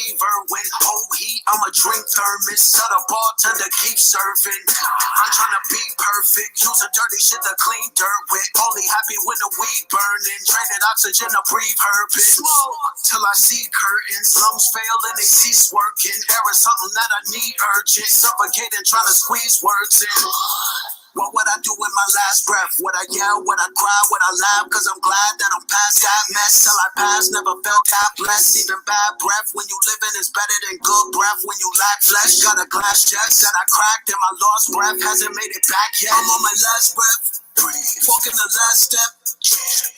receiver. When whole heat, I'ma drink thermos. Tell the bartender keep serving. I'm trying to be perfect. Use a dirty shit to clean dirt with. Only happy when the weed burning. Traded oxygen to breathe herb in. Smoke till I see curtains. Lungs fail and they cease working. Air is something that I need urgent. Suffocating, trying to squeeze words in. What would I do with my last breath? Would I yell? Would I cry? Would I laugh? Cause I'm glad that I'm past that mess. Till I pass, never felt that blessed. Even bad breath when you living is better than good breath. When you lack flesh, got a glass chest that I cracked and my lost breath hasn't made it back yet. I'm on my last breath, walking the last step.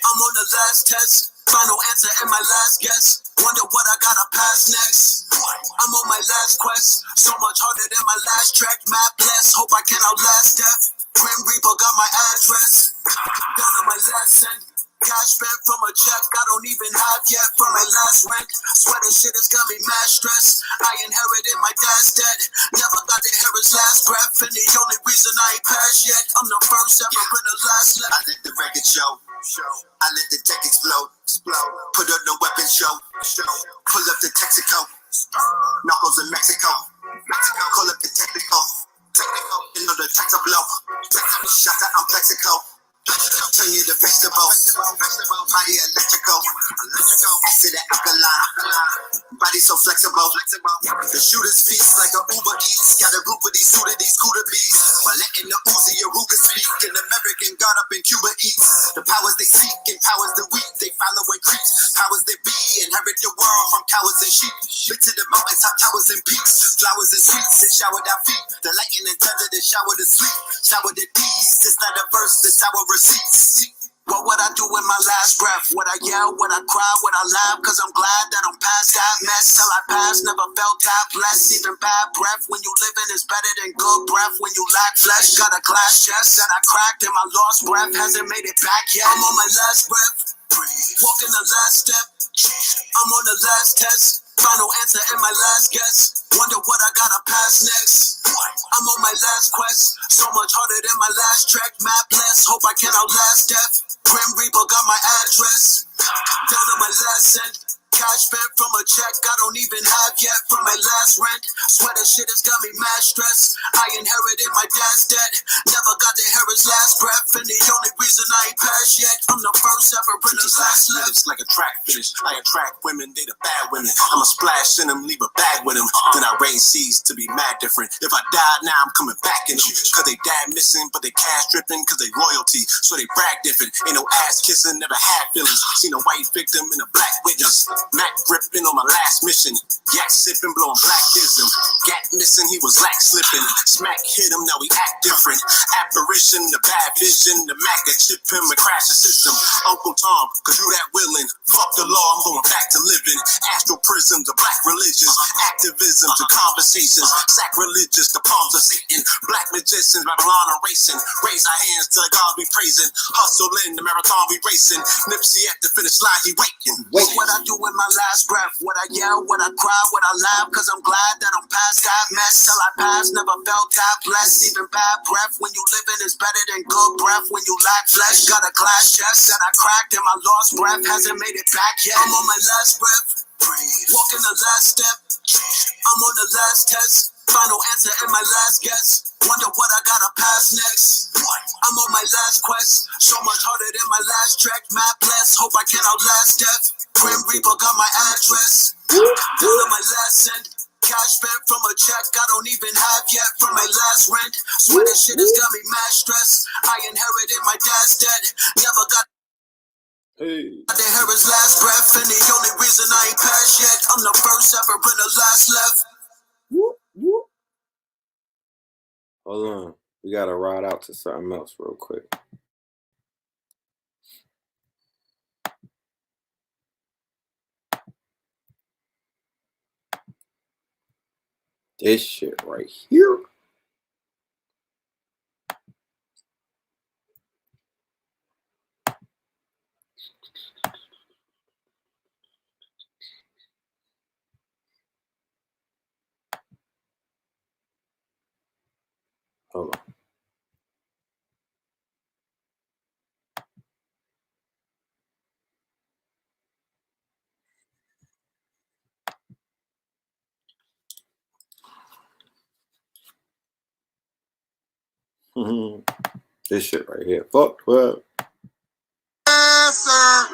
I'm on the last test. Final answer and my last guess. Wonder what I gotta pass next. I'm on my last quest. So much harder than my last track. Mad bless. Hope I can outlast death. Grim Reaper got my address. Down to my last cent. Cash spent from a check I don't even have yet from my last rent. Swear this shit has got me mad stressed. I inherited my dad's debt. Never got to hear his last breath. And the only reason I ain't passed yet, I'm the first ever and the last left. I let the record show. I let the tech explode. Put up the weapon show. Pull up the Texaco. Knuckles in Mexico. Call up the technical. You know the text a blow. Shut that, I'm Plexico. Turn you to vegetable. Body electrical. Acid and alkaline. Body so flexible. The shooter's feast like an Uber Eats. Got a group of these suited, these scooter bees. While letting the Uzi Aruga speak. An American guard up in Cuba eats. The powers they seek, empowers the weak. They follow and creeps. Powers they be, inherit the world from cowards and sheep. Big to the mountains, top towers and peaks. Flowers and sweets, and showered our feet. The lightning and thunder, the shower the sleep. Shower the D's, it's not a verse, the sour receipts. What would I do with my last breath? Would I yell? Would I cry? Would I laugh? Cause I'm glad that I'm past that mess. Till I pass, never felt that blessed. Even bad breath when you living is better than good breath. When you lack flesh, got a glass chest that I cracked and my lost breath hasn't made it back yet. I'm on my last breath, walking the last step. I'm on the last test. Final answer and my last guess. Wonder what I gotta pass next. I'm on my last quest. So much harder than my last track. Mad bless. Hope I can outlast death. Grim Reaper got my address. Down to my last cent. Cash spent from a check I don't even have yet from my last rent. Swear that shit has got me mad stressed. I inherited my dad's debt. Never got to hear his last breath. And the only reason I ain't passed yet, I'm the first ever and the last left. It's like a track finish. I attract women, they the bad women. I'ma splash in them, leave a bag with them. Then I raise seeds to be mad different. If I die now, I'm coming back in them. Cause they dad missing, but they cash dripping. Cause they royalty, so they brag different. Ain't no ass kissing, never had feelings. Seen a white victim and a black witness. Mac gripping on my last mission. Yak sipping, blowing black ism. Gat missing, he was lax slipping. Smack hit him, now we act different. Apparition, the bad vision. The Mac a chip him and crash the system. Uncle Tom, cause you that willing. Fuck the law, I'm going back to living. Astral prism, the black religions. Activism to conversations. Sacrilegious, the palms of Satan. Black magicians, Babylon erasing. Raise our hands to the God we praising. Hustle in the marathon we racing. Nipsey at the finish line, he waiting. What would I do with my last breath? Would I yell? Would I cry? Would I laugh? Cause I'm glad that I'm past that mess. Till I pass, never felt that blessed. Even bad breath when you living is better than good breath. When you lack flesh, got a glass chest that I cracked and my lost breath hasn't made it back yet. I'm on my last breath, walking the last step. I'm on the last test. Final answer and my last guess. Wonder what I gotta pass next. I'm on my last quest. So much harder than my last track. Mad bless. Hope I can outlast death. Grim Reaper got my address. Down to my last cent. Cash spent from a check I don't even have yet from my last rent. Swear this shit has got me mad stressed. I inherited my dad's debt. Never got to hear his last breath. And the only reason I ain't passed yet, I'm the first ever and the last left. Hold on. We gotta ride out to something else real quick. This shit right here. Hold on. This shit right here. Fuck 12. Yes, sir.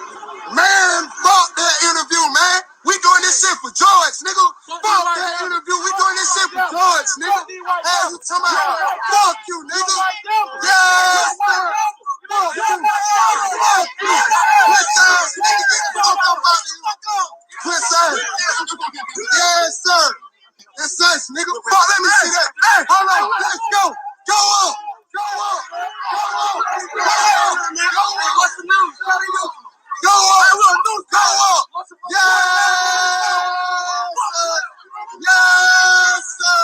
Man, fuck that interview, man. We doing this shit for George, nigga. Fuck that interview. We doing this shit for George, nigga. Hey, you talking about? Fuck you, nigga. Yes, sir. Fuck you. Fuck you. Puss ass, nigga. Get the fuck up out of here. Puss ass. Yes, sir. Yes, sir, nigga. Fuck, let me see that. Hey, hold on. Let's go. Go up. Go up. Go up. Go up. Go up. What's the news? Go up. Go up. Yes, sir. Yes, sir.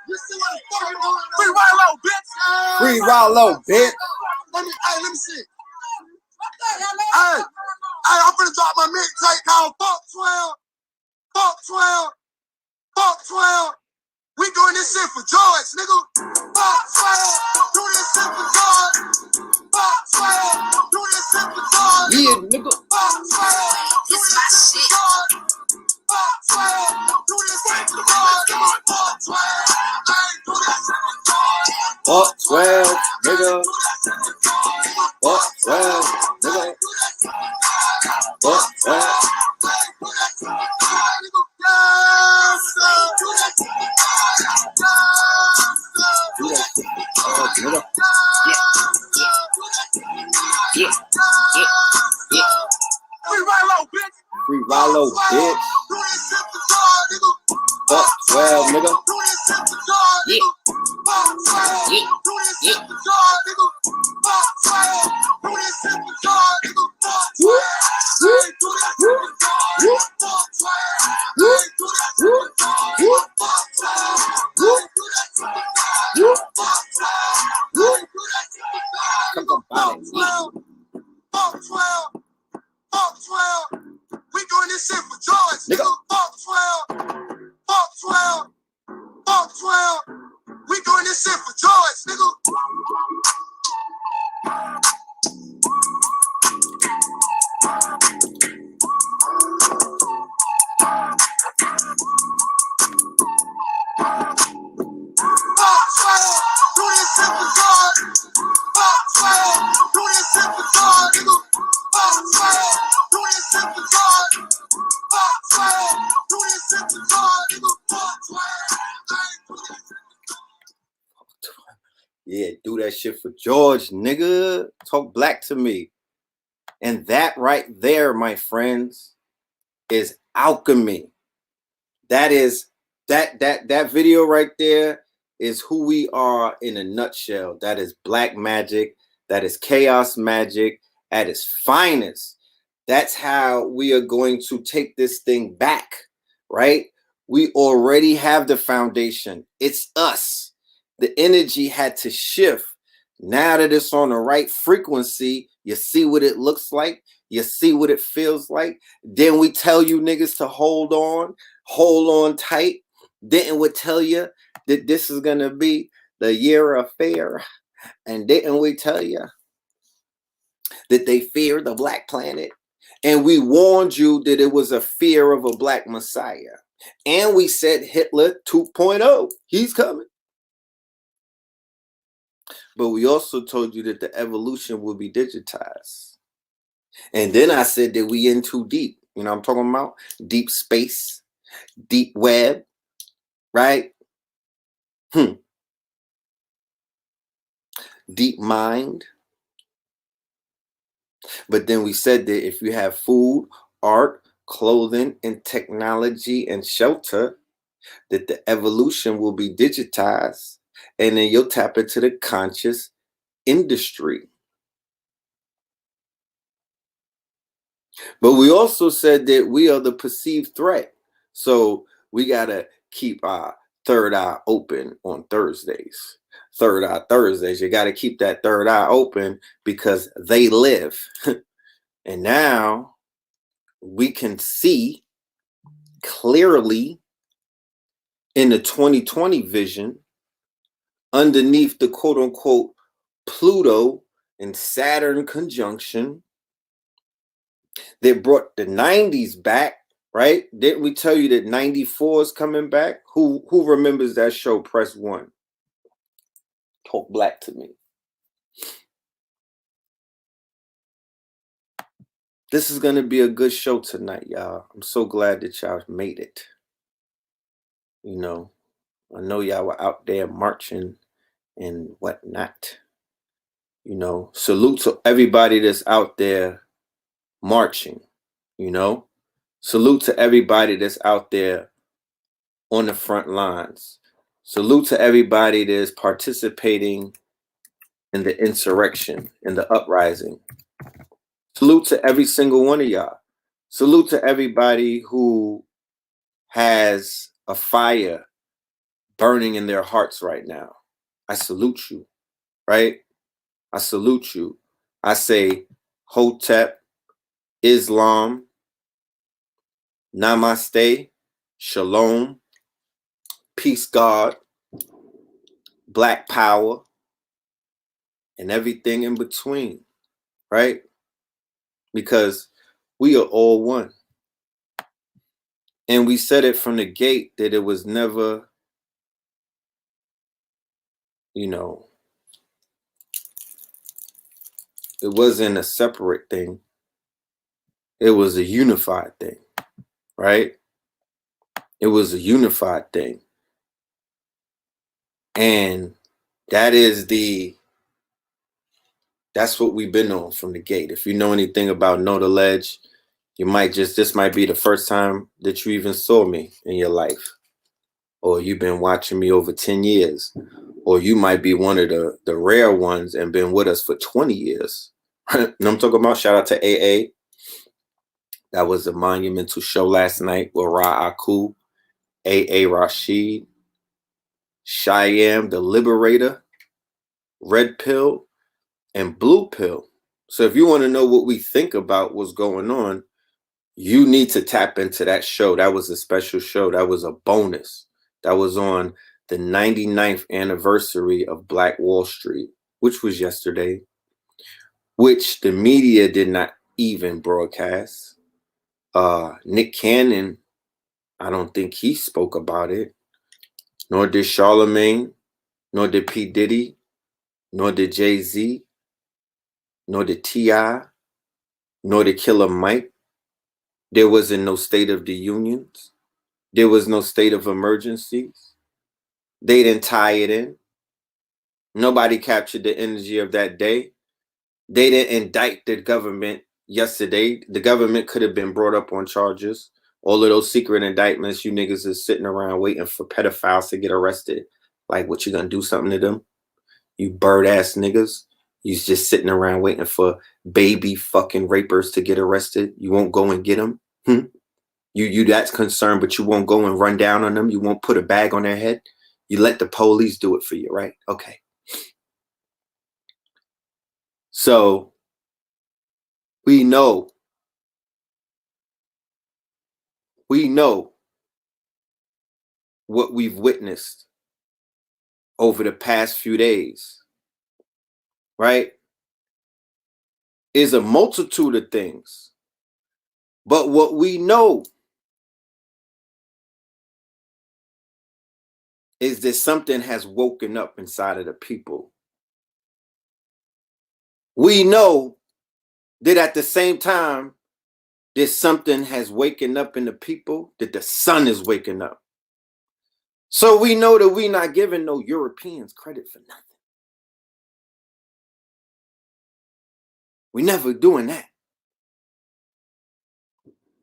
You see what the fuck you doing? Free Rallo, bitch. Free Rallo, bitch. Let me see. Hey, I'm finna drop my mixtape called Fuck 12. Fuck 12. Fuck 12. We doing this shit for George, nigga. Fuck 12. Do this shit for George. Fuck 12. Do this shit for George. Yeah, nigga. Fuck 12. Do this shit for George. Fuck 12. Do this shit for George. Fuck 12. Hey, do this shit for George. Fuck 12, nigga. Fuck 12, nigga. Fuck 12. Nigga. Yeah. Free Rallo, bitch. Free Rallo, bitch. Fuck 12, nigga. Yeah. Fuck 12. Fuck 12. We doing this shit for George, nigga. Fuck 12. Fuck 12. Fuck 12. We doing this shit for George, nigga. Fuck 12. Do this shit for George. Fuck 12. Do this shit for George, nigga. Fuck 12. Do this shit for George. Fuck 12. Do this shit for George, nigga. Fuck 12. Yeah, do that shit for George, nigga. Talk black to me. And that right there, my friends, is alchemy. That is that video right there is who we are in a nutshell. That is black magic. That is chaos magic at its finest. That's how we are going to take this thing back, right? We already have the foundation. It's us. The energy had to shift. Now that it's on the right frequency, you see what it looks like. You see what it feels like. Then we tell you niggas to hold on tight. Didn't we tell you that this is going to be the year of fear? And didn't we tell you that they fear the black planet? And we warned you that it was a fear of a black messiah. And we said Hitler 2.0, he's coming. But we also told you that the evolution will be digitized. And then I said that we in too deep. You know what I'm talking about? Deep space, deep web, right? Deep mind. But then we said that if you have food, art, clothing, and technology and shelter, that the evolution will be digitized. And then you'll tap into the conscious industry. But we also said that we are the perceived threat. So we got to keep our third eye open on Thursdays. Third eye Thursdays. You got to keep that third eye open because they live. And now we can see clearly in the 2020 vision underneath the quote unquote Pluto and Saturn conjunction that brought the 90s back, right? Didn't we tell you that 94 is coming back? Who remembers that show? Press 1. Talk black to me. This is going to be a good show tonight, y'all. I'm so glad that y'all made it. You know, I know y'all were out there marching and whatnot. You know, salute to everybody that's out there marching, you know. Salute to everybody that's out there on the front lines. Salute to everybody that's participating in the insurrection, in the uprising. Salute to every single one of y'all. Salute to everybody who has a fire burning in their hearts right now. I salute you, right? I salute you. I say Hotep, Islam, Namaste, Shalom, Peace God, Black Power, and everything in between, right? Because we are all one. And we said it from the gate that it was never, you know, it wasn't a separate thing. It was a unified thing, right? It was a unified thing. And that's what we've been on from the gate. If you know anything about Know the Ledge, this might be the first time that you even saw me in your life. Or you've been watching me over 10 years. Or you might be one of the rare ones and been with us for 20 years. You know what I'm talking about? Shout out to AA. That was a monumental show last night with Ra Aku, AA Rashid, Cheyenne the Liberator, Red Pill, and Blue Pill. So if you want to know what we think about what's going on, you need to tap into that show. That was a special show. That was a bonus. That was on the 99th anniversary of Black Wall Street, which was yesterday, which the media did not even broadcast. Nick Cannon, I don't think he spoke about it, nor did Charlemagne, nor did P. Diddy, nor did Jay-Z, nor did T.I., nor did Killer Mike. There wasn't no State of the Unions. There was no state of emergencies. They didn't tie it in. Nobody captured the energy of that day. They didn't indict the government yesterday. The government could have been brought up on charges. All of those secret indictments, you niggas is sitting around waiting for pedophiles to get arrested. Like, what, you gonna do something to them? You bird ass niggas. You just sitting around waiting for baby fucking rapers to get arrested. You won't go and get them. You that's concerned, but you won't go and run down on them. You won't put a bag on their head. You let the police do it for you, right? Okay. So we know what we've witnessed over the past few days, right? Is a multitude of things. But what we know is that something has woken up inside of the people. We know that at the same time, that something has waken up in the people, that the sun is waking up. So we know that we're not giving no Europeans credit for nothing. We never doing that.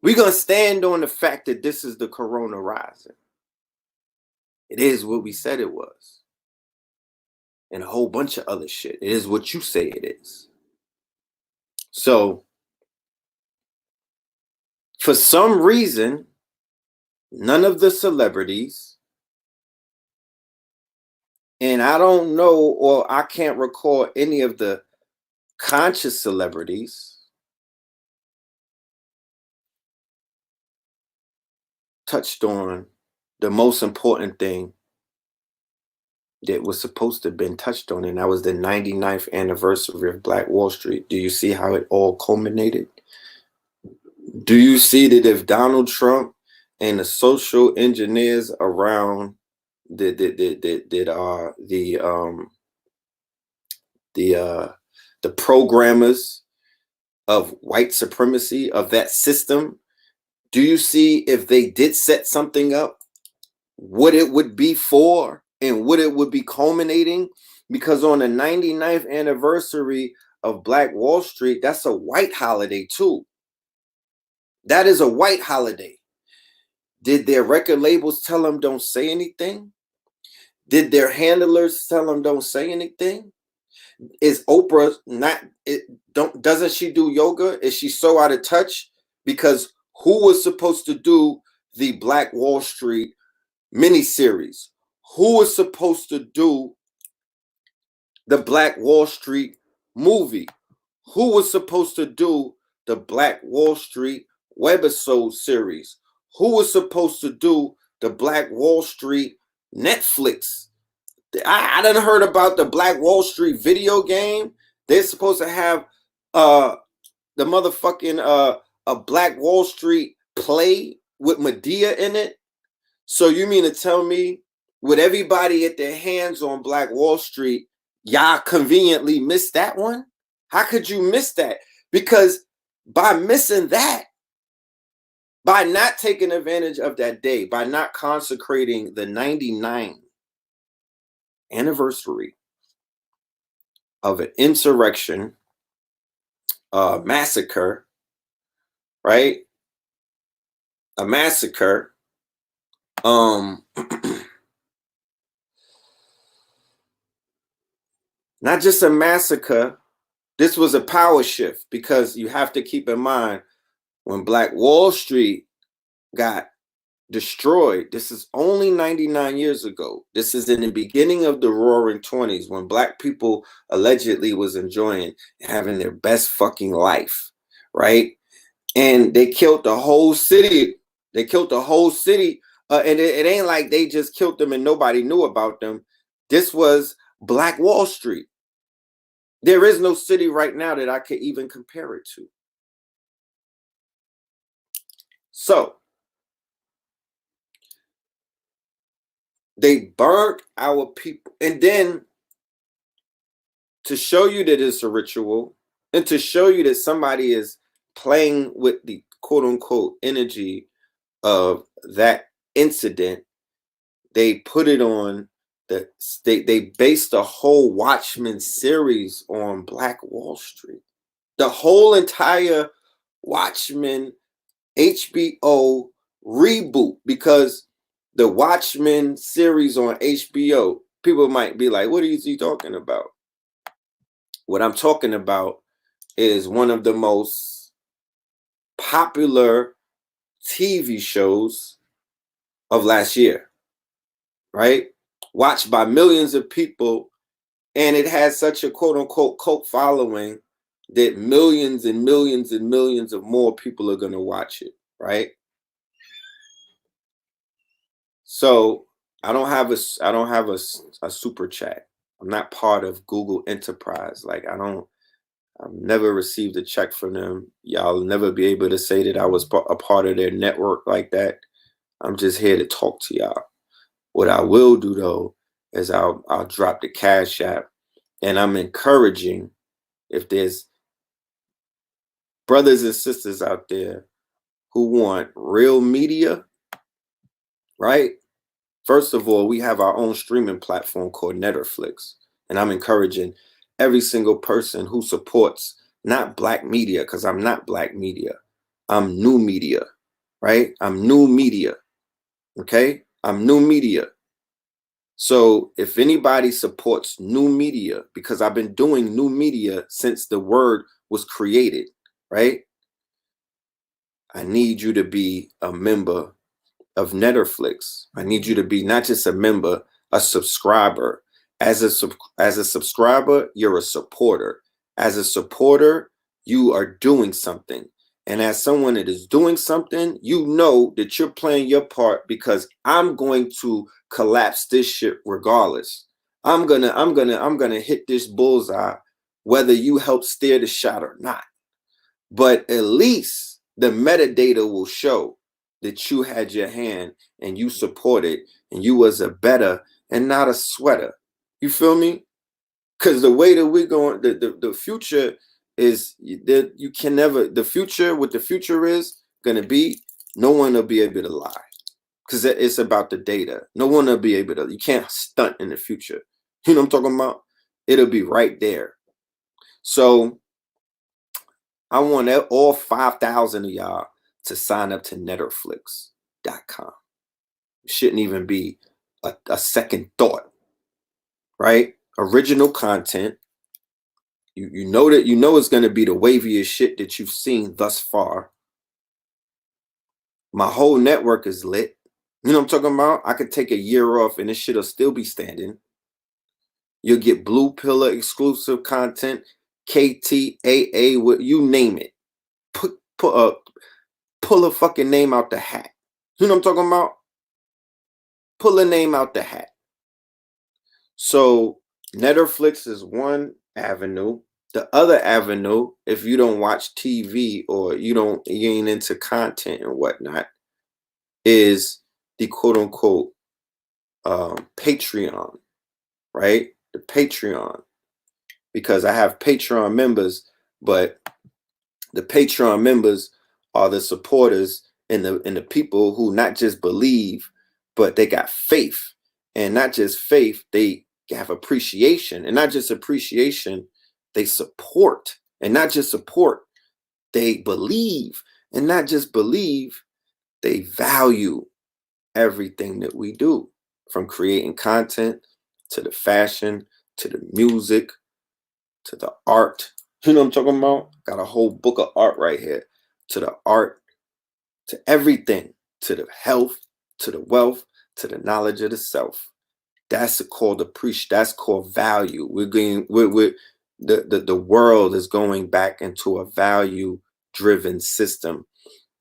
We're going to stand on the fact that this is the corona rising. It is what we said it was. And a whole bunch of other shit. It is what you say it is. So, for some reason, none of the celebrities, and I don't know, or I can't recall any of the conscious celebrities, touched on the most important thing that was supposed to have been touched on, and that was the 99th anniversary of Black Wall Street. Do you see how it all culminated? Do you see that if Donald Trump and the social engineers around the the programmers of white supremacy, of that system? Do you see if they did set something up, what it would be for and what it would be culminating? Because on the 99th anniversary of Black Wall Street, that's a white holiday too. That is a white holiday. Did their record labels tell them don't say anything? Did their handlers tell them don't say anything? Is Oprah doesn't she do yoga? Is she so out of touch? Because who was supposed to do the Black Wall Street miniseries? Who was supposed to do the Black Wall Street movie? Who was supposed to do the Black Wall Street webisode series? Who was supposed to do the Black Wall Street Netflix? I done heard about the Black Wall Street video game. They're supposed to have the motherfucking a Black Wall Street play with Medea in it. So you mean to tell me, with everybody at their hands on Black Wall Street, y'all conveniently missed that one? How could you miss that? Because by missing that, by not taking advantage of that day, by not consecrating the 99th anniversary of an insurrection, massacre, right? A massacre. Not just a massacre. This was a power shift, because you have to keep in mind, when Black Wall Street got destroyed, this is only 99 years ago. This is in the beginning of the roaring 20s, when Black people allegedly was enjoying having their best fucking life, right? And they killed the whole city. They killed the whole city. And it ain't like they just killed them and nobody knew about them. This was Black Wall Street. There is no city right now that I could even compare it to. So they burnt our people. And then, to show you that it's a ritual, and to show you that somebody is playing with the quote unquote energy of that incident, they put it on they based the whole Watchmen series on Black Wall Street. The whole entire Watchmen HBO reboot, because the Watchmen series on HBO, people might be like, what is he talking about? What I'm talking about is one of the most popular TV shows of last year, right? Watched by millions of people, and it has such a quote unquote cult following that millions and millions and millions of more people are going to watch it, right? So I don't have a super chat. I'm not part of Google Enterprise. Like, I've never received a check from them. Y'all never be able to say that I was a part of their network like that. I'm just here to talk to y'all. What I will do though is I'll drop the Cash App, and I'm encouraging, if there's brothers and sisters out there who want real media, right? First of all, we have our own streaming platform called Netflix, and I'm encouraging every single person who supports not Black media, because I'm not Black media. I'm new media, right? I'm new media, okay? I'm new media. So if anybody supports new media, because I've been doing new media since the word was created, right? I need you to be a member of Netflix. I need you to be not just a member, a subscriber. As a subscriber, you're a supporter. As a supporter, you are doing something. And as someone that is doing something, you know that you're playing your part, because I'm going to collapse this shit regardless. I'm gonna hit this bullseye whether you help steer the shot or not. But at least the metadata will show that you had your hand and you supported and you was a better and not a sweater. You feel me? Because the way that we're going, the future is that you can never, the future, what the future is going to be, no one will be able to lie. Because it's about the data. No one will be able to, you can't stunt in the future. You know what I'm talking about? It'll be right there. So I want all 5,000 of y'all to sign up to Netterflix.com. It shouldn't even be a second thought, right? Original content. You know that it's going to be the waviest shit that you've seen thus far. My whole network is lit. You know what I'm talking about? I could take a year off and this shit'll still be standing. You'll get Blue Pillar exclusive content, KTAA, what you name it. Pull a fucking name out the hat. You know what I'm talking about? Pull a name out the hat. So Netflix is one avenue. The other avenue, if you don't watch TV or you ain't into content and whatnot, is the quote unquote Patreon, right? The Patreon. Because I have Patreon members, but the Patreon members are the supporters and the people who not just believe, but they got faith. And not just faith, they have appreciation. And not just appreciation, they support. And not just support, they believe. And not just believe, they value everything that we do. From creating content, to the fashion, to the music, to the art. You know what I'm talking about? Got a whole book of art right here. To the art, to everything, to the health, to the wealth, to the knowledge of the self. That's called that's called value. The world is going back into a value-driven system.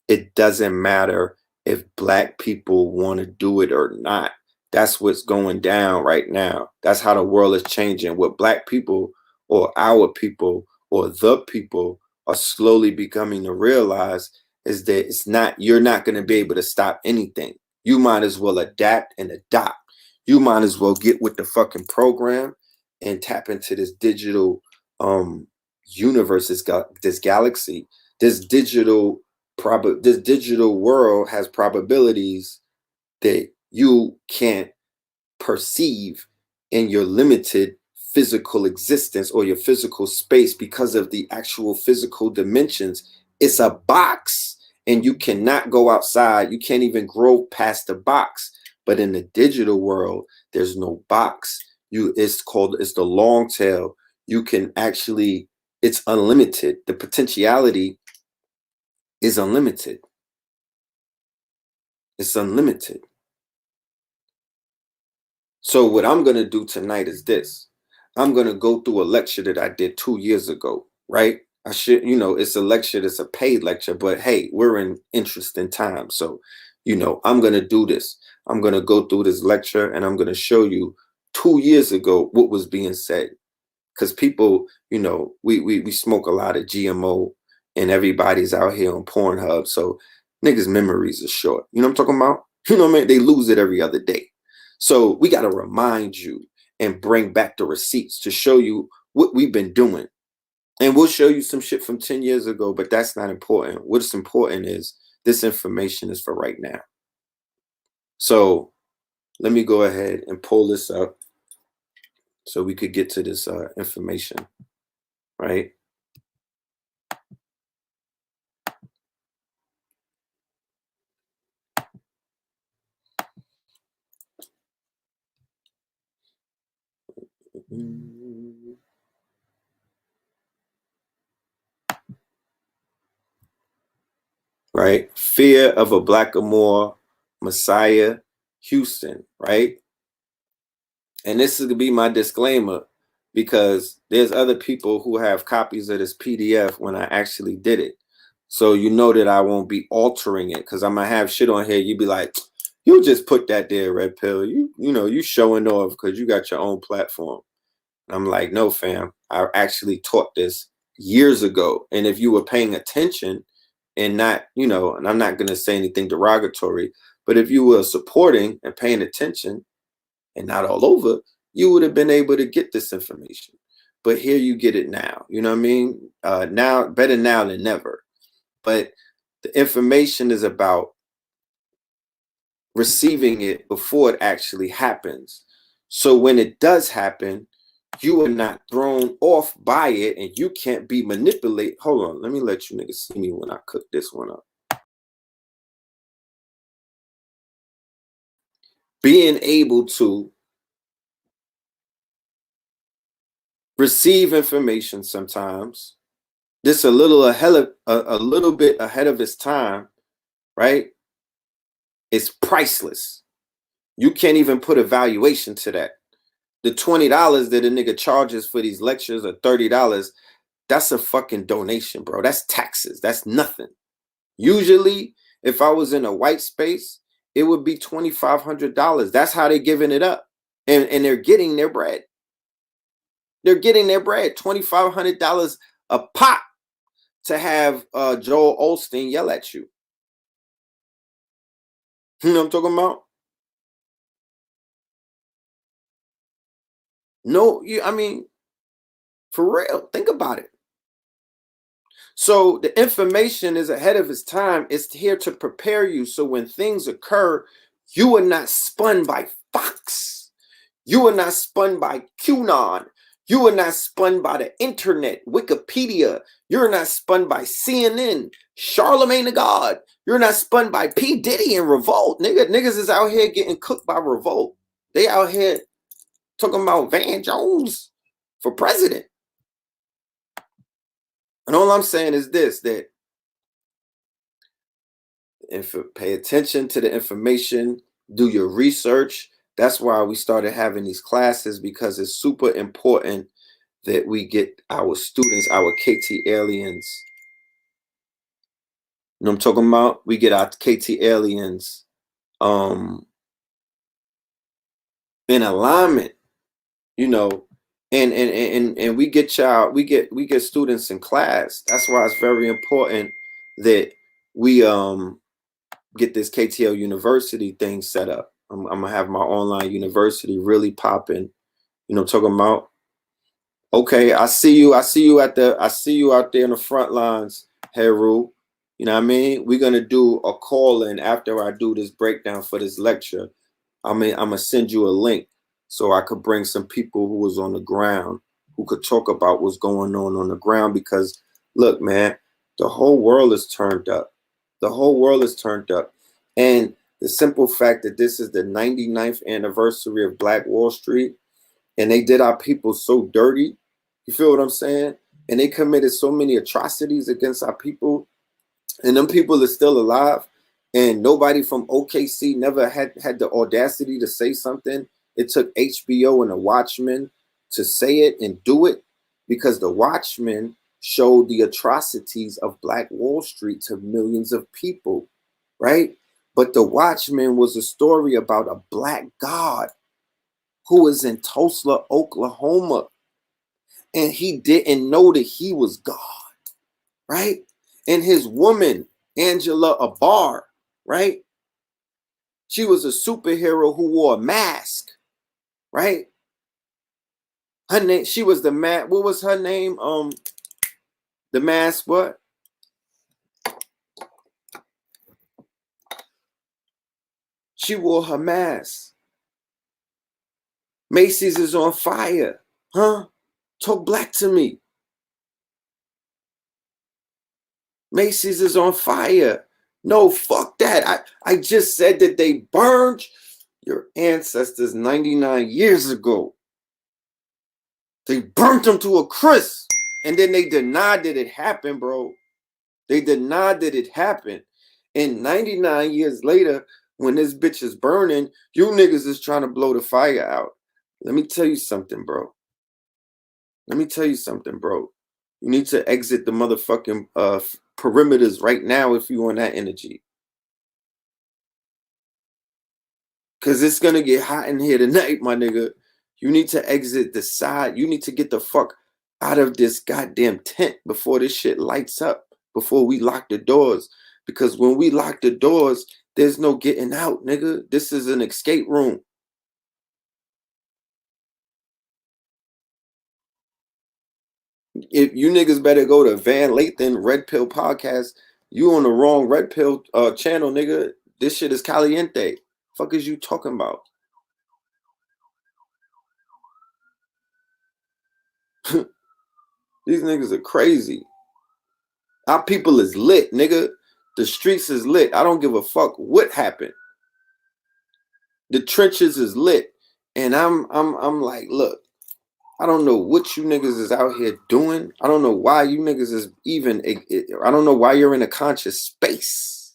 It doesn't matter if Black people want to do it or not. That's what's going down right now. That's how the world is changing. What Black people or our people or the people are slowly becoming to realize is that you're not going to be able to stop anything. You might as well adapt and adopt. You might as well get with the fucking program and tap into this digital universe, this galaxy, this digital world has probabilities that you can't perceive in your limited physical existence or your physical space because of the actual physical dimensions. It's a box and you cannot go outside. You can't even grow past the box. But in the digital world, there's no box. It's the long tail. You can actually, it's unlimited. The potentiality is unlimited. It's unlimited. So what I'm going to do tonight is this. I'm going to go through a lecture that I did 2 years ago, right? It's a lecture that's a paid lecture, but hey, we're in interesting times. So, I'm going to do this. I'm going to go through this lecture and I'm going to show you 2 years ago what was being said. Because people, we smoke a lot of GMO and everybody's out here on Pornhub. So niggas' memories are short. You know what I'm talking about? You know what I mean? They lose it every other day. So we got to remind you and bring back the receipts to show you what we've been doing. And we'll show you some shit from 10 years ago, but that's not important. What's important is this information is for right now. So let me go ahead and pull this up so we could get to this information, right? Right? Fear of a Blackamoor Messiah Houston, right? And this is going to be my disclaimer because there's other people who have copies of this PDF when I actually did it. So you know that I won't be altering it because I'm going to have shit on here. You'd be like, you just put that there, Red Pill. You showing off because you got your own platform. I'm like, no, fam. I actually taught this years ago. And if you were paying attention and not, and I'm not going to say anything derogatory, but if you were supporting and paying attention and not all over, you would have been able to get this information. but here you get it now. You know what I mean? Now, better now than never. But the information is about receiving it before it actually happens. So when it does happen, you are not thrown off by it and you can't be manipulated. Hold on, let me let you niggas see me when I cook this one up. Being able to receive information sometimes, this a little a little bit ahead of its time, right? It's priceless. You can't even put a valuation to that. The $20 that a nigga charges for these lectures or $30, that's a fucking donation, bro. That's taxes. That's nothing. Usually, if I was in a white space, it would be $2,500. That's how they're giving it up. And they're getting their bread. They're getting their bread. $2,500 a pop to have Joel Osteen yell at you. You know what I'm talking about? No, I mean, for real, think about it. So the information is ahead of its time. It's here to prepare you. So when things occur, you are not spun by Fox. You are not spun by QAnon. You are not spun by the internet, Wikipedia. You're not spun by CNN, Charlemagne the God. You're not spun by P. Diddy and Revolt. Niggas is out here getting cooked by Revolt. They out here talking about Van Jones for president. And all I'm saying is this, that if pay attention to the information, do your research. That's why we started having these classes, because it's super important that we get our students, our KT aliens. You know what I'm talking about? We get our KT aliens in alignment, you know, and we get we get students in class. That's why it's very important that we get this KTL University thing set up. I'm gonna have my online university really popping. You know what I'm talking about? Okay, I see you out there in the front lines, Heru. You know what I mean? We're gonna do a call in after I do this breakdown for this lecture. I'm gonna send you a link so I could bring some people who was on the ground who could talk about what's going on the ground. Because look, man, the whole world is turned up. The whole world is turned up. And the simple fact that this is the 99th anniversary of Black Wall Street, and they did our people so dirty. You feel what I'm saying? And they committed so many atrocities against our people, and them people are still alive. And nobody from OKC never had the audacity to say something. It took HBO and the Watchmen to say it and do it, because the Watchmen showed the atrocities of Black Wall Street to millions of people, right? But the Watchmen was a story about a black god who was in Tulsa, Oklahoma, and he didn't know that he was God, right? And his woman, Angela Abar, right? She was a superhero who wore a mask, right? Her name, she was the man. What was her name? The mask, what? She wore her mask. Macy's is on fire. Huh? Talk black to me. Macy's is on fire. No, fuck that. I just said that they burned your ancestors 99 years ago. They burnt them to a crisp. And then they denied that it happened, bro. They denied that it happened. And 99 years later, when this bitch is burning, you niggas is trying to blow the fire out. Let me tell you something, bro. Let me tell you something, bro. You need to exit the motherfucking perimeters right now if you on that energy. Because it's going to get hot in here tonight, my nigga. You need to exit the side. You need to get the fuck out of this goddamn tent before this shit lights up, before we lock the doors. Because when we lock the doors, there's no getting out, nigga. This is an escape room. If you niggas better go to Van Lathan Red Pill Podcast, you on the wrong Red Pill channel, nigga. This shit is caliente. Fuck is you talking about? These niggas are crazy. Our people is lit, nigga. The streets is lit. I don't give a fuck what happened. The trenches is lit. And I'm like, look, I don't know what you niggas is out here doing. I don't know why you niggas is even, I don't know why you're in a conscious space.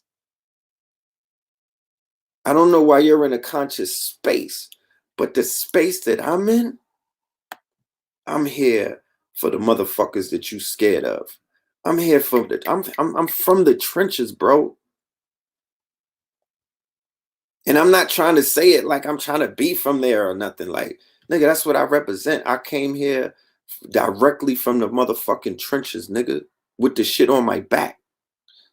I don't know why you're in a conscious space. But the space that I'm in, I'm here for the motherfuckers that you scared of. I'm here for the, I'm from the trenches, bro. And I'm not trying to say it like I'm trying to be from there or nothing. Like, nigga, that's what I represent. I came here directly from the motherfucking trenches, nigga, with the shit on my back.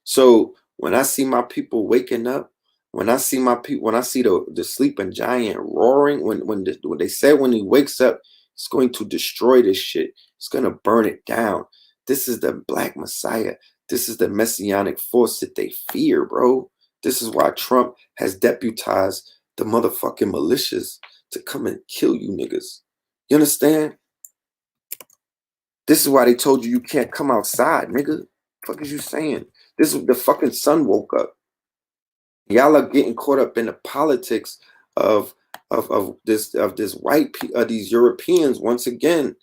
So when I see my people waking up, when I see my people, when I see the sleeping giant roaring, when they said when he wakes up, it's going to destroy this shit. It's gonna burn it down. This is the Black Messiah. This is the messianic force that they fear, bro. This is why Trump has deputized the motherfucking militias to come and kill you niggas. You understand? This is why they told you can't come outside, nigga. The fuck is you saying? This is the fucking sun woke up. Y'all are getting caught up in the politics of this white these Europeans. Once again,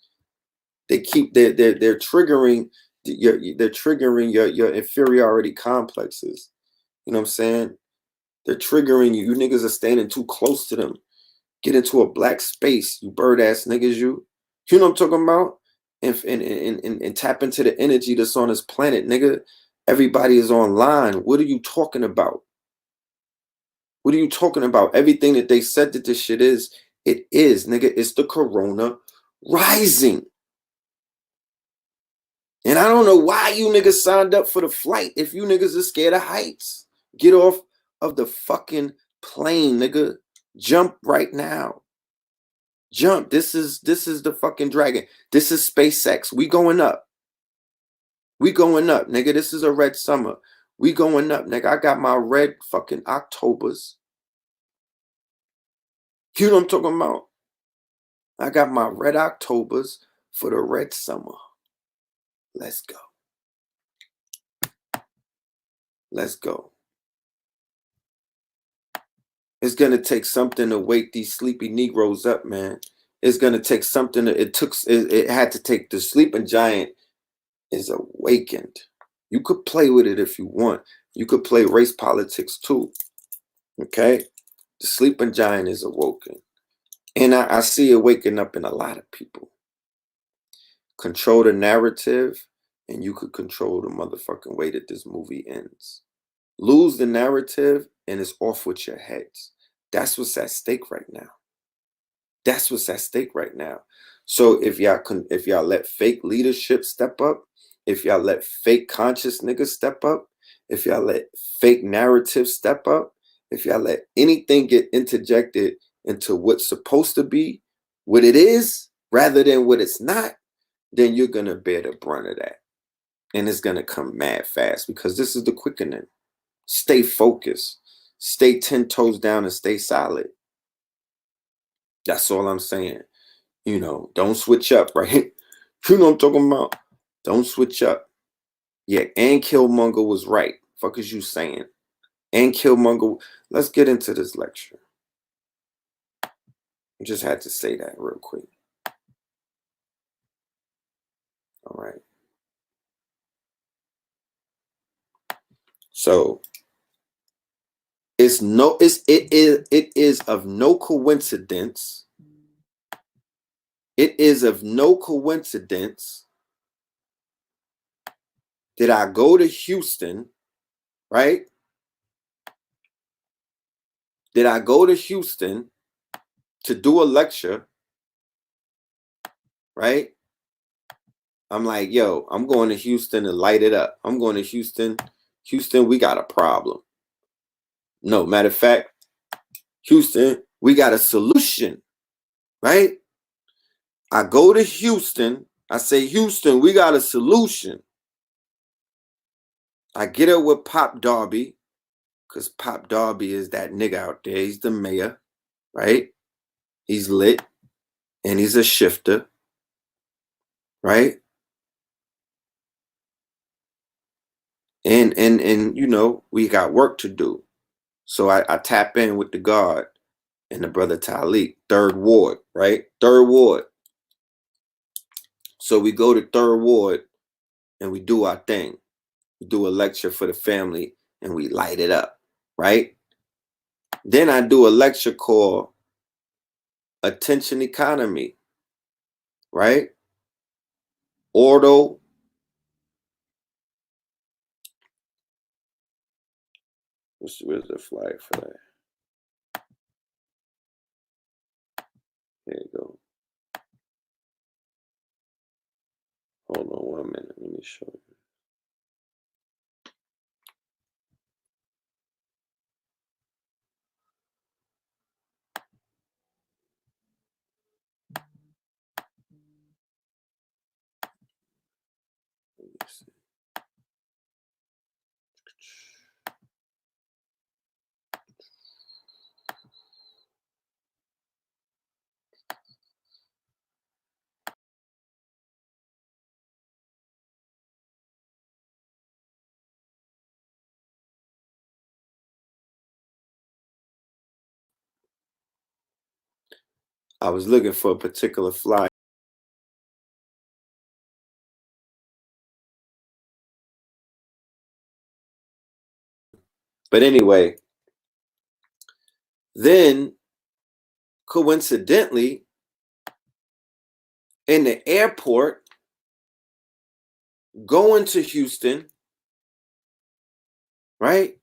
they're triggering your inferiority complexes. You know what I'm saying? They're triggering you. You niggas are standing too close to them. Get into a black space, you bird ass niggas. You know what I'm talking about? And tap into the energy that's on this planet, nigga. Everybody is online. What are you talking about? What are you talking about? Everything that they said that this shit is, it is, nigga. It's the corona rising. And I don't know why you niggas signed up for the flight if you niggas are scared of heights. Get off of the fucking plane, nigga. Jump right now. Jump. This is the fucking dragon. This is SpaceX. We going up. We going up, nigga. This is a red summer. We going up, nigga. I got my red fucking Octobers. You know what I'm talking about? I got my red Octobers for the red summer. Let's go. Let's go. It's going to take something to wake these sleepy Negroes up, man. It's going to take something. It had to take the sleeping giant is awakened. You could play with it if you want. You could play race politics too. Okay? The sleeping giant is awoken. And I see it waking up in a lot of people. Control the narrative, and you could control the motherfucking way that this movie ends. Lose the narrative, and it's off with your heads. That's what's at stake right now. That's what's at stake right now. So if y'all let fake leadership step up, if y'all let fake conscious niggas step up, if y'all let fake narrative step up, if y'all let anything get interjected into what's supposed to be what it is rather than what it's not, then you're gonna bear the brunt of that. And it's gonna come mad fast because this is the quickening. Stay focused. Stay 10 toes down and stay solid. That's all I'm saying. You know, don't switch up, right? You know what I'm talking about? Don't switch up. Yeah, and Killmonger was right. Fuck is you saying? And Killmonger. Let's get into this lecture. I just had to say that real quick. All right. So it is of no coincidence. It is of no coincidence that I go to Houston, right? Did I go to Houston to do a lecture, right? I'm like, yo, I'm going to Houston to light it up. I'm going to Houston. Houston, we got a problem. No, matter of fact, Houston, we got a solution, right? I go to Houston. I say, Houston, we got a solution. I get up with Pop Darby, because Pop Darby is that nigga out there. He's the mayor, right? He's lit, and he's a shifter, right? And you know, we got work to do. So I tap in with the guard and the brother Talik, 3rd Ward, right? 3rd Ward. So we go to 3rd Ward and we do our thing. We do a lecture for the family and we light it up, right? Then I do a lecture called Attention Economy, right? Ordo. Where's the flag for that? There you go. Hold on 1 minute. Let me show you. Let me see. I was looking for a particular flag. But anyway, then coincidentally, in the airport, going to Houston, right?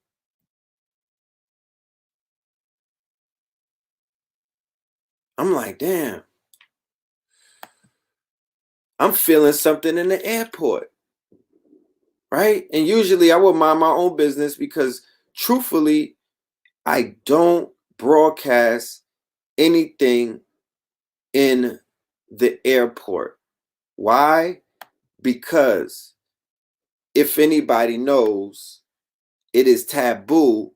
I'm like, damn, I'm feeling something in the airport, right? And usually I would mind my own business because truthfully, I don't broadcast anything in the airport. Why? Because if anybody knows, it is taboo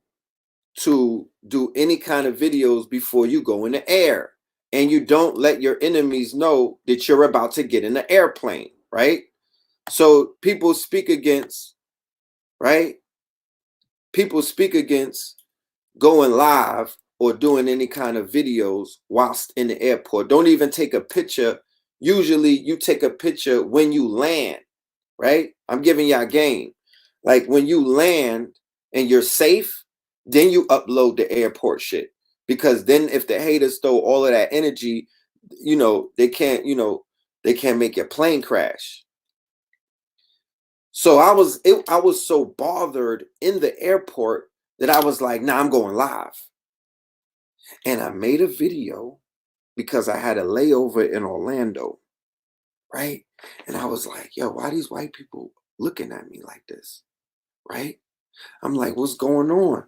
to do any kind of videos before you go in the air. And you don't let your enemies know that you're about to get in the airplane, right? So people speak against, right? People speak against going live or doing any kind of videos whilst in the airport. Don't even take a picture. Usually you take a picture when you land, right? I'm giving y'all game. Like when you land and you're safe, then you upload the airport shit. Because then if the haters throw all of that energy, you know, they can't make your plane crash. So I was so bothered in the airport that I was like, nah, I'm going live. And I made a video because I had a layover in Orlando, right? And I was like, yo, why these white people looking at me like this, right? I'm like, what's going on?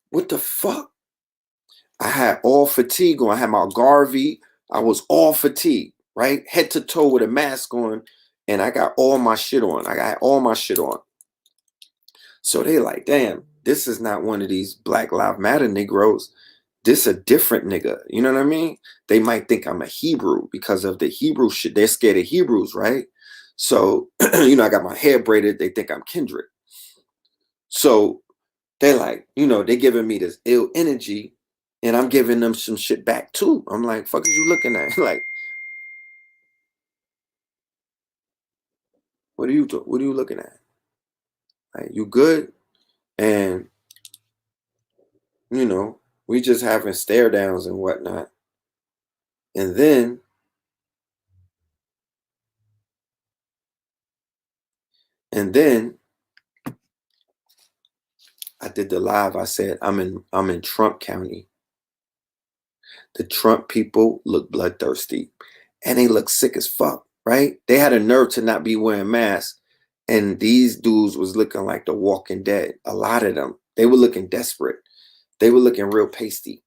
What the fuck? I had all fatigue on. I had my Garvey. I was all fatigued, right? Head to toe with a mask on. And I got all my shit on. I got all my shit on. So they like, damn, this is not one of these Black Lives Matter Negroes. This a different nigga. You know what I mean? They might think I'm a Hebrew because of the Hebrew shit. They're scared of Hebrews, right? So, you know, I got my hair braided. They think I'm Kendrick. So they're like, you know, they giving me this ill energy and I'm giving them some shit back too. I'm like, fuck is you looking at? Like, what are you looking at? Like, you good? And, you know, we just having stare downs and whatnot. And then I did the live. I said, I'm in Trump County. The Trump people look bloodthirsty and they look sick as fuck, right? They had a nerve to not be wearing masks. And these dudes was looking like the Walking Dead. A lot of them. They were looking desperate. They were looking real pasty.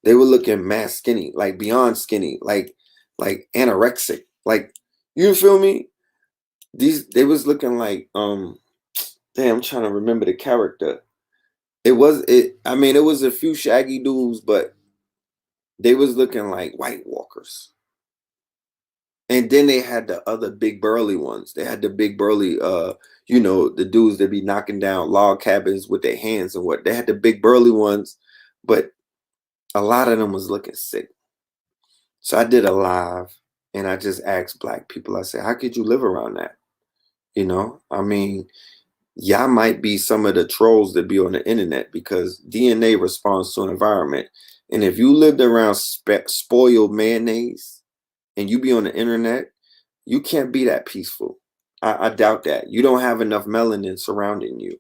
They were looking mad skinny, like beyond skinny, like anorexic. Like You feel me? They was looking like damn, I'm trying to remember the character. I mean, it was a few shaggy dudes, but they was looking like White Walkers. And then they had the other big burly ones. They had the big burly, the dudes that be knocking down log cabins with their hands and what. They had the big burly ones, but a lot of them was looking sick. So I did a live and I just asked black people, I said, how could you live around that? I mean, y'all might be some of the trolls that be on the internet because DNA responds to an environment. And if you lived around spoiled mayonnaise and you be on the internet, you can't be that peaceful. I doubt that. You don't have enough melanin surrounding you.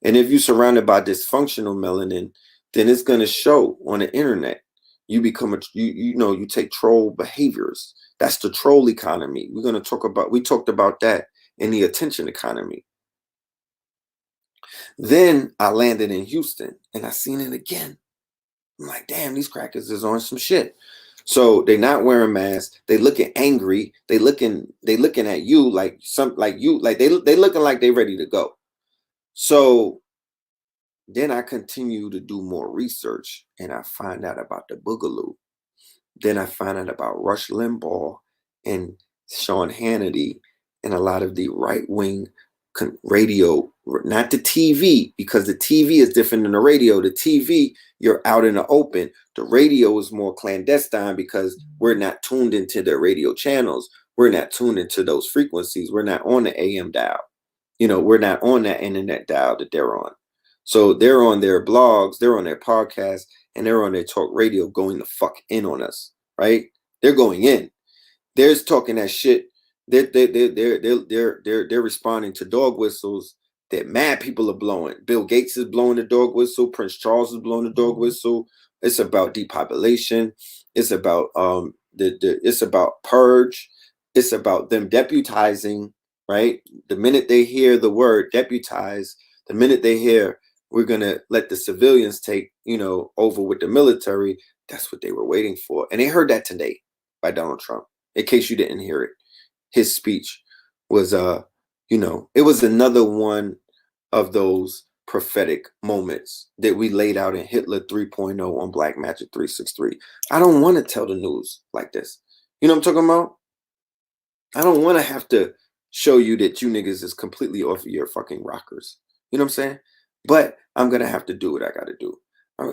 And if you're surrounded by dysfunctional melanin, then it's going to show on the internet. You become you take troll behaviors. That's the troll economy. We talked about that in the attention economy. Then I landed in Houston and I seen it again. I'm like, damn, these crackers is on some shit. So they're not wearing masks. They looking angry. They looking at you like they looking like they ready to go. So then I continue to do more research and I find out about the Boogaloo. Then I find out about Rush Limbaugh and Sean Hannity and a lot of the right-wing radio, not the TV, because the TV is different than the radio. The TV, you're out in the open. The radio is more clandestine because we're not tuned into the radio channels. We're not tuned into those frequencies. We're not on the AM dial. We're not on that internet dial that they're on. So they're on their blogs, they're on their podcasts, and they're on their talk radio going the fuck in on us, right? They're going in. They're talking that shit. They're responding to dog whistles that mad people are blowing. Bill Gates is blowing the dog whistle. Prince Charles is blowing the dog whistle. It's about depopulation. It's about it's about purge. It's about them deputizing, right? The minute they hear the word deputize, the minute they hear we're gonna let the civilians take, over with the military, that's what they were waiting for. And they heard that today by Donald Trump. In case you didn't hear it, his speech was it was another one of those prophetic moments that we laid out in Hitler 3.0 on Black Magic 363. I don't want to tell the news like this. You know what I'm talking about? I don't want to have to show you that you niggas is completely off of your fucking rockers. You know what I'm saying? But I'm going to have to do what I got to do.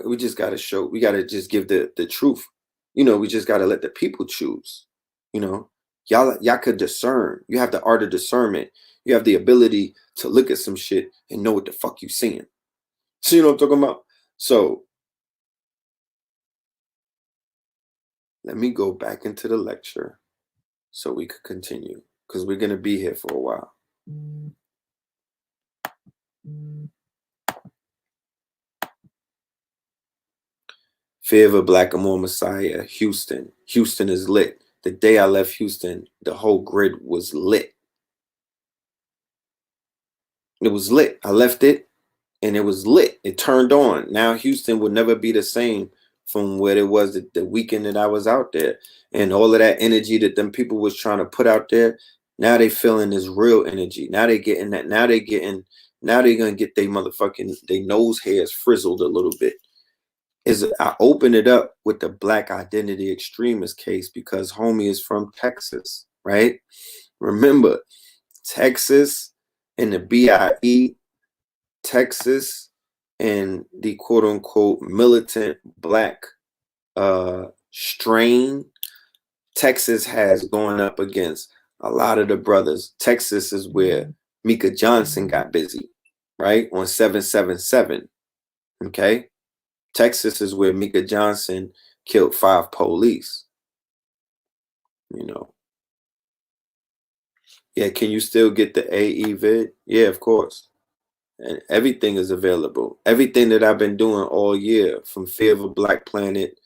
We just got to show, we got to just give the truth. We just got to let the people choose. Y'all could discern. You have the art of discernment. You have the ability to look at some shit and know what the fuck you seeing. So you know what I'm talking about? So let me go back into the lecture so we could continue because we're going to be here for a while. Fear of a Black Amor Messiah, Houston. Houston is lit. The day I left Houston, the whole grid was lit. It was lit. I left it and it was lit. It turned on. Now Houston would never be the same from what it was the weekend that I was out there. And all of that energy that them people was trying to put out there, now they feeling this real energy. Now they getting that. Now they're going to get their nose hairs frizzled a little bit. I opened it up with the Black Identity Extremist case because homie is from Texas, right? Remember, Texas and the BIE, Texas and the quote unquote militant Black strain, Texas has gone up against a lot of the brothers. Texas is where Mika Johnson got busy, right? On 777, okay? Texas is where Mika Johnson killed 5 police. Yeah, can you still get the AE vid? Yeah, of course. And everything is available. Everything that I've been doing all year, from Fear of a Black Planet,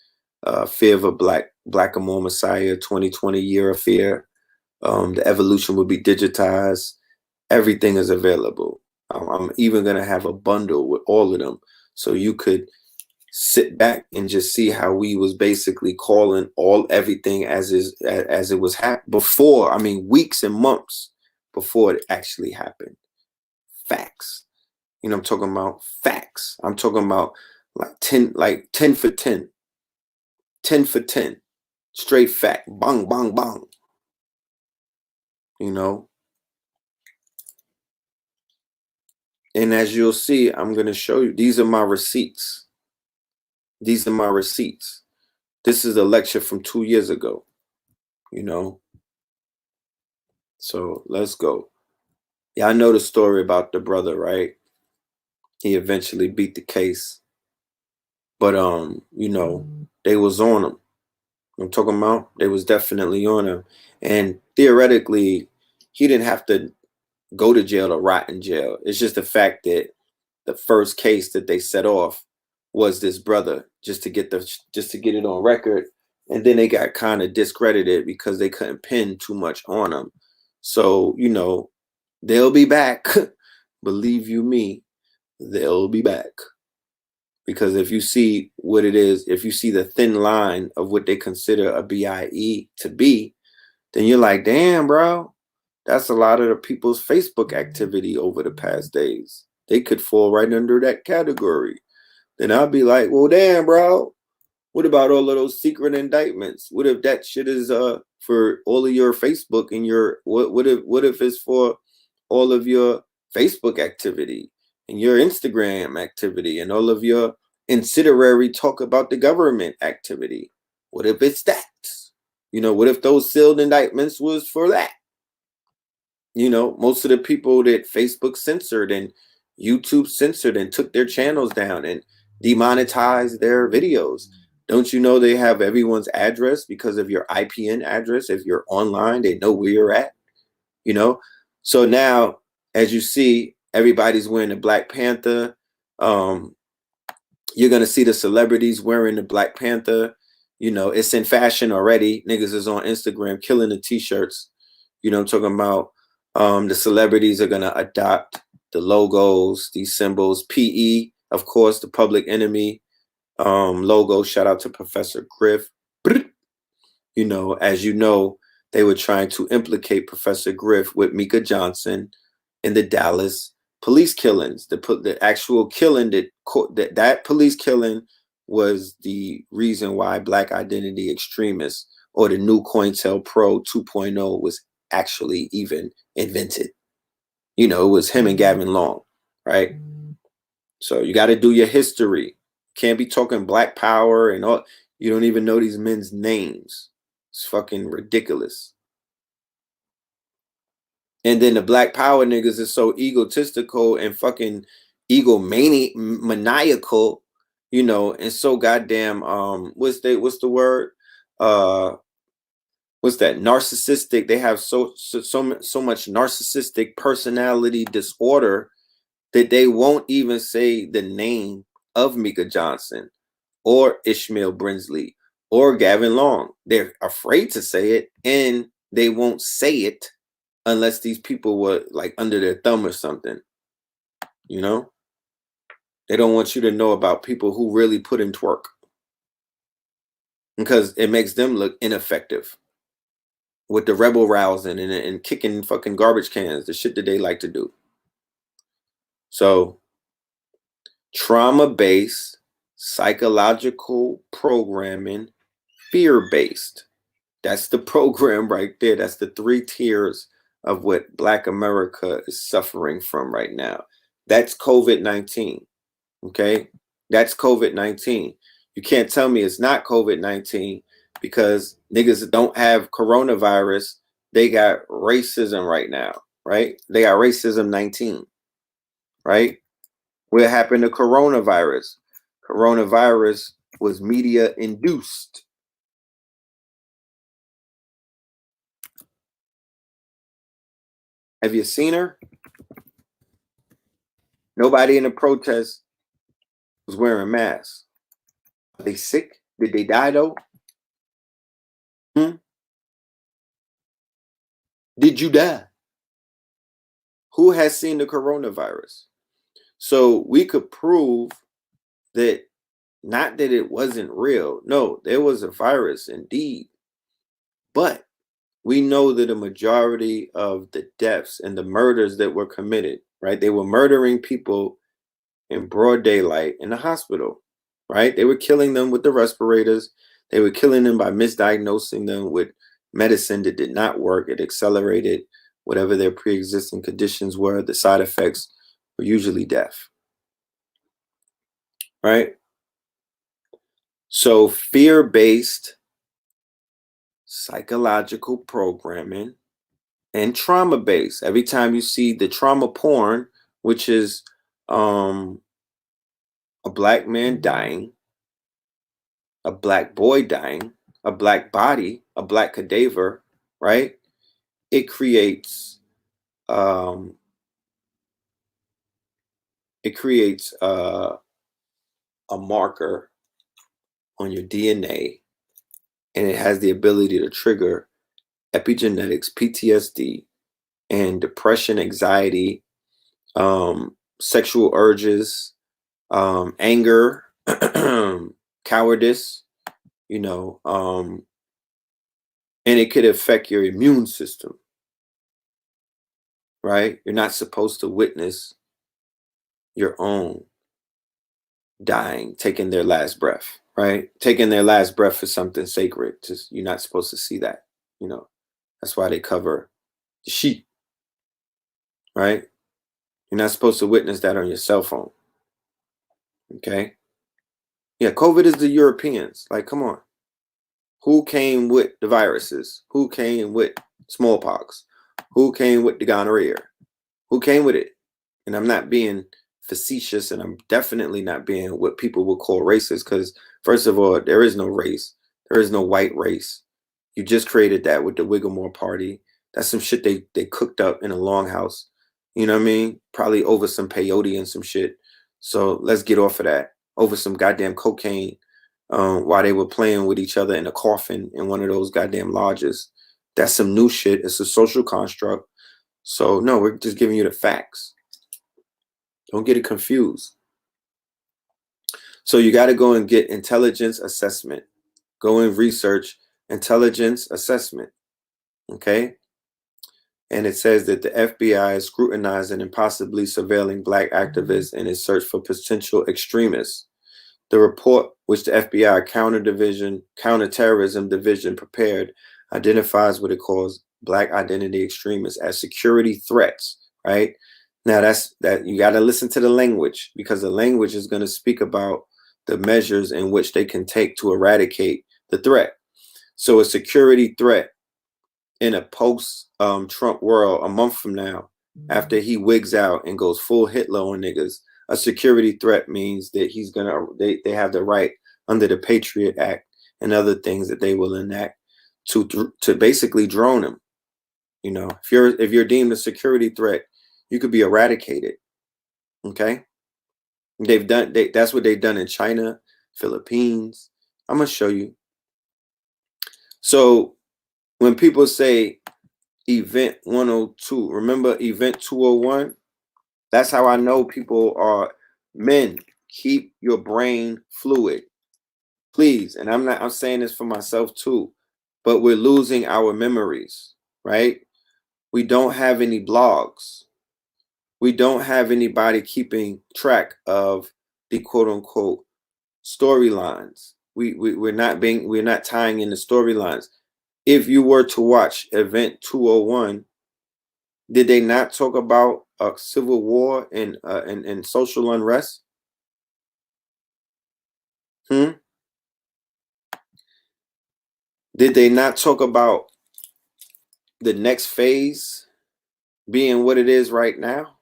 Fear of a Black Amor Messiah, 2020 Year of Fear, the evolution will be digitized. Everything is available. I'm even going to have a bundle with all of them so you could sit back and just see how we was basically calling everything as it was before. I mean, weeks and months before it actually happened. Facts. You know, I'm talking about facts. I'm talking about like 10 for 10. 10 for 10. Straight fact. Bang, bang, bang. You know? And as you'll see, I'm going to show you. These are my receipts. These are my receipts. This is a lecture from 2 years ago. You know? So let's go. Yeah, I know the story about the brother, right? He eventually beat the case. But you know, they was on him. I'm talking about, they was definitely on him. And theoretically, he didn't have to go to jail or rot in jail. It's just the fact that the first case that they set off was this brother, just to get it on record. And then they got kind of discredited because they couldn't pin too much on him. So, you know, they'll be back. Believe you me, they'll be back. Because if you see what it is, if you see the thin line of what they consider a BIE to be, then you're like, damn, bro, that's a lot of the people's Facebook activity over the past days. They could fall right under that category. Then I'll be like, well, damn, bro, what about all of those secret indictments? What if that shit is for all of your Facebook and your what if it's for all of your Facebook activity and your Instagram activity and all of your incendiary talk about the government activity? What if it's that? You know, what if those sealed indictments was for that? You know, most of the people that Facebook censored and YouTube censored and took their channels down and demonetized their videos. Don't you know they have everyone's address because of your IPN address? If you're online, they know where you're at, you know? So now, as you see, everybody's wearing the Black Panther. You're going to see the celebrities wearing the Black Panther. You know, it's in fashion already. Niggas is on Instagram killing the t-shirts. You know what I'm talking about? The celebrities are going to adopt the logos, these symbols. PE, of course, the Public Enemy logo. Shout out to Professor Griff. You know, as you know, they were trying to implicate Professor Griff with Mika Johnson in the Dallas police killings. The actual killing that police killing was the reason why Black identity extremists or the new COINTELPRO 2.0 was actually even invented. You know, it was him and Gavin Long, right? So you got to do your history. Can't be talking Black Power and all. You don't even know these men's names. It's fucking ridiculous. And then the Black Power niggas is so egotistical and fucking maniacal, you know, and so goddamn what's the word? What's that? Narcissistic. They have so much narcissistic personality disorder that they won't even say the name of Mika Johnson or Ishmael Brinsley or Gavin Long. They're afraid to say it, and they won't say it unless these people were like under their thumb or something. You know, they don't want you to know about people who really put in work because it makes them look ineffective with the rebel rousing and kicking fucking garbage cans, the shit that they like to do. So trauma-based psychological programming, fear-based. That's the program right there. That's the 3 tiers of what Black America is suffering from right now. That's COVID-19. Okay? That's COVID-19. You can't tell me it's not COVID-19 because niggas don't have coronavirus. They got racism right now, right? They got racism 19, right? What happened to coronavirus? Coronavirus was media induced. Have you seen her? Nobody in the protest was wearing masks. Are they sick? Did they die though? Did you die? Who has seen the coronavirus? So we could prove that Not that it wasn't real. No, there was a virus indeed. But we know that a majority of the deaths and the murders that were committed, right? They were murdering people in broad daylight in the hospital, right? They were killing them with the respirators. They were killing them by misdiagnosing them with medicine that did not work. It accelerated whatever their pre-existing conditions were. The side effects were usually death, right? So fear-based psychological programming and trauma-based. Every time you see the trauma porn, which is a black man dying, a black boy dying, a black body, a black cadaver, right? It creates um, a marker on your DNA, and it has the ability to trigger epigenetics, PTSD, and depression, anxiety, sexual urges, anger, cowardice, and it could affect your immune system, right? You're not supposed to witness your own dying, taking their last breath, right? Taking their last breath is something sacred. Just you're not supposed to see that, That's why they cover the sheet, right? You're not supposed to witness that on your cell phone. Okay. Yeah, COVID is the Europeans. Like, come on. Who came with the viruses? Who came with smallpox? Who came with the gonorrhea? Who came with it? And I'm not being facetious, and I'm definitely not being what people would call racist, because first of all, there is no race. There is no white race. You just created that with the Whittemore Party. That's some shit they cooked up in a longhouse. You know what I mean? Probably over some peyote and some shit. So let's get off of that. Over some goddamn cocaine, while they were playing with each other in a coffin in one of those goddamn lodges. That's some new shit. It's a social construct. So no, we're just giving you the facts. Don't get it confused. So you got to go and get intelligence assessment. Go and research intelligence assessment. Okay? And it says that the FBI is scrutinizing and possibly surveilling black activists in its search for potential extremists. The report, which the FBI Counterterrorism Division prepared, identifies what it calls black identity extremists as security threats, right? Now that you got to listen to the language, because the language is going to speak about the measures in which they can take to eradicate the threat. So a security threat in a post-Trump world, a month from now, after he wigs out and goes full Hitler on niggas, a security threat means that they have the right under the Patriot Act and other things that they will enact to basically drone him. If you're deemed a security threat, you could be eradicated. Okay, that's what they've done in China, Philippines. I'm gonna show you. So when people say Event 102, remember Event 201? That's how I know people are men. Keep your brain fluid, please. And I'm saying this for myself too, but we're losing our memories, right? We don't have any blogs. We don't have anybody keeping track of the quote unquote storylines. We're not tying in the storylines. If you were to watch Event 201, did they not talk about a civil war and social unrest? Did they not talk about the next phase being what it is right now?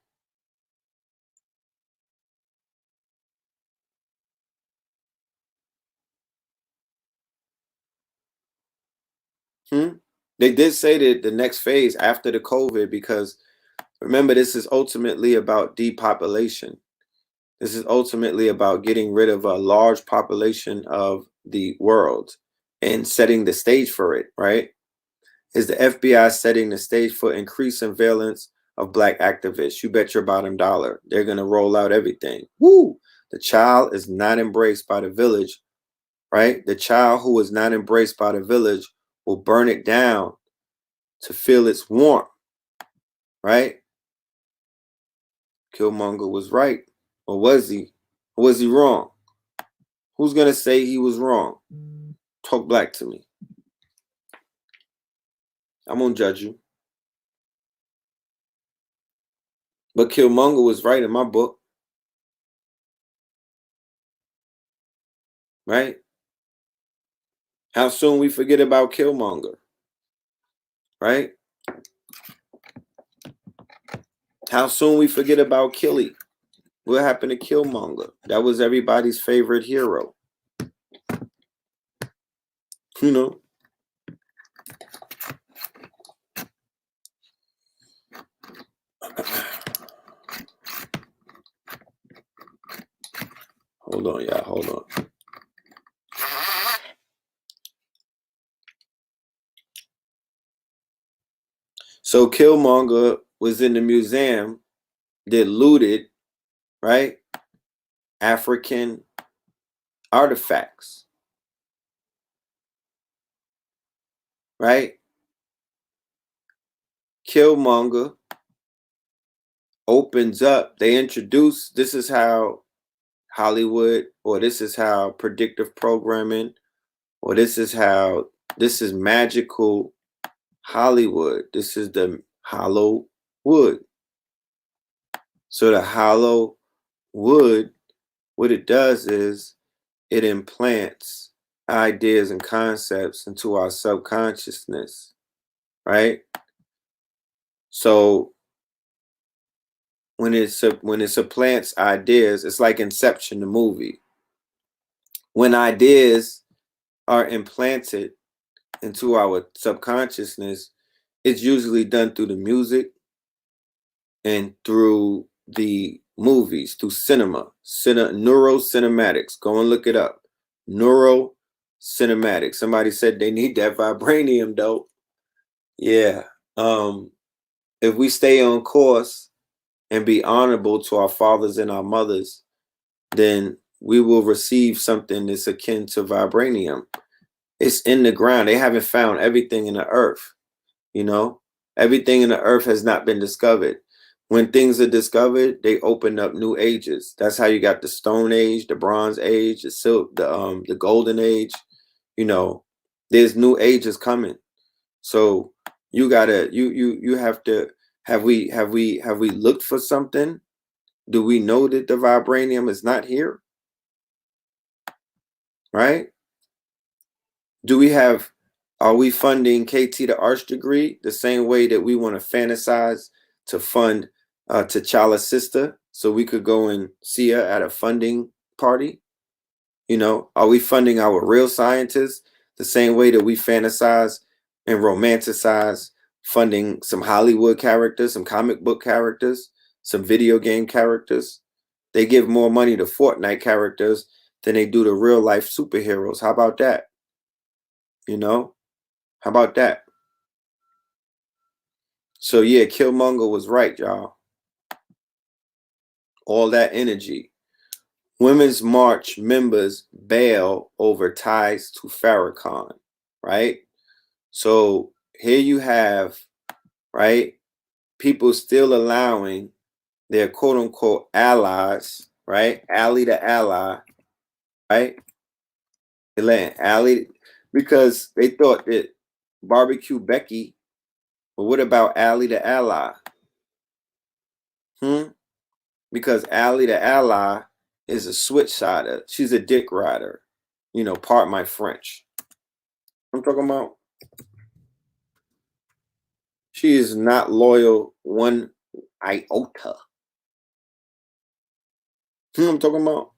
They did say that the next phase after the COVID, because remember, this is ultimately about depopulation. This is ultimately about getting rid of a large population of the world and setting the stage for it, right? Is the FBI setting the stage for increased surveillance of black activists? You bet your bottom dollar. They're going to roll out everything. Woo! The child is not embraced by the village, right? The child who is not embraced by the village will burn it down to feel its warmth, right? Killmonger was right. Or was he? Or was he wrong? Who's going to say he was wrong? Talk black to me. I'm going to judge you. But Killmonger was right in my book. Right? How soon we forget about Killmonger? Right? How soon we forget about Killy? What happened to Killmonger? That was everybody's favorite hero. You know? Hold on, y'all. Hold on. So Killmonger was in the museum that looted, right, African artifacts, right? Killmonger opens up. They introduce, this is how Hollywood, or this is how predictive programming, or this is magical Hollywood. This is the hollow wood. So the hollow wood, what it does is it implants ideas and concepts into our subconsciousness, right? So when it supplants ideas, it's like Inception, the movie. When ideas are implanted into our subconsciousness, it's usually done through the music and through the movies, through cinema, neurocinematics. Go and look it up. Neurocinematics. Somebody said they need that vibranium, though. Yeah. If we stay on course and be honorable to our fathers and our mothers, then we will receive something that's akin to vibranium. It's in the ground. They haven't found everything in the earth. You know, everything in the earth has not been discovered. When things are discovered, they open up new ages. That's how you got the Stone Age, the Bronze Age, the Golden Age. You know, there's new ages coming. So you gotta you have to have we looked for something? Do we know that the vibranium is not here? Right? Are we funding KT the arts degree the same way that we want to fantasize to fund T'Challa's sister so we could go and see her at a funding party? You know, are we funding our real scientists the same way that we fantasize and romanticize funding some Hollywood characters, some comic book characters, some video game characters? They give more money to Fortnite characters than they do to real life superheroes. How about that? You know? How about that? So yeah, Killmonger was right, y'all. All that energy. Women's March members bail over ties to Farrakhan, right? So here you have, right, people still allowing their quote unquote allies, right? Ally to ally, right? They letting Ally, because they thought that Barbecue Becky, but what about Ally to ally? Because Ally the Ally is a switch sider. She's a dick rider. You know, part my French. I'm talking about. She is not loyal one iota. I'm talking about.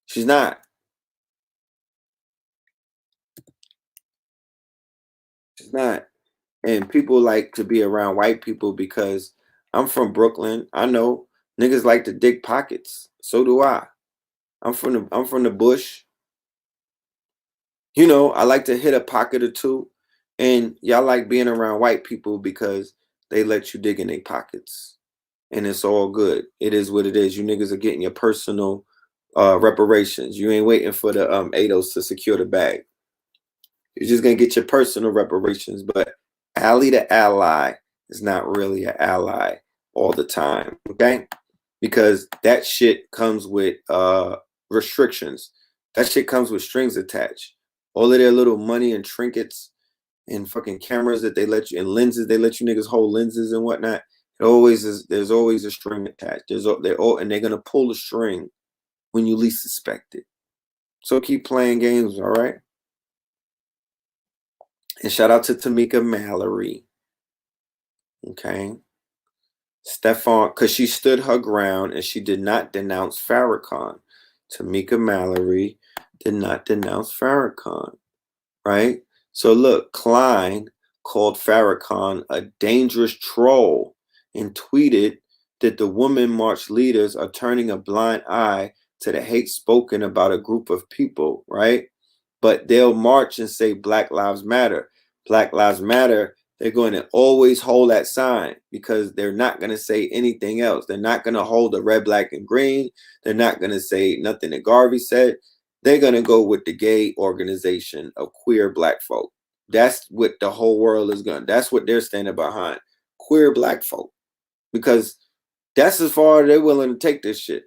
She's not. She's not. And people like to be around white people because I'm from Brooklyn. I know niggas like to dig pockets. So do I. I'm from the bush. You know, I like to hit a pocket or two. And y'all like being around white people because they let you dig in their pockets. and it's all good. It is what it is. You niggas are getting your personal reparations. You ain't waiting for the ADOS to secure the bag. You're just gonna get your personal reparations. But ally to ally is not really an ally all the time, okay? Because that shit comes with restrictions. That shit comes with strings attached. All of their little money and trinkets and fucking cameras that they let you, and lenses they let you niggas hold lenses and whatnot. It always is. There's always a string attached. They're gonna pull the string when you least suspect it. So keep playing games, all right? And shout out to Tamika Mallory. Okay. Stefan, because she stood her ground and she did not denounce Farrakhan. Tamika Mallory did not denounce Farrakhan, right? So look, Klein called Farrakhan a dangerous troll and tweeted that the Women March leaders are turning a blind eye to the hate spoken about a group of people, right? But they'll march and say Black Lives Matter. Black Lives Matter, they're going to always hold that sign because they're not going to say anything else. They're not going to hold the red, black, and green. They're not going to say nothing that Garvey said. They're going to go with the gay organization of queer black folk. That's what the whole world is going. That's what they're standing behind. Queer black folk. Because that's as far as they're willing to take this shit.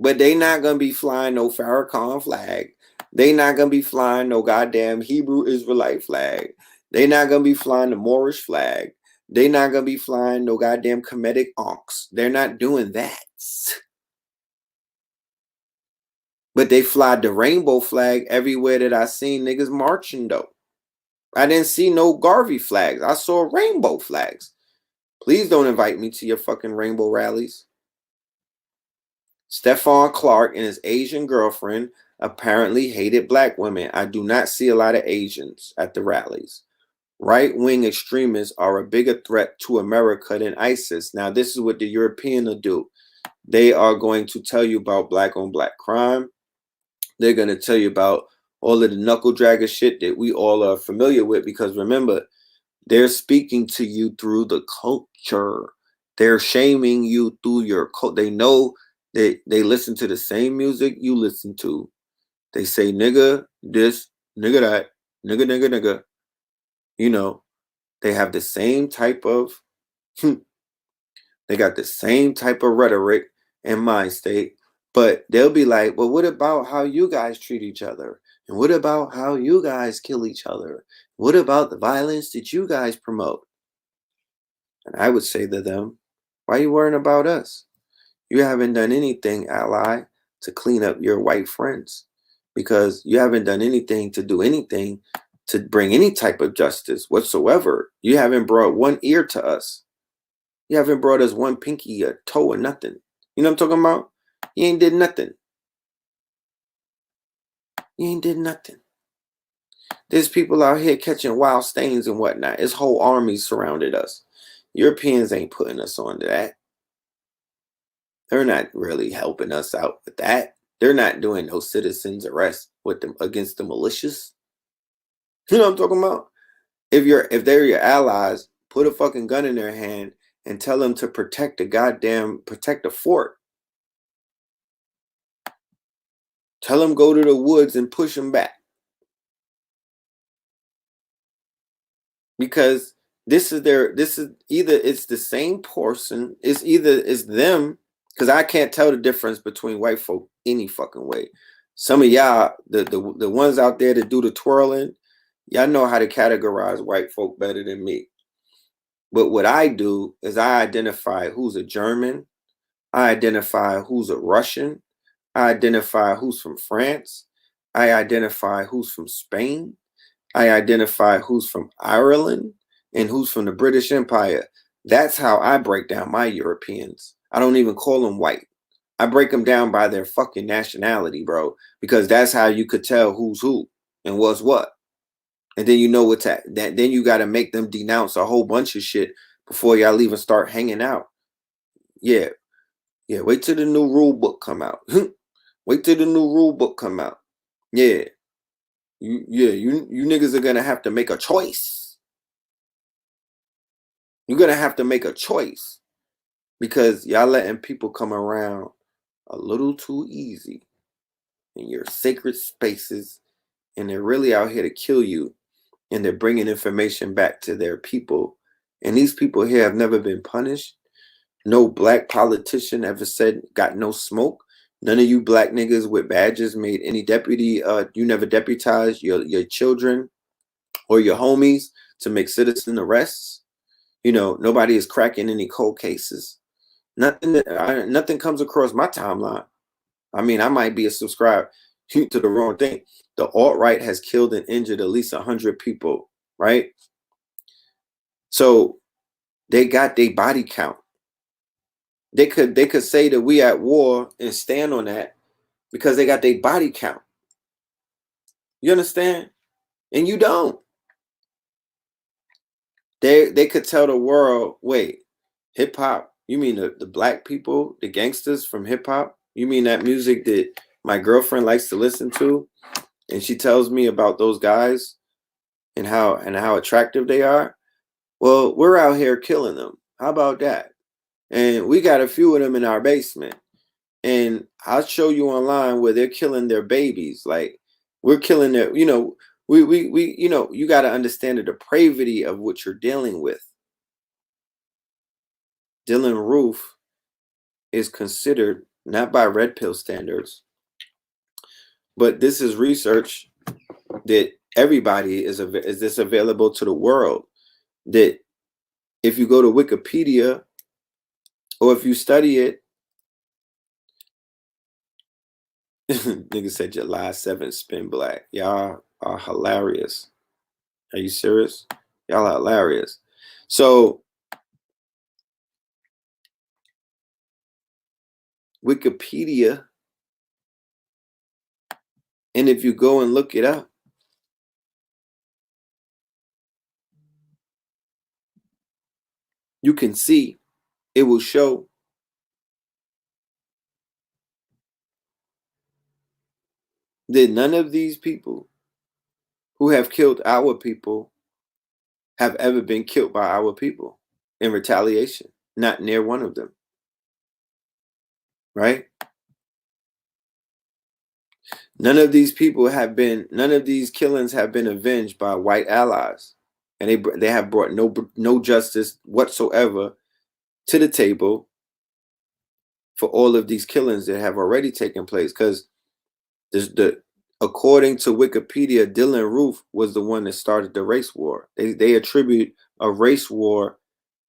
But they not going to be flying no Farrakhan flag. They not going to be flying no goddamn Hebrew Israelite flag. They not going to be flying the Moorish flag. They not going to be flying no goddamn Kemetic onks. They're not doing that. But they fly the rainbow flag everywhere that I seen niggas marching though. I didn't see no Garvey flags. I saw rainbow flags. Please don't invite me to your fucking rainbow rallies. Stephon Clark and his Asian girlfriend apparently hated black women. I do not see a lot of Asians at the rallies. Right-wing extremists are a bigger threat to America than ISIS. Now, this is what the European will do. They are going to tell you about black-on-black crime. They're going to tell you about all of the knuckle-dragger shit that we all are familiar with because, remember, they're speaking to you through the culture. They're shaming you through your culture. They know that they listen to the same music you listen to. They say nigga this, nigga that, nigga, nigga, nigga. You know, they have the same type of, they got the same type of rhetoric and mind state. But they'll be like, well, what about how you guys treat each other? And what about how you guys kill each other? What about the violence that you guys promote? And I would say to them, why are you worrying about us? You haven't done anything, ally, to clean up your white friends because you haven't done anything to do anything to bring any type of justice whatsoever. You haven't brought one ear to us. You haven't brought us one pinky, a toe, or nothing. You know what I'm talking about? You ain't did nothing. You ain't did nothing. There's people out here catching wild stains and whatnot. His whole army surrounded us. Europeans ain't putting us on to that. They're not really helping us out with that. They're not doing no citizens arrest with them against the malicious. You know what I'm talking about? If they're your allies, put a fucking gun in their hand and tell them to protect the fort. Tell them go to the woods and push them back. Because this is either it's the same person, it's them, because I can't tell the difference between white folk any fucking way. Some of y'all, the ones out there that do the twirling, y'all know how to categorize white folk better than me. But what I do is I identify who's a German, I identify who's a Russian, I identify who's from France, I identify who's from Spain, I identify who's from Ireland and who's from the British Empire. That's how I break down my Europeans. I don't even call them white. I break them down by their fucking nationality, bro, because that's how you could tell who's who and what's what. And then you know what's at. Then you got to make them denounce a whole bunch of shit before y'all even start hanging out. Yeah. Wait till the new rule book come out. Wait till the new rule book come out. Yeah. You niggas are gonna have to make a choice. You're gonna have to make a choice because y'all letting people come around a little too easy in your sacred spaces, and they're really out here to kill you, and they're bringing information back to their people. And these people here have never been punished. No black politician ever said got no smoke. None of you black niggas with badges made any deputy. You never deputized your children or your homies to make citizen arrests. You know, nobody is cracking any cold cases. Nothing comes across my timeline. I mean, I might be a subscribe to the wrong thing. The alt-right has killed and injured at least 100 people, right? So they got their body count. They could say that we at war and stand on that because they got their body count. You understand? And you don't. They could tell the world, wait, hip hop, you mean the black people, the gangsters from hip hop? You mean that music that my girlfriend likes to listen to? And she tells me about those guys and how attractive they are. Well, we're out here killing them. How about that? And we got a few of them in our basement. And I'll show you online where they're killing their babies. Like we're killing their, we you got to understand the depravity of what you're dealing with. Dylan Roof is considered not by red pill standards, but this is research that everybody is this available to the world. That if you go to Wikipedia or if you study it, nigga said July 7th spin black. Y'all are hilarious. Are you serious? Y'all are hilarious. So Wikipedia, and if you go and look it up, you can see it will show that none of these people who have killed our people have ever been killed by our people in retaliation. Not near one of them. Right? None of these killings have been avenged by white allies. And they have brought no justice whatsoever to the table for all of these killings that have already taken place. Because according to Wikipedia, Dylan Roof was the one that started the race war. They attribute a race war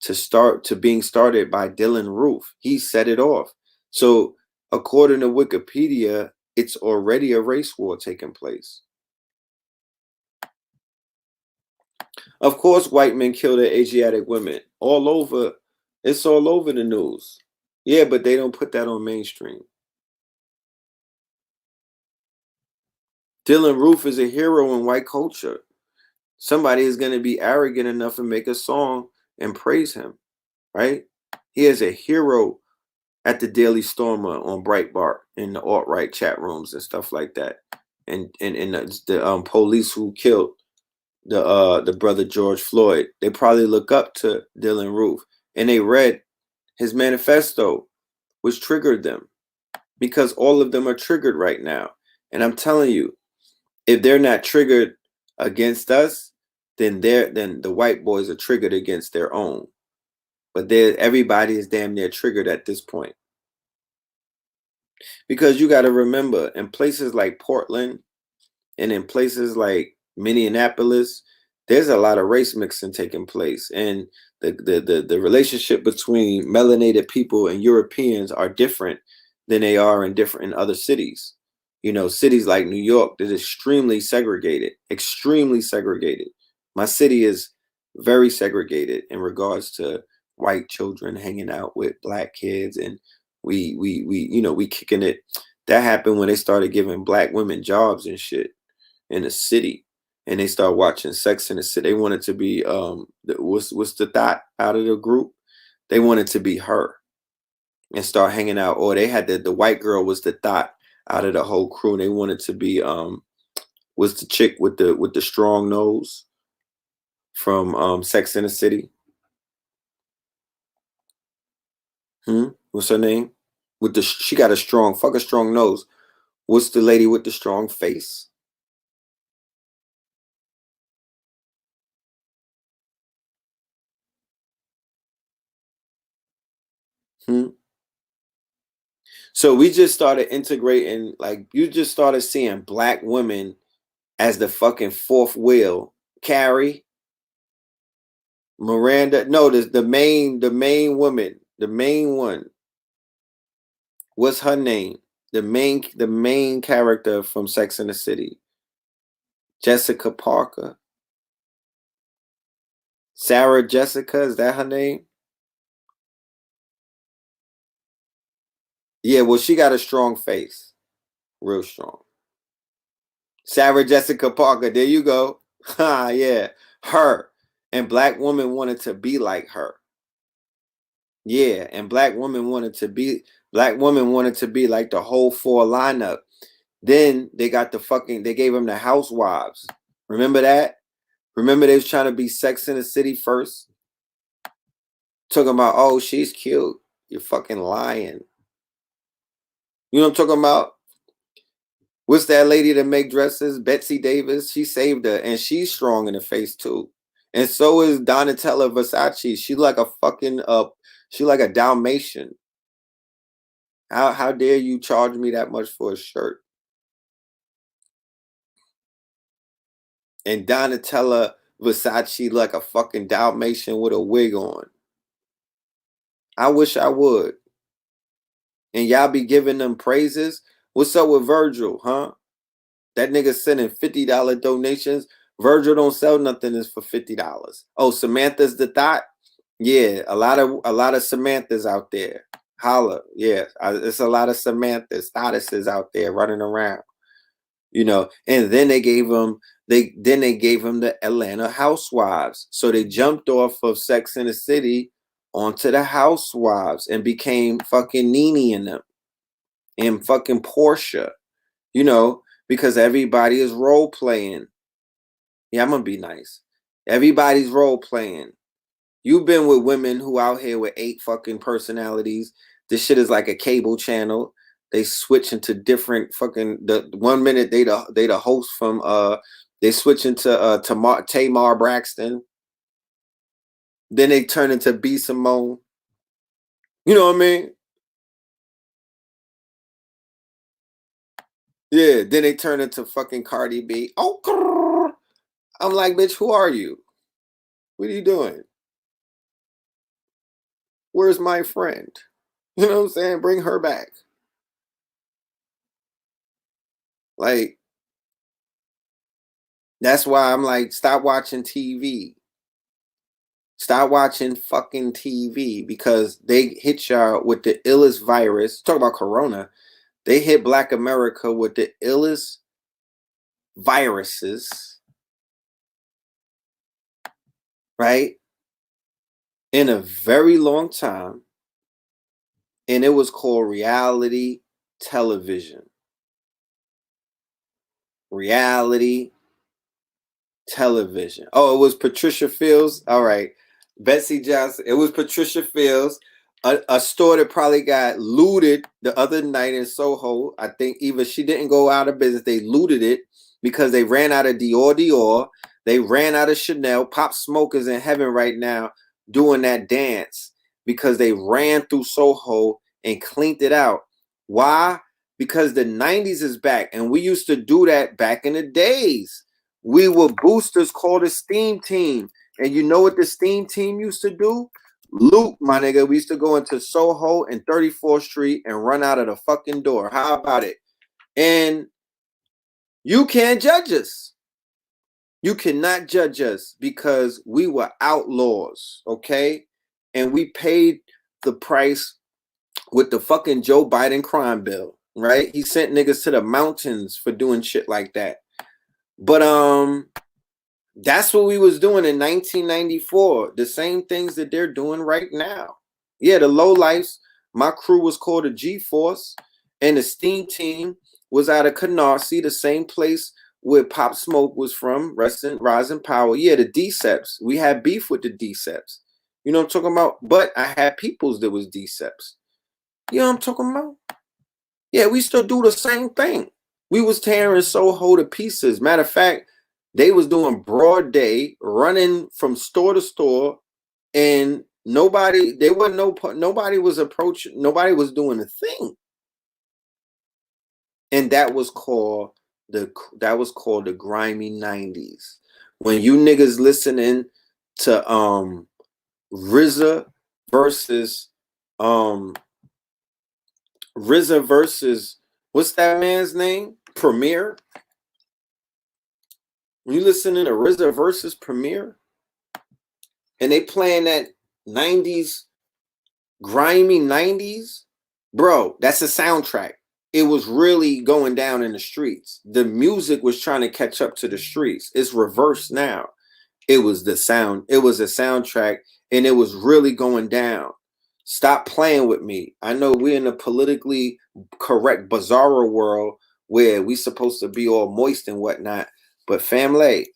to being started by Dylan Roof. He set it off. So according to Wikipedia, it's already a race war taking place. Of course, white men kill their Asiatic women all over. It's all over the news. Yeah, but they don't put that on mainstream. Dylan Roof is a hero in white culture. Somebody is going to be arrogant enough to make a song and praise him, right? He is a hero at the Daily Stormer on Breitbart in the alt-right chat rooms and stuff like that. And the police who killed the brother George Floyd, they probably look up to Dylan Roof, and they read his manifesto, which triggered them, because all of them are triggered right now. And I'm telling you, if they're not triggered against us, then the white boys are triggered against their own. But everybody is damn near triggered at this point. Because you got to remember, in places like Portland and in places like Minneapolis, there's a lot of race mixing taking place. And the relationship between melanated people and Europeans are different than they are in other cities. You know, cities like New York, that is extremely segregated. My city is very segregated in regards to white children hanging out with black kids, and we kicking it. That happened when they started giving black women jobs and shit in the city, and they started watching Sex in the City. They wanted to be what's the thought out of the group? They wanted to be her and start hanging out. Or they had the white girl was the thought out of the whole crew. And they wanted to be was the chick with the strong nose from Sex in the City. What's her name? She got a strong nose. What's the lady with the strong face? So we just started integrating, like, you just started seeing black women as the fucking fourth wheel. Carrie, Miranda, no, the main woman, the main one. What's her name? The main character from Sex and the City. Jessica Parker. Sarah Jessica, is that her name? Yeah, well, she got a strong face. Real strong. Sarah Jessica Parker, there you go. Ha, yeah. Her. And black women wanted to be like her. Yeah, and black women wanted to be like the whole four lineup. Then they gave them the housewives. Remember that? Remember they was trying to be Sex in the City first? Talking about, oh, she's cute. You're fucking lying. You know what I'm talking about? What's that lady that make dresses? Betsy Davis. She saved her, and she's strong in the face too. And so is Donatella Versace. She's like a fucking she like a Dalmatian. How dare you charge me that much for a shirt? And Donatella Versace like a fucking Dalmatian with a wig on. I wish I would. And y'all be giving them praises. What's up with Virgil, huh? That nigga sending $50 donations. Virgil don't sell nothing that's for $50. Oh, Samantha's the thought. Yeah, a lot of Samanthas out there. Holla, yeah, it's a lot of Samantha's, thottises out there running around. You know, and then they gave him the Atlanta Housewives. So they jumped off of Sex in the City onto the Housewives and became fucking Nene and them and fucking Portia. You know, because everybody is role playing. Yeah, I'm gonna be nice. Everybody's role playing. You've been with women who out here with 8 fucking personalities. This shit is like a cable channel. They switch into different fucking, the 1 minute they the host from they switch into Tamar Braxton. Then they turn into B Simone. You know what I mean? Yeah, then they turn into fucking Cardi B. Oh, grrr. I'm like, bitch, who are you? What are you doing? Where's my friend? You know what I'm saying? Bring her back. Like, that's why I'm like, stop watching TV. Stop watching fucking TV because they hit y'all with the illest virus. Talk about Corona. They hit Black America with the illest viruses, right? In a very long time. And it was called reality television. Reality television. Oh, it was Patricia Fields. All right. Betsy Johnson. It was Patricia Fields. A store that probably got looted the other night in Soho. I think even she didn't go out of business. They looted it because they ran out of Dior. They ran out of Chanel. Pop Smoke is in heaven right now doing that dance because they ran through Soho and cleaned it out. Why? Because the 90s is back. And we used to do that back in the days. We were boosters called a steam team. And you know what the steam team used to do? Loot, my nigga. We used to go into Soho and 34th Street and run out of the fucking door. How about it? And you can't judge us. You cannot judge us because we were outlaws, okay? And we paid the price with the fucking Joe Biden crime bill, right? He sent niggas to the mountains for doing shit like that. But that's what we was doing in 1994. The same things that they're doing right now. Yeah, the low lives. My crew was called the G-Force, and the steam team was out of Canarsie, the same place where Pop Smoke was from, Rise and Power. Yeah, the Deceps. We had beef with the Deceps. You know what I'm talking about? But I had peoples that was Deceps. You know what I'm talking about? Yeah, we still do the same thing. We was tearing Soho to pieces. Matter of fact, they was doing broad day, running from store to store, and nobody was approaching, nobody was doing a thing. And that was called the grimy 90s. When you niggas listening to RZA versus RZA versus what's that man's name? Premier. When you listening to RZA versus Premier, and they playing that 90s grimy 90s, bro, that's a soundtrack. It was really going down in the streets. The music was trying to catch up to the streets. It's reversed now. It was the sound. It was a soundtrack, and it was really going down. Stop playing with me. I know we're in a politically correct, bizarre world where we supposed to be all moist and whatnot, but family,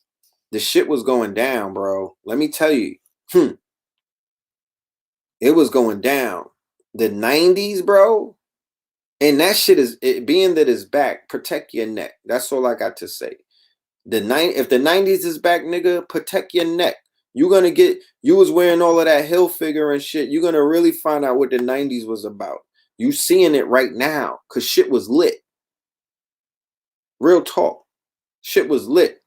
the shit was going down, bro. Let me tell you. It was going down. The 90s, bro. And that shit is being that it's back. Protect your neck. That's all I got to say. If the 90s is back, nigga, protect your neck. You was wearing all of that hill figure and shit. You're gonna really find out what the 90s was about. You seeing it right now, cause shit was lit. Real talk. Shit was lit.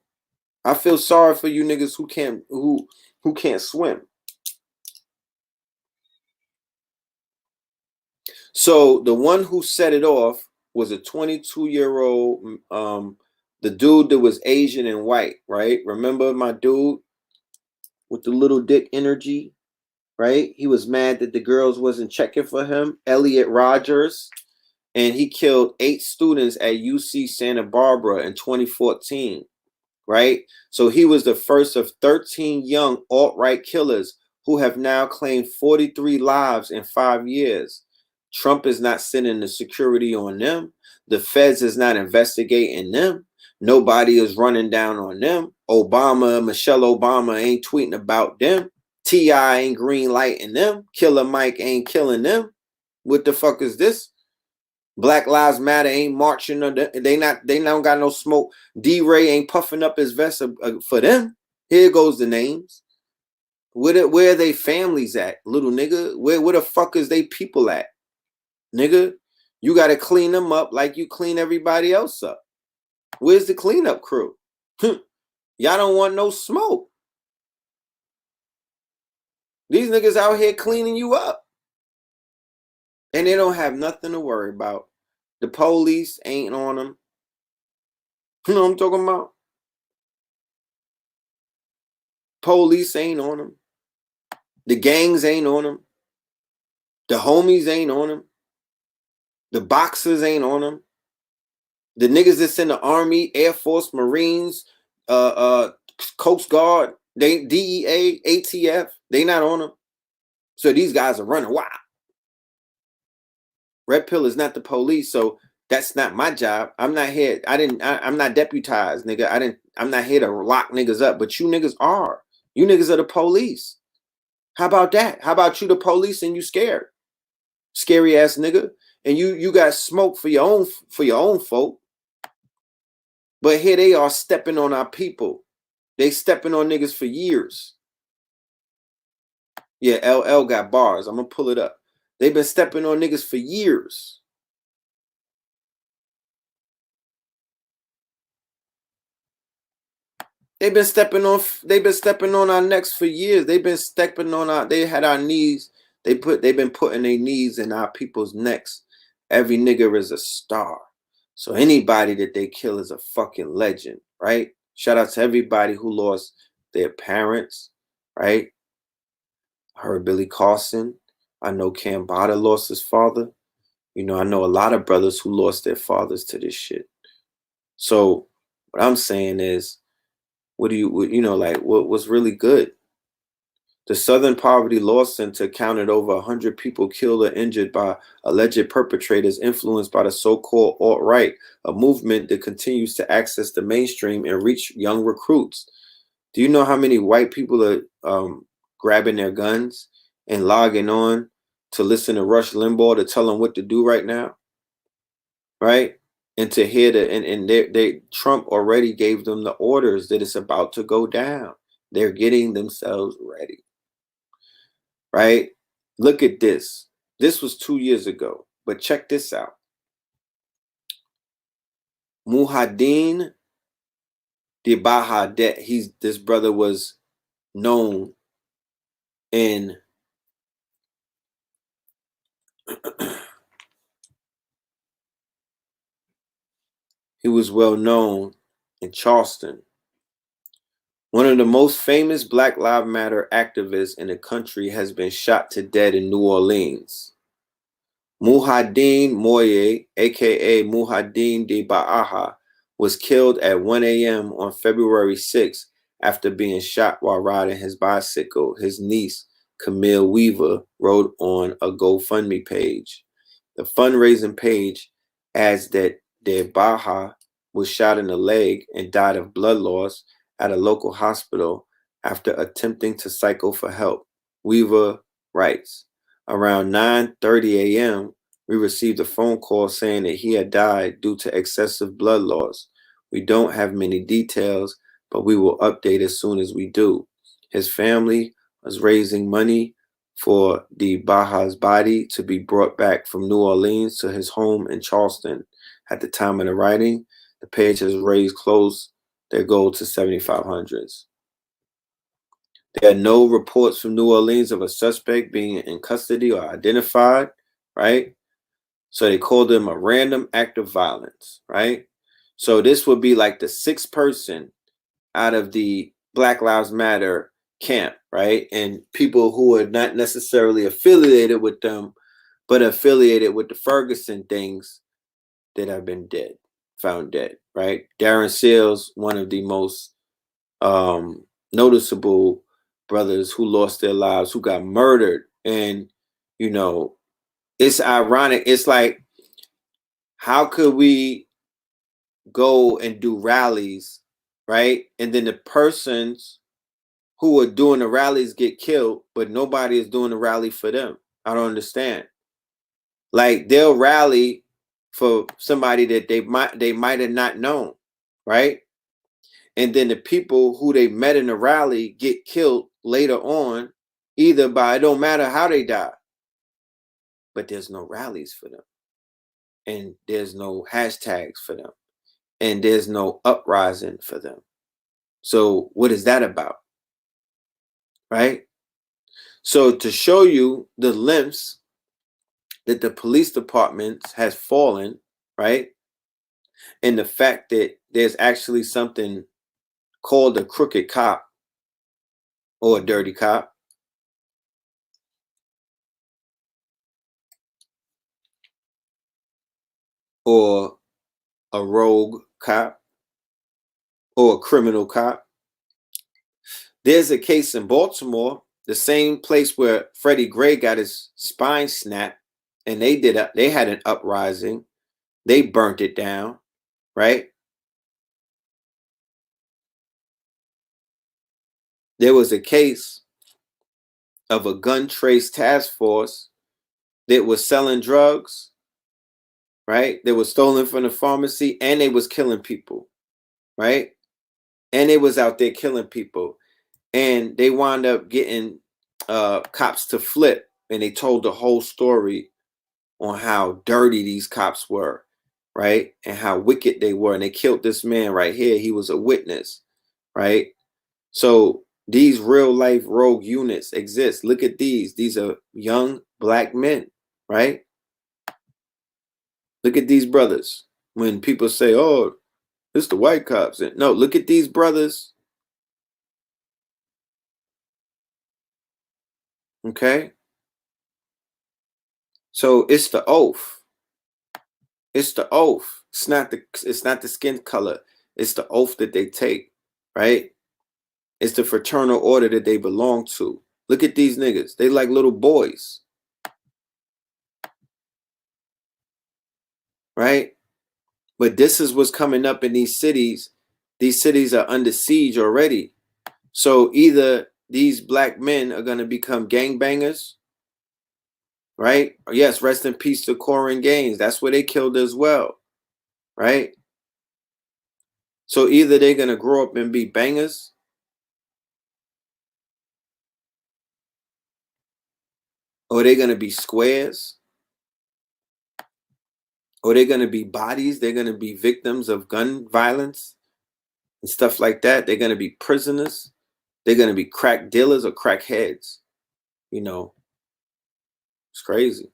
I feel sorry for you niggas who can't swim. So the one who set it off was a 22-year-old, the dude that was Asian and white, right? Remember my dude with the little dick energy, right? He was mad that the girls wasn't checking for him, Elliot Rogers, and he killed 8 students at UC Santa Barbara in 2014, right? So he was the first of 13 young alt-right killers who have now claimed 43 lives in 5 years. Trump is not sending the security on them. The feds is not investigating them. Nobody is running down on them. Michelle Obama ain't tweeting about them. T.I. ain't green lighting them. Killer Mike ain't killing them. What the fuck is this? Black Lives Matter ain't marching. They don't got no smoke. D-Ray ain't puffing up his vest for them. Here goes the names. Where are they families at, little nigga? Where the fuck is they people at? Nigga, you got to clean them up like you clean everybody else up. Where's the cleanup crew? Y'all don't want no smoke. These niggas out here cleaning you up. And they don't have nothing to worry about. The police ain't on them. You know what I'm talking about? Police ain't on them. The gangs ain't on them. The homies ain't on them. The boxers ain't on them. The niggas that's in the Army, Air Force, Marines, Coast Guard, DEA, ATF, they not on them. So these guys are running wild. Red Pill is not the police, so that's not my job. I'm not here. I'm not deputized, nigga. I'm not here to lock niggas up, but you niggas are. You niggas are the police. How about that? How about you the police and you scared? Scary ass nigga. And you got smoke for your own folk. But here they are stepping on our people. They stepping on niggas for years. Yeah, LL got bars. I'm gonna pull it up. They've been stepping on niggas for years. They've been stepping on our necks for years. They've been stepping on they had our knees. They've been putting their knees in our people's necks. Every nigga is a star. So anybody that they kill is a fucking legend, right? Shout out to everybody who lost their parents, right? I heard Billy Carson. I know Cam Bada lost his father. You know, I know a lot of brothers who lost their fathers to this shit. So what I'm saying is, what's really good? The Southern Poverty Law Center counted over 100 people killed or injured by alleged perpetrators influenced by the so-called alt-right, a movement that continues to access the mainstream and reach young recruits. Do you know how many white people are grabbing their guns and logging on to listen to Rush Limbaugh to tell them what to do right now, right? And to hear they Trump already gave them the orders that it's about to go down. They're getting themselves ready, right? Look at this. This was 2 years ago, but check this out. Muhaddin Bahadet, this brother was known in he was well known in Charleston. One of the most famous Black Lives Matter activists in the country has been shot to death in New Orleans. Muhaddin Moye, aka Muhaddin de Baaha, was killed at 1 a.m. on February 6 after being shot while riding his bicycle. His niece, Camille Weaver, wrote on a GoFundMe page. The fundraising page adds that de Baaha was shot in the leg and died of blood loss at a local hospital after attempting to cycle for help. Weaver writes, around 9:30 a.m., we received a phone call saying that he had died due to excessive blood loss. We don't have many details, but we will update as soon as we do. His family was raising money for the Baha's body to be brought back from New Orleans to his home in Charleston. At the time of the writing, the page has raised close their goal to 7,500. There are no reports from New Orleans of a suspect being in custody or identified, right? So they called him a random act of violence, right? So this would be like the sixth person out of the Black Lives Matter camp, right? And people who are not necessarily affiliated with them, but affiliated with the Ferguson things that have been dead, found dead, right? Darren Seals, one of the most noticeable brothers who lost their lives, who got murdered. And, you know, it's ironic. It's like, how could we go and do rallies, right? And then the persons who are doing the rallies get killed, but nobody is doing the rally for them. I don't understand. Like, they'll rally for somebody that they might have not known, right? And then the people who they met in the rally get killed later on, either by, it don't matter how they die, but there's no rallies for them. And there's no hashtags for them. And there's no uprising for them. So what is that about? Right? So to show you the lengths that the police department has fallen, right? And the fact that there's actually something called a crooked cop or a dirty cop, or a rogue cop, or a criminal cop. There's a case in Baltimore, the same place where Freddie Gray got his spine snapped, and they had an uprising. They burnt it down, right? There was a case of a gun trace task force that was selling drugs, right? They were stolen from the pharmacy, and they was killing people, right? And they was out there killing people. And they wound up getting cops to flip, and they told the whole story on how dirty these cops were, right? And how wicked they were. And they killed this man right here. He was a witness, right? So these real life rogue units exist. Look at these. These are young black men, right? Look at these brothers. When people say, oh, it's the white cops. No, look at these brothers. Okay? So it's the oath. It's the oath. It's not the skin color. It's the oath that they take, right? It's the fraternal order that they belong to. Look at these niggas. They like little boys. Right? But this is what's coming up in these cities. These cities are under siege already. So either these black men are going to become gangbangers, right? Yes, rest in peace to Corin Gaines. That's where they killed as well, right? So either they're gonna grow up and be bangers, or they're gonna be squares, or they're gonna be bodies. They're gonna be victims of gun violence and stuff like that. They're gonna be prisoners. They're gonna be crack dealers or crack heads. You know, it's crazy.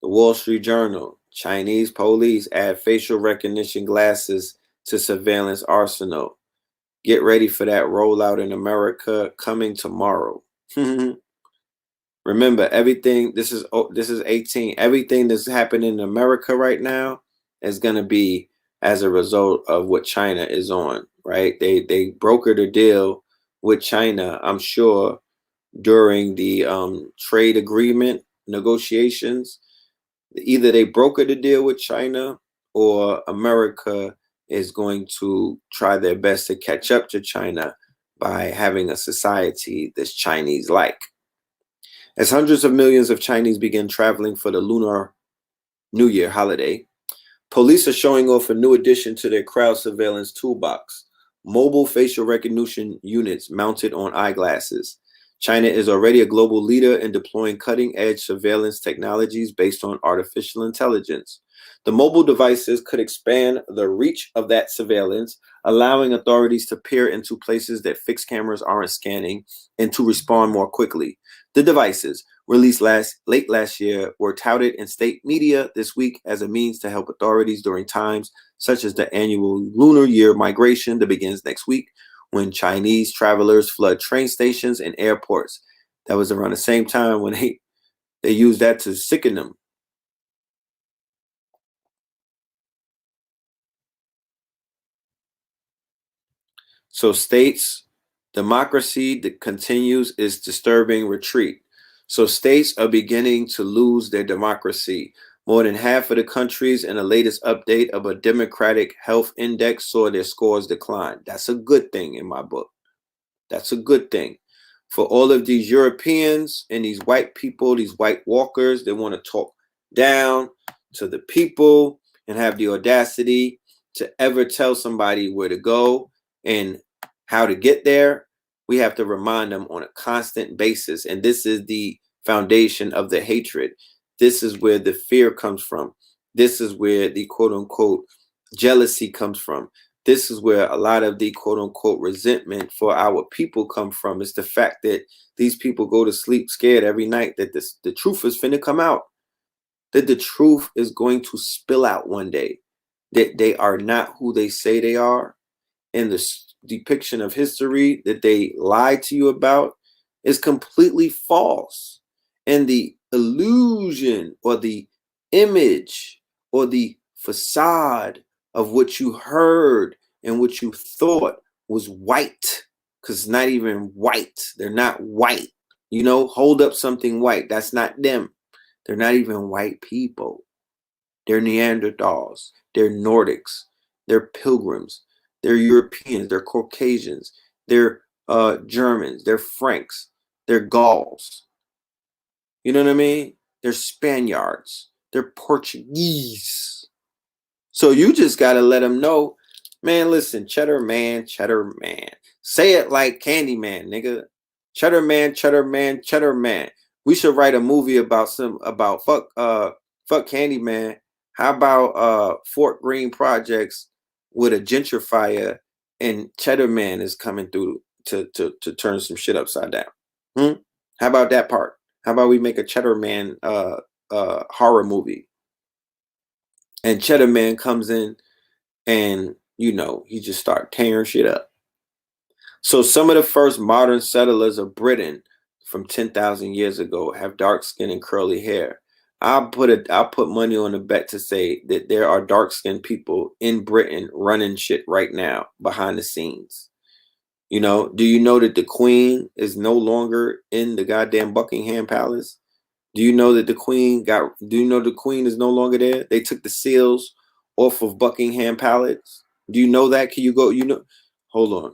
The Wall Street Journal: Chinese police add facial recognition glasses to surveillance arsenal. Get ready for that rollout in America coming tomorrow. Remember, everything, this is 18. Everything that's happening in America right now is going to be as a result of what China is on, right? They brokered a deal with China, I'm sure, during the trade agreement negotiations. Either they brokered a deal with China, or America is going to try their best to catch up to China by having a society that's Chinese like. As hundreds of millions of Chinese begin traveling for the Lunar New Year holiday, police are showing off a new addition to their crowd surveillance toolbox: mobile facial recognition units mounted on eyeglasses. China is already a global leader in deploying cutting-edge surveillance technologies based on artificial intelligence. The mobile devices could expand the reach of that surveillance, allowing authorities to peer into places that fixed cameras aren't scanning and to respond more quickly. The devices, released late last year, were touted in state media this week as a means to help authorities during times such as the annual Lunar Year migration that begins next week, when Chinese travelers flood train stations and airports. That was around the same time when they used that to sicken them. So states, democracy that continues its disturbing retreat. So states are beginning to lose their democracy. More than half of the countries in the latest update of a Democratic Health Index saw their scores decline. That's a good thing in my book. That's a good thing. For all of these Europeans and these white people, these white walkers, they want to talk down to the people and have the audacity to ever tell somebody where to go and how to get there. We have to remind them on a constant basis. And this is the foundation of the hatred. This is where the fear comes from. This is where the quote unquote jealousy comes from. This is where a lot of the quote unquote resentment for our people come from. It's the fact that these people go to sleep scared every night that the truth is finna come out, that the truth is going to spill out one day, that they are not who they say they are, and the depiction of history that they lied to you about is completely false. And the illusion or the image or the facade of what you heard and what you thought was white, because it's not even white. They're not white. You know, hold up something white. That's not them. They're not even white people. They're Neanderthals. They're Nordics. They're Pilgrims. They're Europeans. They're Caucasians. They're Germans. They're Franks. They're Gauls. You know what I mean? They're Spaniards. They're Portuguese. So you just got to let them know, man, listen, cheddar man, cheddar man. Say it like Candyman, nigga. Cheddar man, cheddar man, cheddar man. We should write a movie about fuck Candyman. How about Fort Greene projects with a gentrifier and Cheddar Man is coming through to turn some shit upside down? How about that part? How about we make a Cheddar Man horror movie? And Cheddar Man comes in and, you know, he just start tearing shit up. So some of the first modern settlers of Britain from 10,000 years ago have dark skin and curly hair. I'll put money on a bet to say that there are dark skinned people in Britain running shit right now behind the scenes. You know, do you know that the Queen is no longer in the goddamn Buckingham Palace? Do you know that do you know the Queen is no longer there? They took the seals off of Buckingham Palace. Do you know that? Can you go, you know, hold on.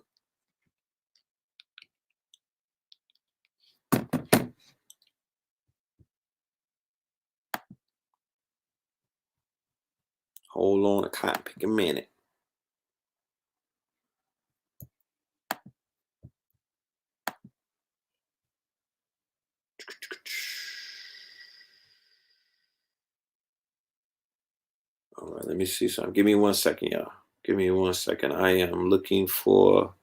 Hold on a cotton pick a minute. All right, let me see something. Give me 1 second, y'all. Give me 1 second. I am looking for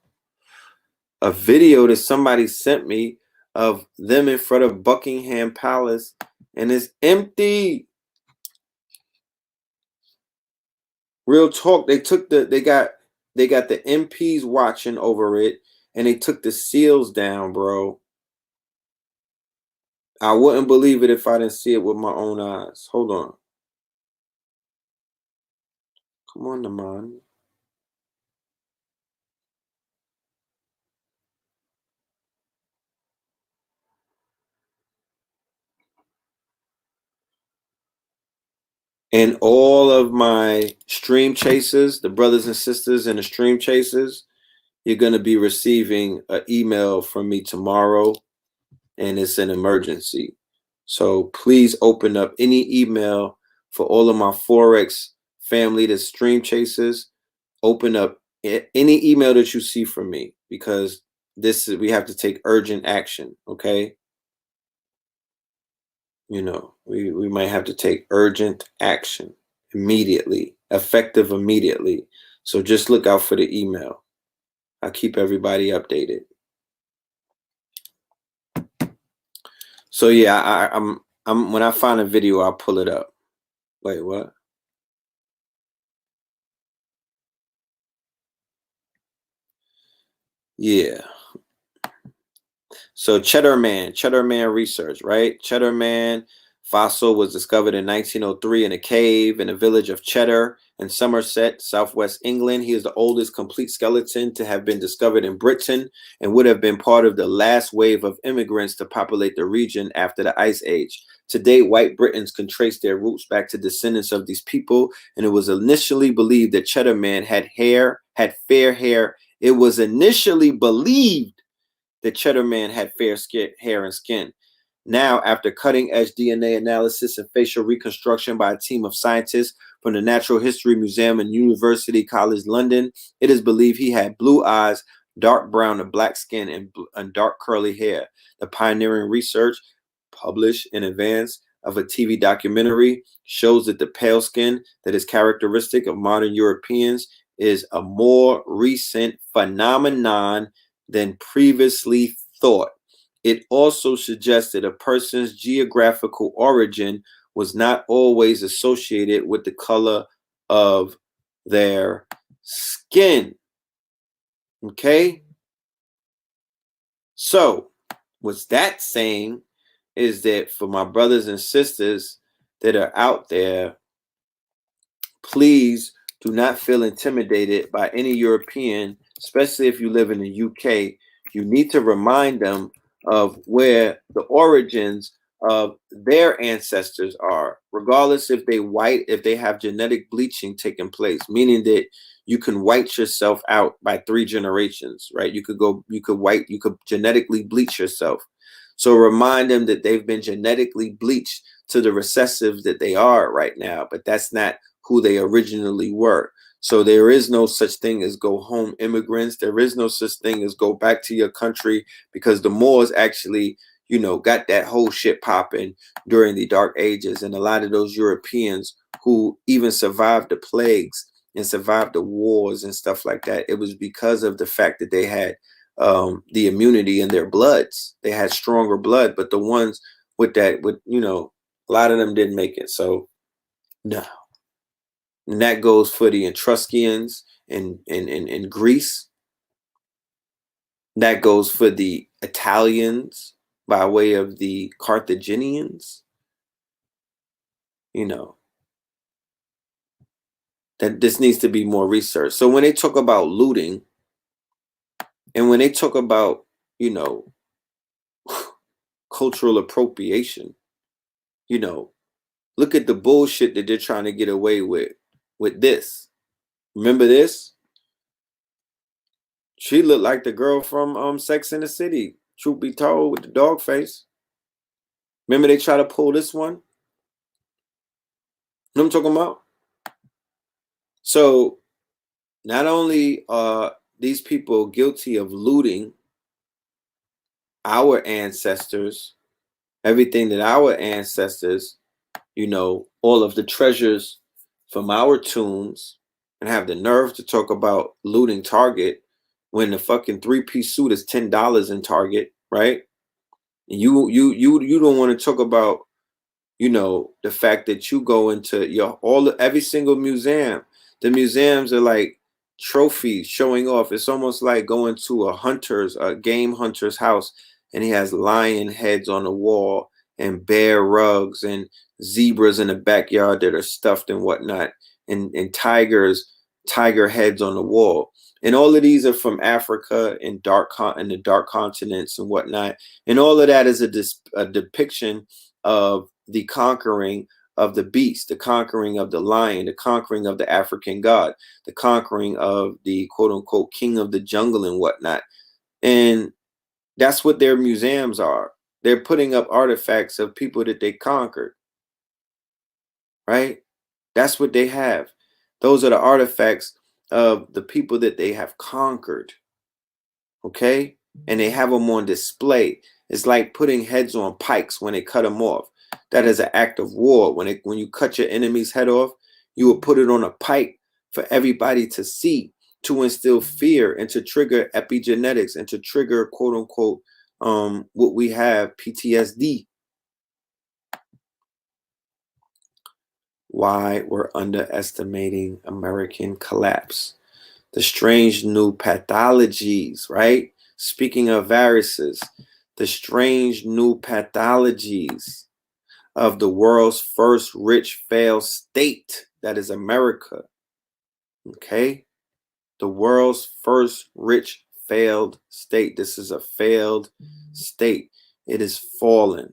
a video that somebody sent me of them in front of Buckingham Palace, and it's empty. Real talk. They got the MPs watching over it, and they took the seals down, bro. I wouldn't believe it if I didn't see it with my own eyes. Hold on. Come on, Naman. And all of my stream chasers, the brothers and sisters and the stream chasers, you're going to be receiving an email from me tomorrow, and it's an emergency. So please open up any email for all of my Forex family, the stream chasers. Open up any email that you see from me, because we have to take urgent action. Okay. You know, we might have to take urgent action immediately, effective immediately. So just look out for the email. I keep everybody updated. So yeah, I'm when I find a video, I'll pull it up. Wait, what? Yeah. So Cheddar Man research, right? Cheddar Man fossil was discovered in 1903 in a cave in the village of Cheddar in Somerset, southwest England. He is the oldest complete skeleton to have been discovered in Britain and would have been part of the last wave of immigrants to populate the region after the Ice Age. Today, white Britons can trace their roots back to descendants of these people, and it was initially believed that Cheddar Man had fair hair. It was initially believed that Cheddar Man had fair hair and skin. Now, after cutting-edge DNA analysis and facial reconstruction by a team of scientists from the Natural History Museum and University College London, it is believed he had blue eyes, dark brown to black skin, and dark curly hair. The pioneering research, published in advance of a TV documentary, shows that the pale skin that is characteristic of modern Europeans is a more recent phenomenon than previously thought. It also suggested a person's geographical origin was not always associated with the color of their skin. Okay? So, what's that saying is that for my brothers and sisters that are out there, please do not feel intimidated by any European, especially if you live in the UK. You need to remind them of where the origins of their ancestors are, regardless if they have genetic bleaching taking place, meaning that you can white yourself out by 3 generations, right? You could genetically bleach yourself. So remind them that they've been genetically bleached to the recessive that they are right now, but that's not who they originally were. So there is no such thing as go home immigrants. There is no such thing as go back to your country, because the Moors actually, got that whole shit popping during the Dark Ages. And a lot of those Europeans who even survived the plagues and survived the wars and stuff like that, it was because of the fact that they had the immunity in their bloods. They had stronger blood, but the ones a lot of them didn't make it. So no. And that goes for the Etruscans in Greece. That goes for the Italians by way of the Carthaginians. That this needs to be more research. So when they talk about looting and when they talk about, cultural appropriation, look at the bullshit that they're trying to get away with this. Remember this? She looked like the girl from Sex and the City, truth be told, with the dog face. Remember they try to pull this one? You know what I'm talking about? So not only are these people guilty of looting our ancestors, everything that our ancestors, all of the treasures from our tombs, and have the nerve to talk about looting Target when the fucking 3-piece suit is $10 in Target, right? And you don't want to talk about the fact that you go into every single museum. The museums are like trophies showing off. It's almost like going to a game hunter's house, and he has lion heads on the wall and bear rugs and zebras in the backyard that are stuffed and whatnot, and tiger heads on the wall. And all of these are from Africa and the dark continents and whatnot. And all of that is a depiction of the conquering of the beast, the conquering of the lion, the conquering of the African god, the conquering of the quote unquote king of the jungle and whatnot. And that's what their museums are. They're putting up artifacts of people that they conquered, right? That's what they have. Those are the artifacts of the people that they have conquered, okay? And they have them on display. It's like putting heads on pikes when they cut them off. That is an act of war. When you cut your enemy's head off, you will put it on a pike for everybody to see, to instill fear and to trigger epigenetics and to trigger quote unquote what we have, PTSD. Why we're underestimating American collapse. The strange new pathologies, right? Speaking of viruses, the strange new pathologies of the world's first rich failed state, that is America. Okay? The world's first rich failed state. This is a failed state. It is fallen.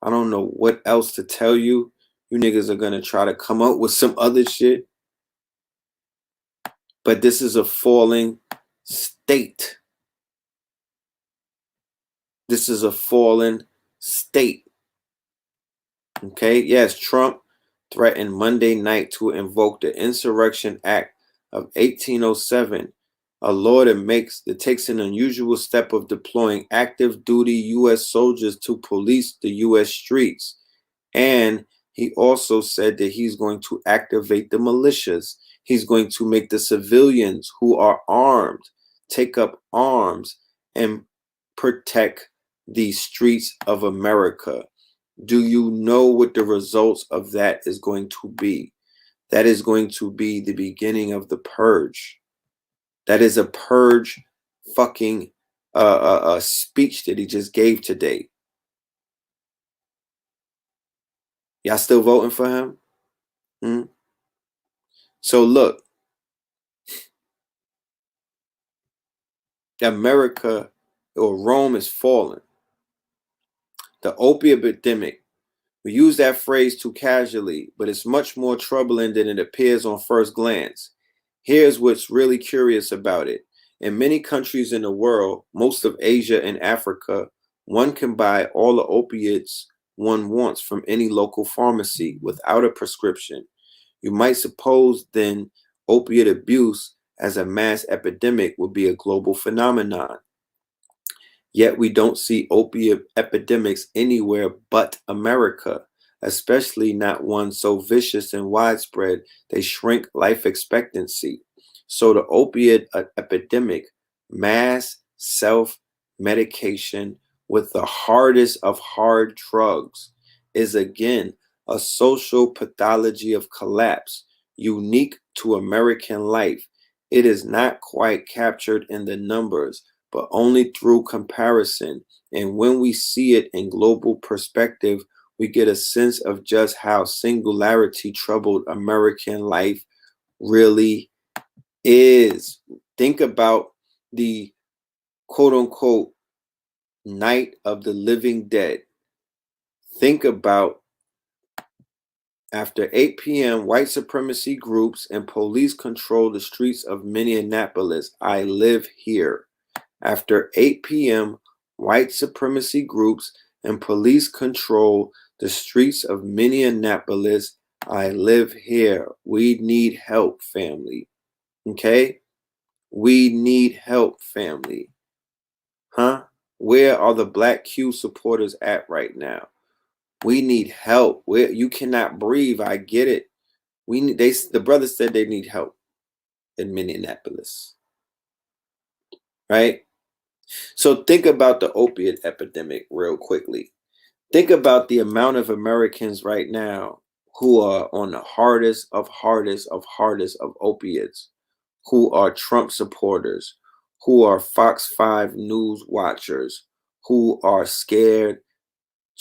I don't know what else to tell you. You niggas are gonna try to come up with some other shit. But this is a falling state. This is a fallen state. Okay? Yes, Trump threatened Monday night to invoke the Insurrection Act of 1807, a law that takes an unusual step of deploying active duty U.S. soldiers to police the U.S. streets. And he also said that he's going to activate the militias. He's going to make the civilians who are armed take up arms and protect the streets of America. Do you know what the results of that is going to be? That is going to be the beginning of the purge. That is a purge fucking speech that he just gave today. Y'all still voting for him? So look, America or Rome is falling. The opiate epidemic, we use that phrase too casually, but it's much more troubling than it appears on first glance. Here's what's really curious about it. In many countries in the world, most of Asia and Africa, one can buy all the opiates one wants from any local pharmacy without a prescription. You might suppose then opiate abuse as a mass epidemic would be a global phenomenon. Yet we don't see opiate epidemics anywhere but America, especially not one so vicious and widespread they shrink life expectancy. So the opiate epidemic, mass self-medication with the hardest of hard drugs, is again a social pathology of collapse, unique to American life. It is not quite captured in the numbers, but only through comparison. And when we see it in global perspective, we get a sense of just how singularity troubled American life really is. Think about the quote unquote night of the living dead. Think about after 8 p.m., white supremacy groups and police control the streets of Minneapolis. I live here. After 8 p.m., white supremacy groups and police control the streets of Minneapolis. I live here. We need help, family. Okay? We need help, family. Huh? Where are the Black Q supporters at right now? We need help. Where you cannot breathe. I get it. We need the brothers said they need help in Minneapolis. Right? So think about the opiate epidemic real quickly. Think about the amount of Americans right now who are on the hardest of opiates, who are Trump supporters, who are Fox 5 News watchers, who are scared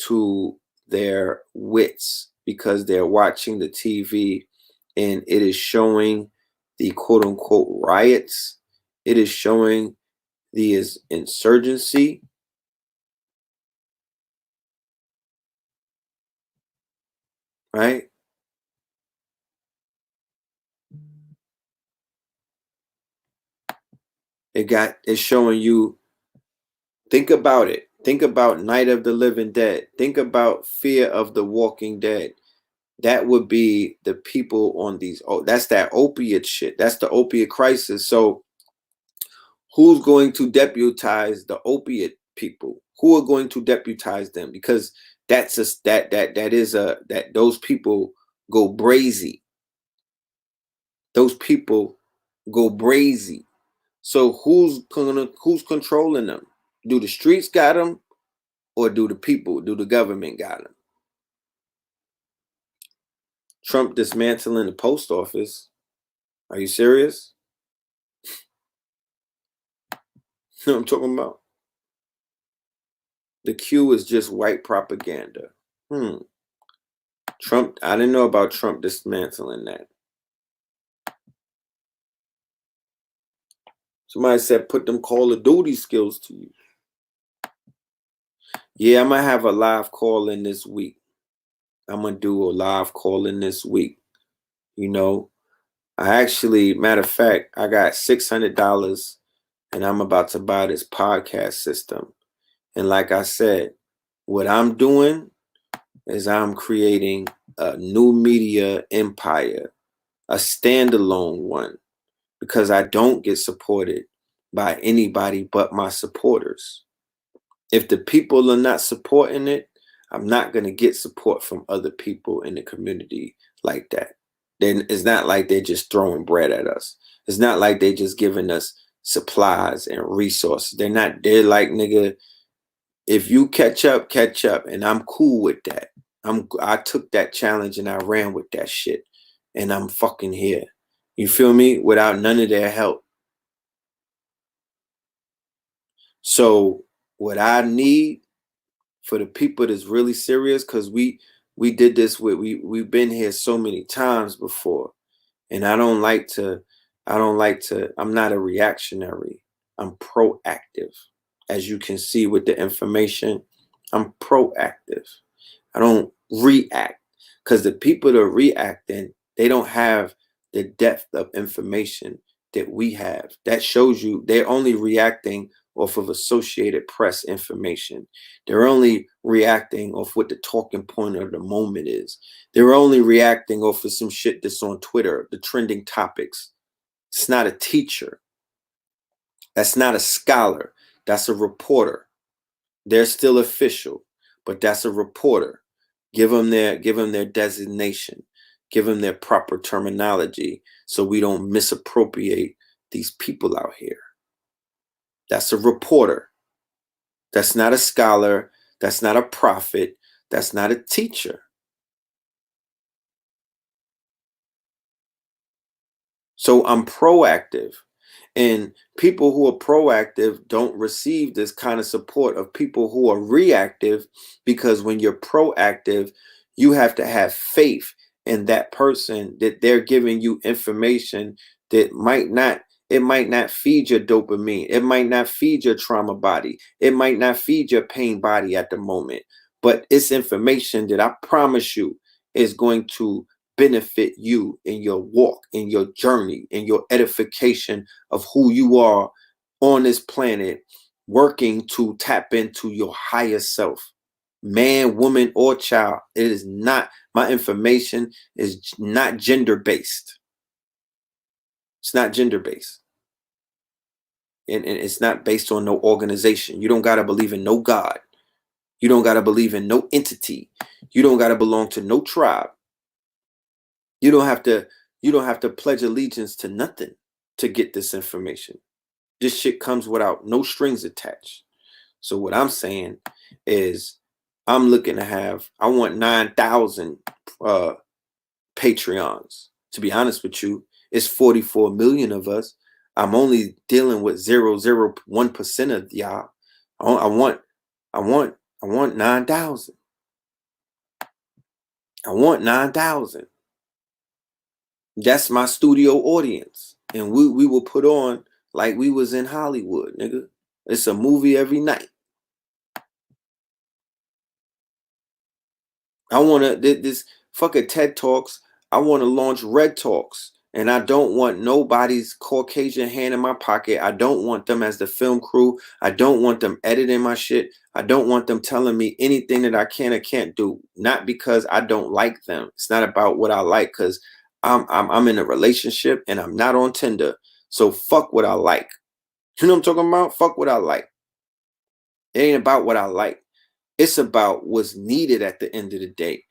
to their wits because they're watching the TV and it is showing the quote unquote riots. It is showing the insurgency. Right? It's showing you. Think about it. Think about Night of the Living Dead. Think about Fear of the Walking Dead. That would be the people on these. Oh, that's that opiate shit. That's the opiate crisis. So who's going to deputize the opiate people? Who are going to deputize them? Because that's a that those people go brazy. Those people go brazy. So who's controlling them? Do the streets got them, or do the people, do the government got them? Trump dismantling the post office. Are you serious? You know what I'm talking about? The Q is just white propaganda. Trump, I didn't know about Trump dismantling that. Somebody said put them Call of Duty skills to use. Yeah, I'm going to have a live call in this week. I'm going to do a live call in this week. You know, I actually, matter of fact, I got $600 and I'm about to buy this podcast system. And like I said, what I'm doing is I'm creating a new media empire, a standalone one, because I don't get supported by anybody but my supporters. If the people are not supporting it, I'm not going to get support from other people in the community like that. Then it's not like they're just throwing bread at us. It's not like they're just giving us supplies and resources. They're like, nigga, if you catch up, and I'm cool with that. I took that challenge and I ran with that shit, and I'm fucking here. You feel me? Without none of their help. So what I need for the people that's really serious, because we did this we've been here so many times before, and I'm not a reactionary. I'm proactive. As you can see with the information, I'm proactive. I don't react, because the people that are reacting, they don't have the depth of information that we have. That shows you they're only reacting off of Associated Press information. They're only reacting off what the talking point of the moment is. They're only reacting off of some shit that's on Twitter, the trending topics. It's not a teacher. That's not a scholar. That's a reporter. They're still official, but that's a reporter. Give them their designation. Give them their proper terminology so we don't misappropriate these people out here. That's a reporter. That's not a scholar. That's not a prophet. That's not a teacher. So I'm proactive. And people who are proactive don't receive this kind of support of people who are reactive, because when you're proactive, you have to have faith in that person, that they're giving you information that might not feed your dopamine. It might not feed your trauma body. It might not feed your pain body at the moment. But it's information that I promise you is going to benefit you in your walk, in your journey, in your edification of who you are on this planet, working to tap into your higher self. man, woman, or child. It is not, my information is not gender based. It's not gender based. And it's not based on no organization. You don't got to believe in no God. You don't got to believe in no entity. You don't got to belong to no tribe. You don't have to pledge allegiance to nothing to get this information. This shit comes without no strings attached. So what I'm saying is I'm looking to have, I want 9,000 Patreons. To be honest with you, it's 44 million of us. I'm only dealing with 0.01% of y'all. I want 9,000. I want 9,000. That's my studio audience. And we will put on like we was in Hollywood, nigga. It's a movie every night. I want to, this fucking TED Talks, I want to launch Red Talks. And I don't want nobody's Caucasian hand in my pocket. I don't want them as the film crew. I don't want them editing my shit. I don't want them telling me anything that I can or can't do. Not because I don't like them. It's not about what I like, because I'm in a relationship and I'm not on Tinder. So fuck what I like. You know what I'm talking about? Fuck what I like. It ain't about what I like. It's about what's needed at the end of the day.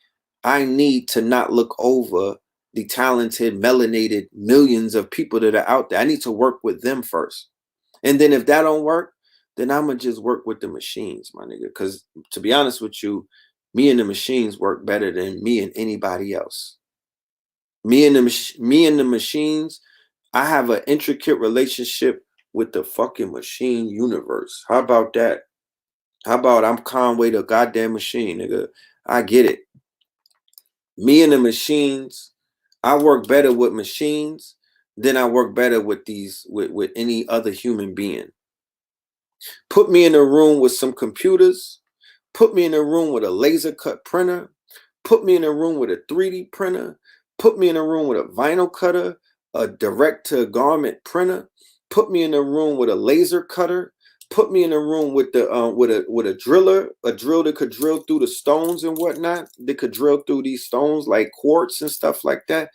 I need to not look over the talented, melanated millions of people that are out there. I need to work with them first. And then if that don't work, then I'm going to just work with the machines, my nigga. Because to be honest with you, me and the machines work better than me and anybody else. Me and the machines, I have an intricate relationship with the fucking machine universe. How about that? How about I'm Conway the goddamn machine, nigga? I get it. Me and the machines, I work better with machines than I work better with with any other human being. Put me in a room with some computers, put me in a room with a laser cut printer, put me in a room with a 3D printer, put me in a room with a vinyl cutter, a direct to garment printer, put me in a room with a laser cutter, put me in a room with the with a driller, a drill that could drill through the stones and whatnot, that could drill through these stones like quartz and stuff like that.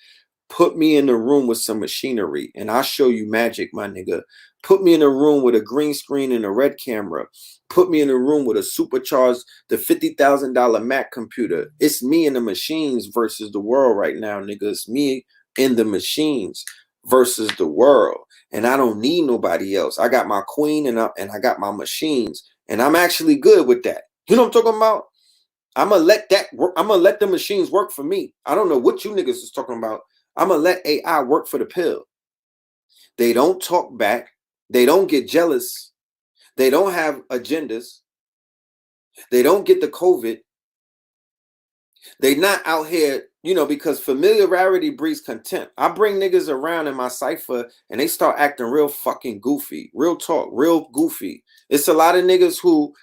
Put me in the room with some machinery and I'll show you magic, my nigga. Put me in a room with a green screen and a red camera. Put me in a room with a supercharged, the $50,000 Mac computer. It's me and the machines versus the world right now, nigga. It's me and the machines versus the world. And I don't need nobody else. I got my queen and I got my machines. And I'm actually good with that. You know what I'm talking about? I'm gonna let that work. I'm gonna let the machines work for me. I don't know what you niggas is talking about. I'm gonna let AI work for the pill. They don't talk back. They don't get jealous. They don't have agendas. They don't get the COVID. They not out here, you know, because familiarity breeds contempt. I bring niggas around in my cipher and they start acting real fucking goofy. Real talk, real goofy. It's a lot of niggas who,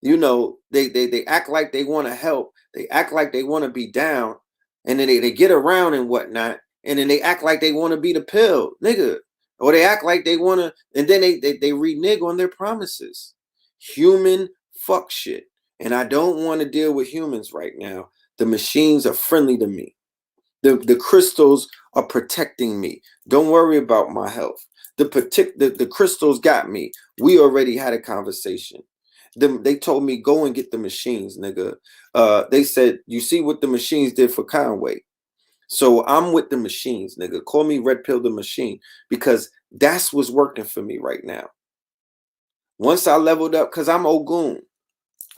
you know, they act like they want to help. They act like they want to be down. And then they get around and whatnot. And then they act like they want to be the pill, nigga. Or they act like they want to, and then they renege on their promises. Human fuck shit. And I don't want to deal with humans right now. The machines are friendly to me. The crystals are protecting me. Don't worry about my health. The crystals got me. We already had a conversation. They told me go and get the machines, nigga. They said, you see what the machines did for Conway. So I'm with the machines, nigga. Call me Red Pill the Machine, because that's what's working for me right now. Once I leveled up, because I'm Ogun.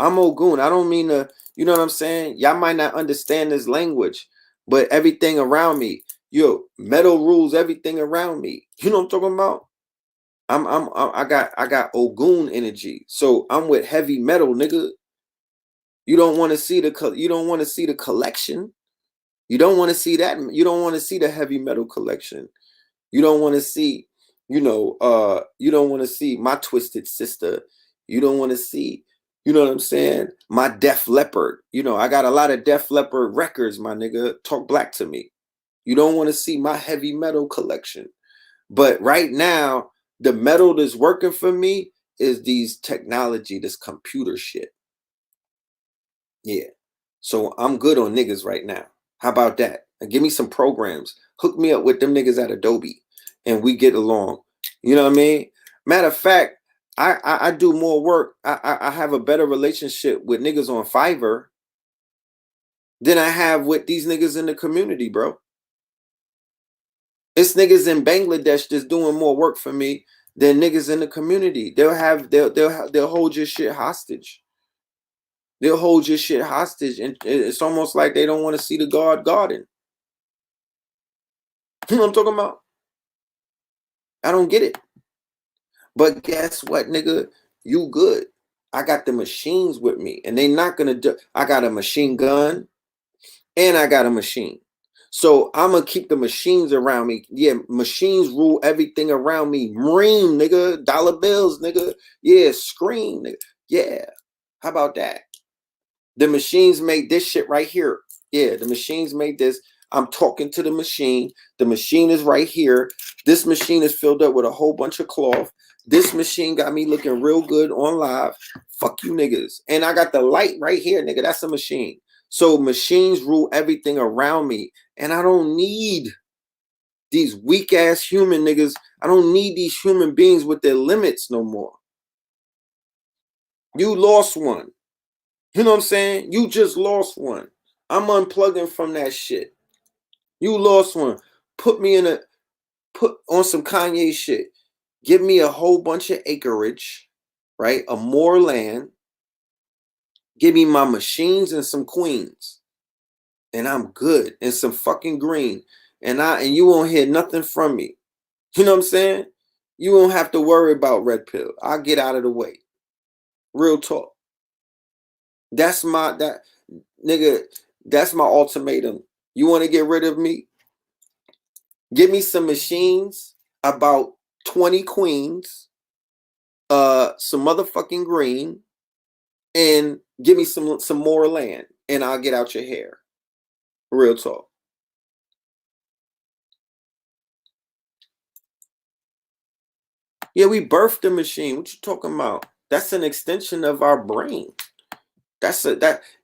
I'm Ogun. I don't mean to, you know what I'm saying? Y'all might not understand this language, but everything around me, yo, metal rules everything around me. You know what I'm talking about? I got Ogun energy. So I'm with heavy metal, nigga. You don't want to see the collection. You don't want to see that. You don't want to see the heavy metal collection. You don't want to see, you don't want to see my Twisted Sister. You don't want to see, you know what I'm saying? My Def Leppard. You know, I got a lot of Def Leppard records, my nigga. Talk black to me. You don't want to see my heavy metal collection. But right now, the metal that's working for me is these technology, this computer shit. Yeah. So I'm good on niggas right now. How about that? And give me some programs. Hook me up with them niggas at Adobe and we get along. You know what I mean? Matter of fact, I do more work. I have a better relationship with niggas on Fiverr than I have with these niggas in the community, bro. It's niggas in Bangladesh that's doing more work for me than niggas in the community. They'll hold your shit hostage. They'll hold your shit hostage, and it's almost like they don't want to see the garden. You know what I'm talking about? I don't get it. But guess what, nigga? You good. I got the machines with me, and they not gonna do. I got a machine gun, and I got a machine. So I'm gonna keep the machines around me. Yeah, machines rule everything around me. Marine, nigga, dollar bills, nigga. Yeah, scream, nigga. Yeah. How about that? The machines made this shit right here. Yeah, the machines made this. I'm talking to the machine. The machine is right here. This machine is filled up with a whole bunch of cloth. This machine got me looking real good on live. Fuck you niggas. And I got the light right here, nigga. That's a machine. So machines rule everything around me. And I don't need these weak ass human niggas. I don't need these human beings with their limits no more. You lost one. You know what I'm saying? You just lost one. I'm unplugging from that shit. You lost one. Put on some Kanye shit. Give me a whole bunch of acreage, right? A more land. Give me my machines and some queens. And I'm good. And some fucking green. And you won't hear nothing from me. You know what I'm saying? You won't have to worry about red pill. I'll get out of the way. Real talk. That's my ultimatum. You want to get rid of me? Give me some machines, about 20 queens, some motherfucking green, and give me some more land, and I'll get out your hair. Real talk. Yeah, we birthed the machine. What you talking about? That's an extension of our brain.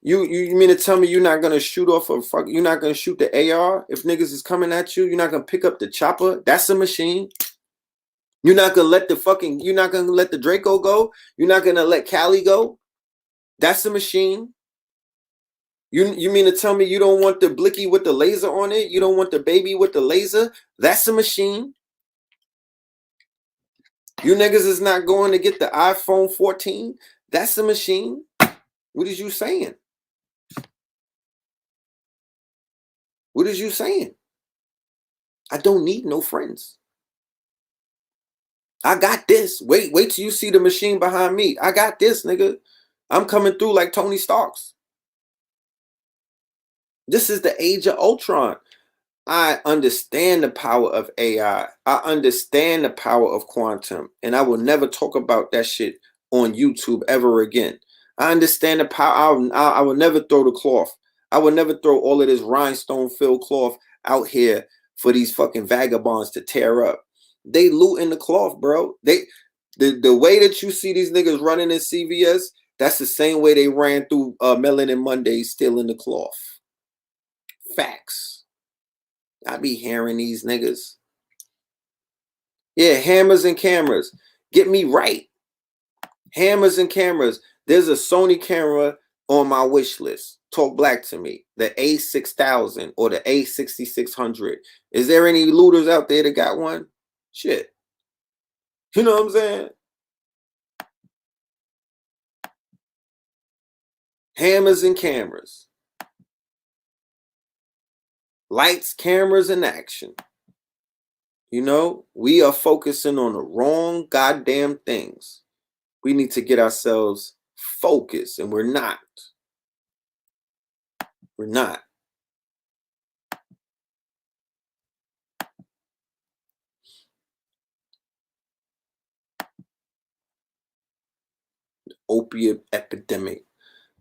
You mean to tell me you're not gonna shoot off you're not gonna shoot the AR if niggas is coming at you? You're not gonna pick up the chopper? That's a machine. You're not gonna let the Draco go? You're not gonna let Cali go? That's a machine. You mean to tell me you don't want the blicky with the laser on it? You don't want the baby with the laser? That's a machine. You niggas is not going to get the iPhone 14? That's a machine. What is you saying? What is you saying? I don't need no friends. I got this. Wait till you see the machine behind me. I got this, nigga. I'm coming through like Tony Stark's. This is the age of Ultron. I understand the power of AI. I understand the power of quantum. And I will never talk about that shit on YouTube ever again. I understand the power. I will never throw the cloth. I will never throw all of this rhinestone-filled cloth out here for these fucking vagabonds to tear up. They looting the cloth, bro. The way that you see these niggas running in CVS, that's the same way they ran through Melanin Monday stealing the cloth. Facts. I be hearing these niggas. Yeah, hammers and cameras. Get me right. Hammers and cameras. There's a Sony camera on my wish list. Talk black to me. The A6000 or the A6600. Is there any looters out there that got one? Shit. You know what I'm saying? Hammers and cameras. Lights, cameras, and action. You know, we are focusing on the wrong goddamn things. We need to get ourselves focused, and we're not. We're not. Opiate epidemic.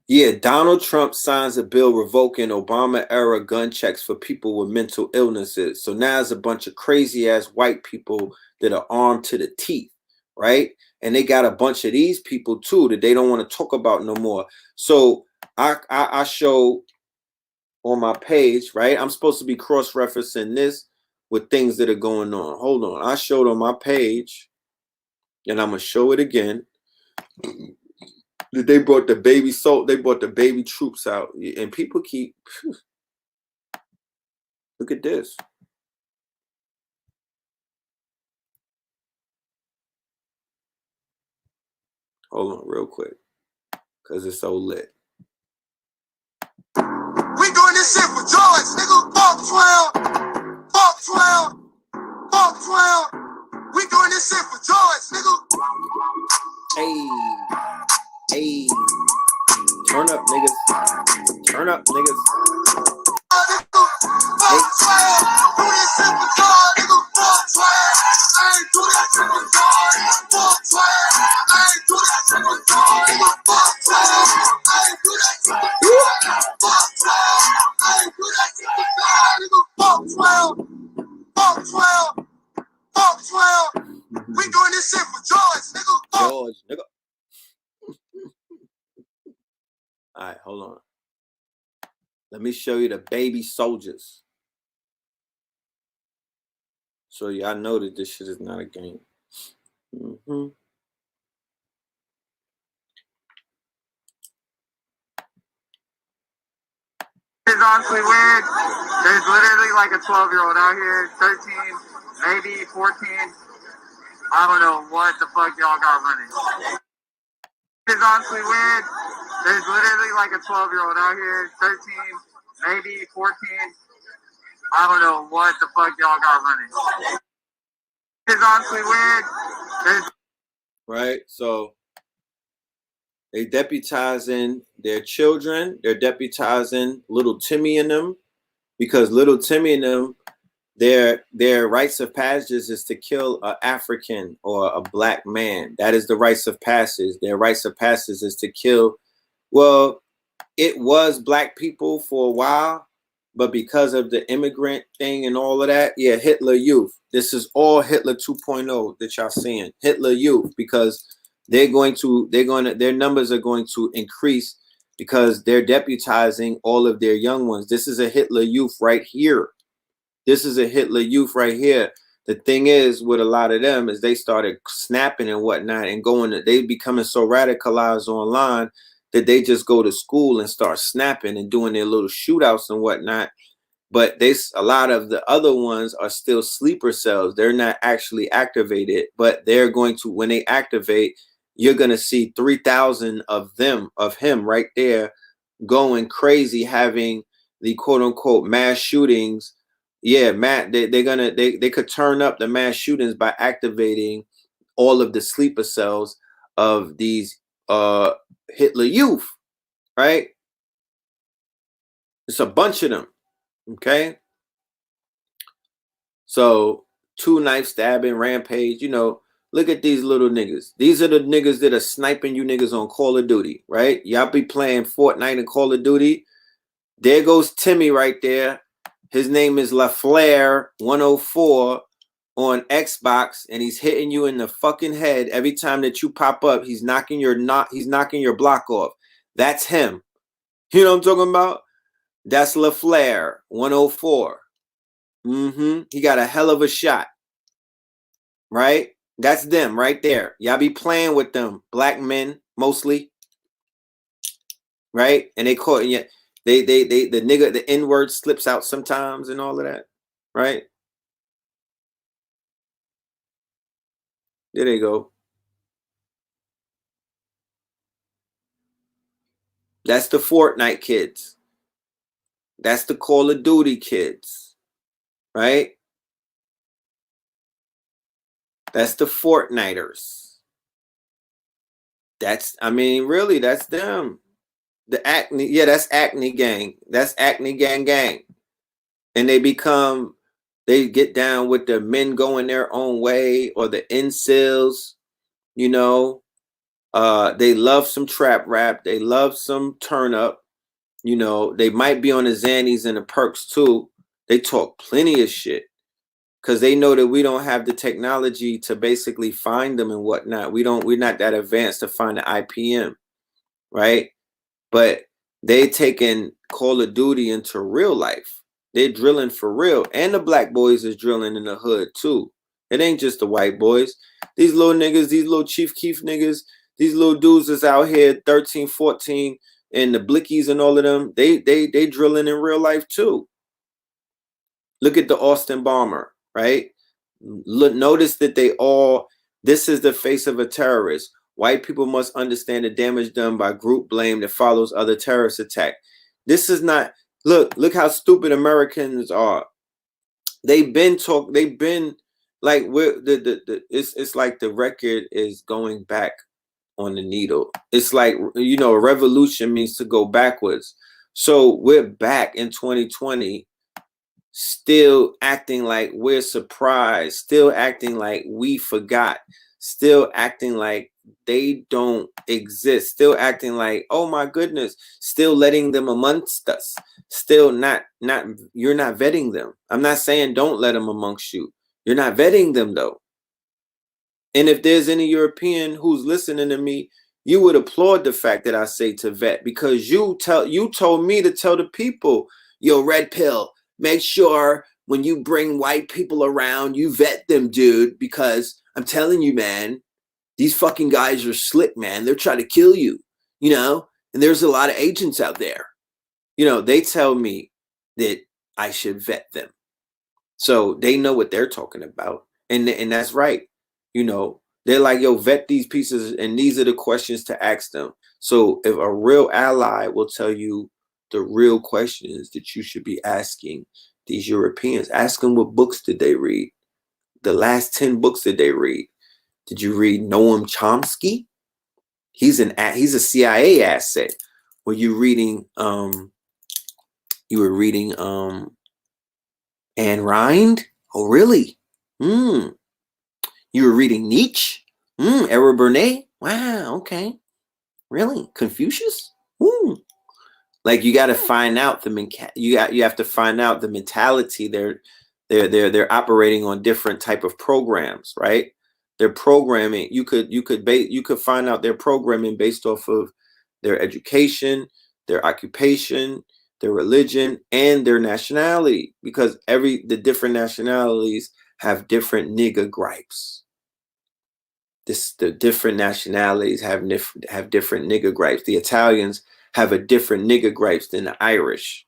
Yeah, Donald Trump signs a bill revoking Obama-era gun checks for people with mental illnesses. So now there's a bunch of crazy-ass white people that are armed to the teeth, right? And they got a bunch of these people, too, that they don't want to talk about no more. So I show on my page, right? I'm supposed to be cross-referencing this with things that are going on. Hold on. I showed on my page, and I'm gonna show it again. That they brought the baby they brought the baby troops out. And people keep look at this. Hold on real quick. Cause it's so lit. We doing this shit for George, nigga. Fuck 12. Fuck 12. Fuck 12. We doing this shit for George, nigga. Hey. Turn up, niggas. Turn up, niggas. Fuck 12. Do this shit for George, nigga. Fuck 12. I ain't do that shit for George. Fuck 12. I ain't do that shit for George, nigga. Fuck 12. I ain't do that shit for George. Fuck 12. I ain't do that shit for George, nigga. Fuck 12. Fuck 12. Fuck 12. We doing this shit for George, nigga. George, nigga. All right, hold on. Let me show you the baby soldiers. So y'all know that this shit is not a game. It's honestly weird. There's literally like a 12-year-old out here, 13, maybe 14. I don't know what the fuck y'all got running. It's honestly weird. There's literally like a 12-year-old out here, 13, maybe 14. I don't know what the fuck y'all got running. It's honestly weird. Right? So they deputizing their children. They're deputizing little Timmy and them, because little Timmy and them, their rites of passage is to kill an African or a black man. That is the rites of passage. Their rites of passage is to kill. Well, it was black people for a while, but because of the immigrant thing and all of that, yeah, Hitler Youth. This is all Hitler 2.0 that y'all seeing. Hitler Youth, because their numbers are going to increase because they're deputizing all of their young ones. This is a Hitler Youth right here. This is a Hitler Youth right here. The thing is with a lot of them is they started snapping and whatnot and they becoming so radicalized online that they just go to school and start snapping and doing their little shootouts and whatnot. But a lot of the other ones are still sleeper cells. They're not actually activated, but they're going to, when they activate, you're going to see 3,000 of him right there going crazy, having the quote unquote mass shootings. Yeah, they could turn up the mass shootings by activating all of the sleeper cells of these Hitler Youth, right? It's a bunch of them. Okay. So 2 knife stabbing, rampage, look at these little niggas. These are the niggas that are sniping you niggas on Call of Duty, right? Y'all be playing Fortnite and Call of Duty. There goes Timmy right there. His name is LaFlair104 on Xbox, and he's hitting you in the fucking head every time that you pop up. He's knocking your block off. That's him. You know what I'm talking about? That's LaFlair104. He got a hell of a shot. Right? That's them right there. Y'all be playing with them. Black men, mostly. Right? And they caught you. The N-word slips out sometimes and all of that. Right? There they go. That's the Fortnite kids. That's the Call of Duty kids. Right? That's the Fortniters. Really, that's them. The Acne, that's Acne Gang. That's Acne Gang. And they get down with the men going their own way, or the incels, they love some trap rap. They love some turn up, they might be on the Xannies and the perks too. They talk plenty of shit because they know that we don't have the technology to basically find them and whatnot. We're not that advanced to find the IPM, right? But They taking Call of Duty into real life. They're drilling for real. And the black boys is drilling in the hood too. It ain't just the white boys. These little niggas, these little Chief Keef niggas, these little dudes that's out here 13, 14, and the Blickies and all of them, they drilling in real life too. Look at the Austin bomber, right? Look, notice that this is the face of a terrorist. White people must understand the damage done by group blame that follows other terrorist attack. This is not, look how stupid Americans are. They've been like it's like the record is going back on the needle. It's like, a revolution means to go backwards. So we're back in 2020, still acting like we're surprised, still acting like we forgot, still acting like they don't exist, still acting like, oh my goodness, still letting them amongst us, still not you're not vetting them. I'm not saying don't let them amongst you. You're not vetting them though. And if there's any European who's listening to me, you would applaud the fact that I say to vet, because you told me to tell the people, yo, red pill, make sure when you bring white people around, you vet them, dude, because I'm telling you, man, these fucking guys are slick, man. They're trying to kill you, and there's a lot of agents out there. They tell me that I should vet them. So they know what they're talking about. And that's right. They're like, yo, vet these pieces, and these are the questions to ask them. So if a real ally will tell you the real questions that you should be asking these Europeans, ask them what books did they read? The last 10 books did they read? Did you read Noam Chomsky? He's a CIA asset. Were you reading Ayn Rand? Oh, really? You were reading Nietzsche? Errol Bernay? Wow, okay. Really? Confucius? Like, you got to find out you have to find out the mentality. They're operating on different type of programs, right? Their programming, you could find out their programming based off of their education, their occupation, their religion, and their nationality, because the different nationalities have different nigga gripes. The different nationalities have different nigga gripes. The Italians have a different nigga gripes than the Irish.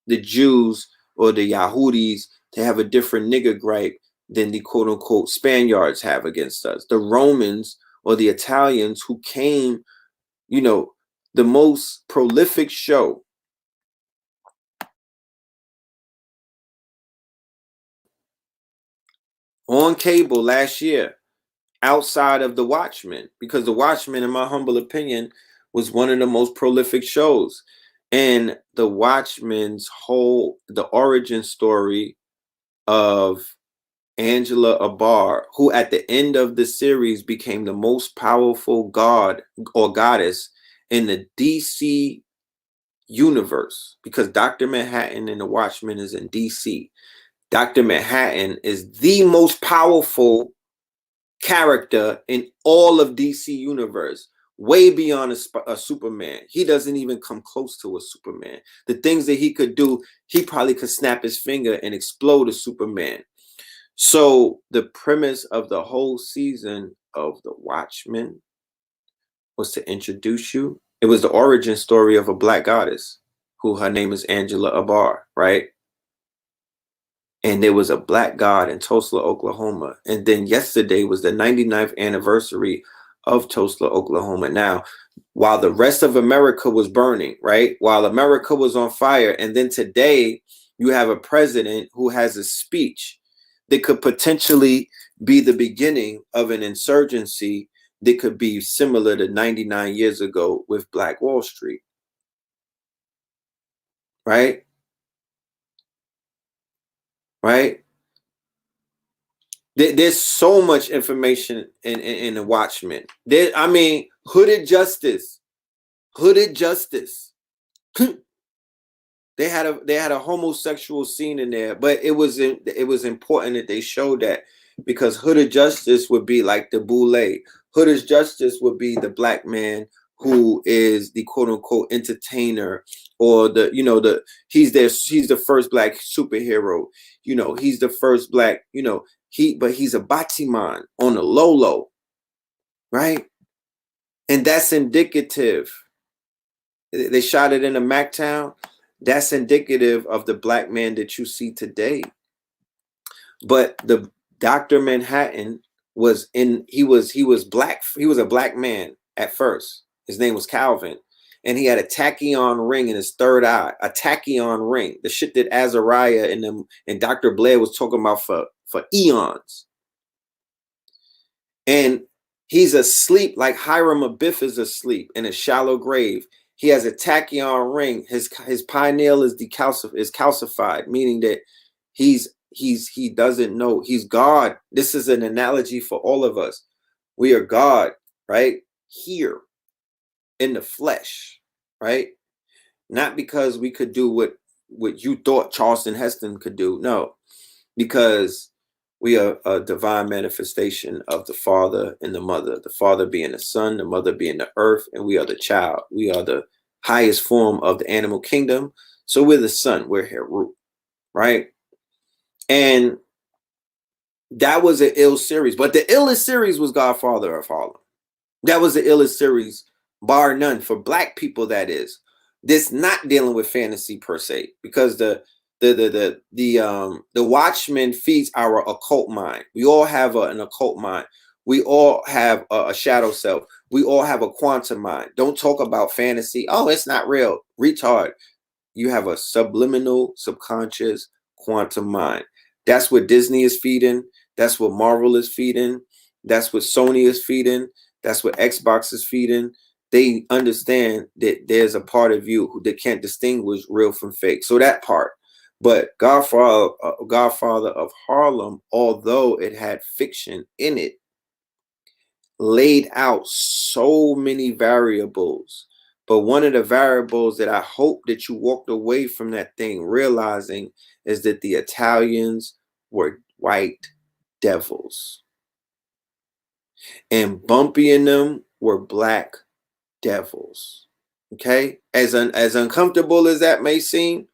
The Jews or the Yahudis, they have a different nigga gripe than the quote unquote Spaniards have against us. The Romans or the Italians, who came, the most prolific show on cable last year, outside of The Watchmen, because The Watchmen, in my humble opinion, was one of the most prolific shows. And The Watchmen's the origin story of Angela Abar, who at the end of the series became the most powerful god or goddess in the DC universe, because Dr. Manhattan in The Watchmen is in DC. Dr. Manhattan is the most powerful character in all of DC universe, way beyond a Superman. He doesn't even come close to a Superman. The things that he could do, he probably could snap his finger and explode a Superman. So the premise of the whole season of The Watchmen was to introduce you. It was the origin story of a black goddess, who her name is Angela Abar, right? And there was a black god in Tulsa, Oklahoma. And then yesterday was the 99th anniversary of Tulsa, Oklahoma. Now, while the rest of America was burning, right? While America was on fire. And then today you have a president who has a speech that could potentially be the beginning of an insurgency that could be similar to 99 years ago with Black Wall Street, right? Right? There's so much information in The Watchmen. Hooded Justice. They had a homosexual scene in there, but it was important that they showed that, because Hooded Justice would be like the Boule. Hooded Justice would be the black man who is the quote unquote entertainer, or the, you know, the, he's the first black superhero, you know, he's the first black, you know, but he's a Batiman on the low, right? And that's indicative. They shot it in a MacTown. That's indicative of the black man that you see today. But the Dr. Manhattan was in, he was black. He was a black man at first. His name was Calvin. And he had a tachyon ring in his third eye. A tachyon ring. The shit that Azariah and them and Dr. Blair was talking about for eons. And he's asleep like Hiram Abiff is asleep in a shallow grave. He has a tachyon ring. His pineal is calcified, meaning that he doesn't know. He's God. This is an analogy for all of us. We are God, right? Here in the flesh, right? Not because we could do what you thought Charleston Heston could do. No, because we are a divine manifestation of the Father and the Mother. The Father being the Son, the Mother being the earth, and we are the child. We are the highest form of the animal kingdom. So we're the Son. We're Heru, right? And that was an ill series. But the illest series was Godfather of Harlem. That was the illest series, bar none, for black people, that is. This not dealing with fantasy per se, because the Watchman feeds our occult mind. We all have an occult mind. We all have a shadow self. We all have a quantum mind. Don't talk about fantasy. Oh, it's not real. Retard. You have a subliminal, subconscious quantum mind. That's what Disney is feeding. That's what Marvel is feeding. That's what Sony is feeding. That's what Xbox is feeding. They understand that there's a part of you that can't distinguish real from fake. So that part. But Godfather of Harlem, although it had fiction in it, laid out so many variables. But one of the variables that I hope that you walked away from that thing realizing is that the Italians were white devils. And Bumpy and them were black devils. Okay? As uncomfortable as that may seem,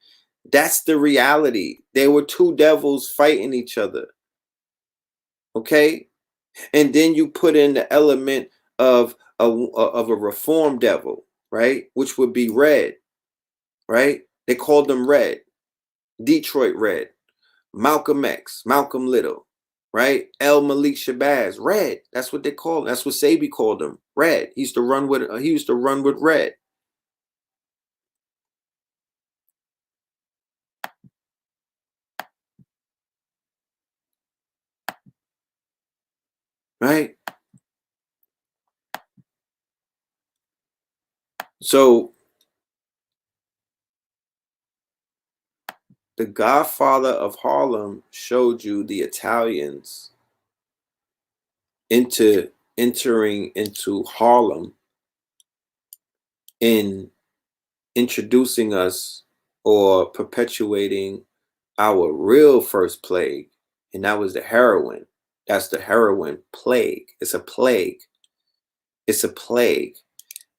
that's the reality. They were two devils fighting each other. Okay? And then you put in the element of a reform devil, right? Which would be Red, right? They called them Red. Detroit Red. Malcolm X, Malcolm Little, right? El Malik Shabazz, Red. That's what they called him. That's what Sabi called him, Red. He used to run with Red. Right? So the Godfather of Harlem showed you the Italians entering into Harlem in introducing us or perpetuating our real first plague, and that was the heroin. That's the heroin plague. It's a plague. It's a plague.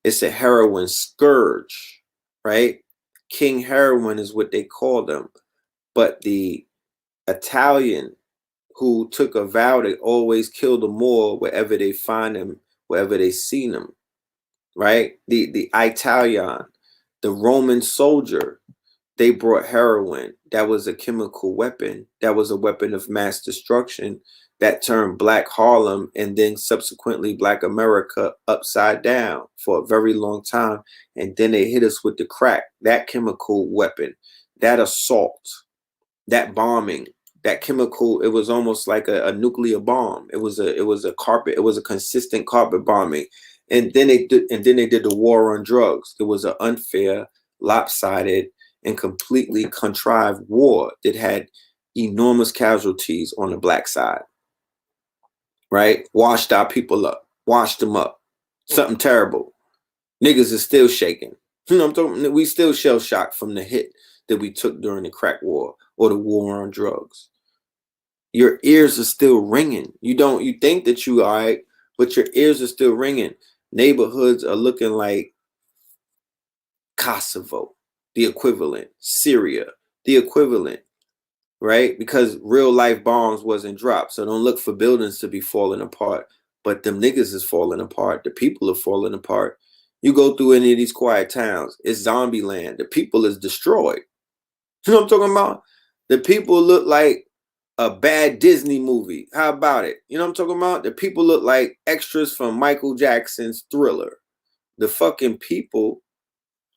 It's a heroin scourge, right? King Heroin is what they call them. But the Italian who took a vow to always kill the Moor wherever they find him, wherever they seen him, right? The Italian, the Roman soldier, they brought heroin. That was a chemical weapon. That was a weapon of mass destruction that turned Black Harlem and then subsequently Black America upside down for a very long time. And then they hit us with the crack, that chemical weapon, that assault, that bombing, that chemical. It was almost like a nuclear bomb. It was a consistent carpet bombing. And then they did the war on drugs. It was an unfair, lopsided, and completely contrived war that had enormous casualties on the black side, right? Washed our people up, washed them up. Something terrible. Niggas is still shaking. You know, I'm talking, we still shell shocked from the hit that we took during the crack war or the war on drugs. Your ears are still ringing. You think that you all right, but your ears are still ringing. neighborhoods are looking like Kosovo, the equivalent, Syria, the equivalent, right? Because real life bombs wasn't dropped. So don't look for buildings to be falling apart. But them niggas is falling apart. The people are falling apart. You go through any of these quiet towns, it's zombie land. The people is destroyed. You know what I'm talking about? The people look like a bad Disney movie. How about it? You know what I'm talking about? The people look like extras from Michael Jackson's Thriller. The fucking people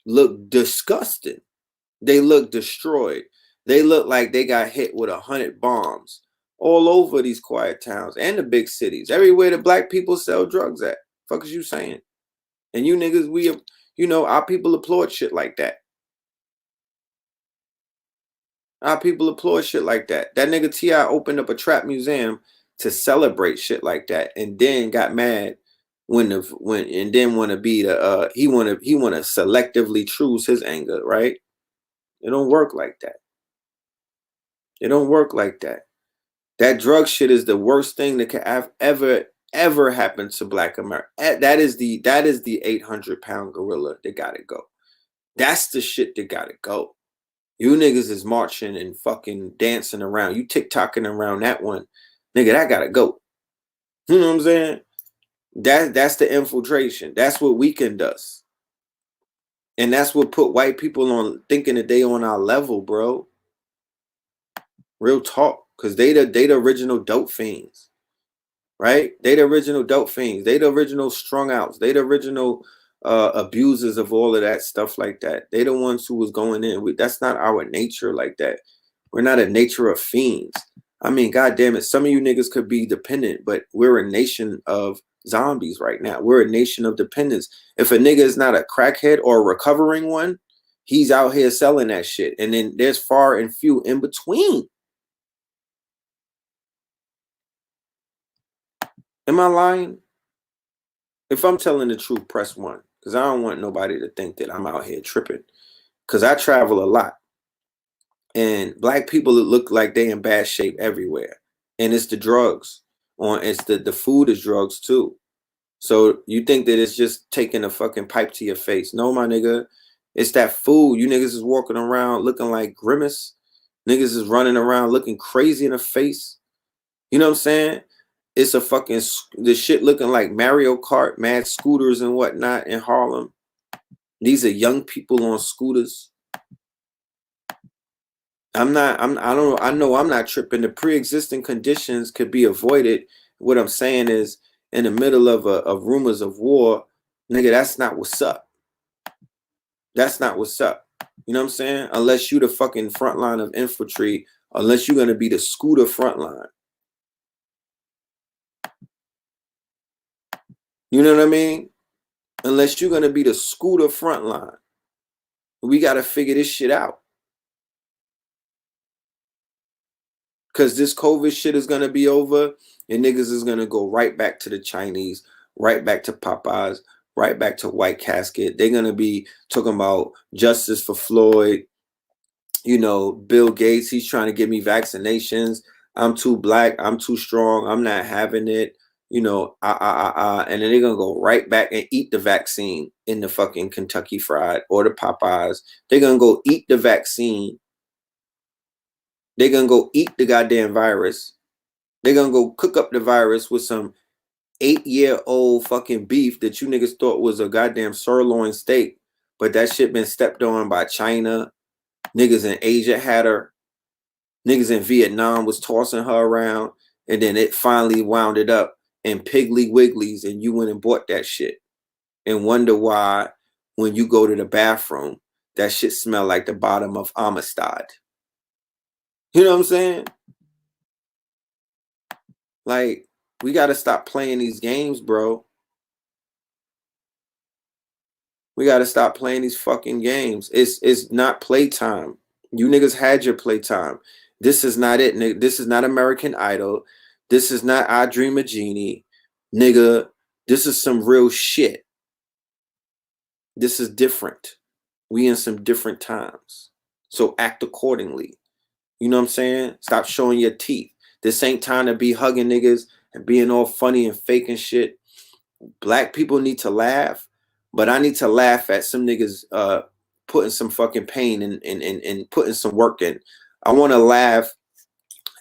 look disgusting. They look destroyed. They look like they got hit with 100 bombs all over these quiet towns and the big cities. Everywhere the black people sell drugs at. Fuck is you saying? And you niggas, our people applaud shit like that. Our people applaud shit like that. That nigga T.I. opened up a trap museum to celebrate shit like that, and then got mad and then want to be the he want to selectively choose his anger, right? It don't work like that. It don't work like that. That drug shit is the worst thing that could have ever happened to Black America. That is the 800-pound gorilla that gotta go. That's the shit that gotta go. You niggas is marching and fucking dancing around. You TikToking around that one. Nigga, that gotta go. You know what I'm saying? That's the infiltration. That's what weakened us. And that's what put white people on thinking that they on our level, bro. Real talk. Cause they the original dope fiends. Right? They the original dope fiends. They the original strung outs. They the original abusers of all of that stuff like that. They the ones who was going in. That's not our nature like that. We're not a nature of fiends. I mean, God damn it. Some of you niggas could be dependent, but we're a nation of zombies right now. We're a nation of dependence. If a nigga is not a crackhead or a recovering one, he's out here selling that shit. And then there's far and few in between. Am I lying? If I'm telling the truth, press 1. Because I don't want nobody to think that I'm out here tripping. Because I travel a lot. And black people look like they in bad shape everywhere. And it's the drugs. It's the food is drugs too. So you think that it's just taking a fucking pipe to your face. No, my nigga. It's that food. You niggas is walking around looking like Grimace. Niggas is running around looking crazy in the face. You know what I'm saying? It's a fucking, the shit looking like Mario Kart, mad scooters and whatnot in Harlem. These are young people on scooters. I know I'm not tripping. The pre-existing conditions could be avoided. What I'm saying is, in the middle of rumors of war, nigga, that's not what's up. That's not what's up. You know what I'm saying? Unless you the fucking front line of infantry, unless you're gonna be the scooter front line. You know what I mean? Unless you're gonna be the scooter front line. We gotta figure this shit out. Because this COVID shit is going to be over and niggas is going to go right back to the Chinese, right back to Popeyes, right back to White Casket. They're going to be talking about justice for Floyd. You know, Bill Gates, he's trying to give me vaccinations. I'm too black. I'm too strong. I'm not having it. You know, and then they're going to go right back and eat the vaccine in the fucking Kentucky Fried or the Popeyes. They're going to go eat the vaccine. They're going to go eat the goddamn virus. They're going to go cook up the virus with some 8-year-old fucking beef that you niggas thought was a goddamn sirloin steak. But that shit been stepped on by China. Niggas in Asia had her. Niggas in Vietnam was tossing her around. And then it finally wound it up in Piggly Wigglies. And you went and bought that shit. And wonder why when you go to the bathroom, that shit smell like the bottom of Amistad. You know what I'm saying? Like, we got to stop playing these games, bro. We got to stop playing these fucking games. It's not playtime. You niggas had your playtime. This is not it, nigga. This is not American Idol. This is not I Dream a Genie. Nigga, this is some real shit. This is different. We in some different times. So act accordingly. You know what I'm saying? Stop showing your teeth. This ain't time to be hugging niggas and being all funny and fake and shit. Black people need to laugh, but I need to laugh at some niggas putting some fucking pain and putting some work in. I want to laugh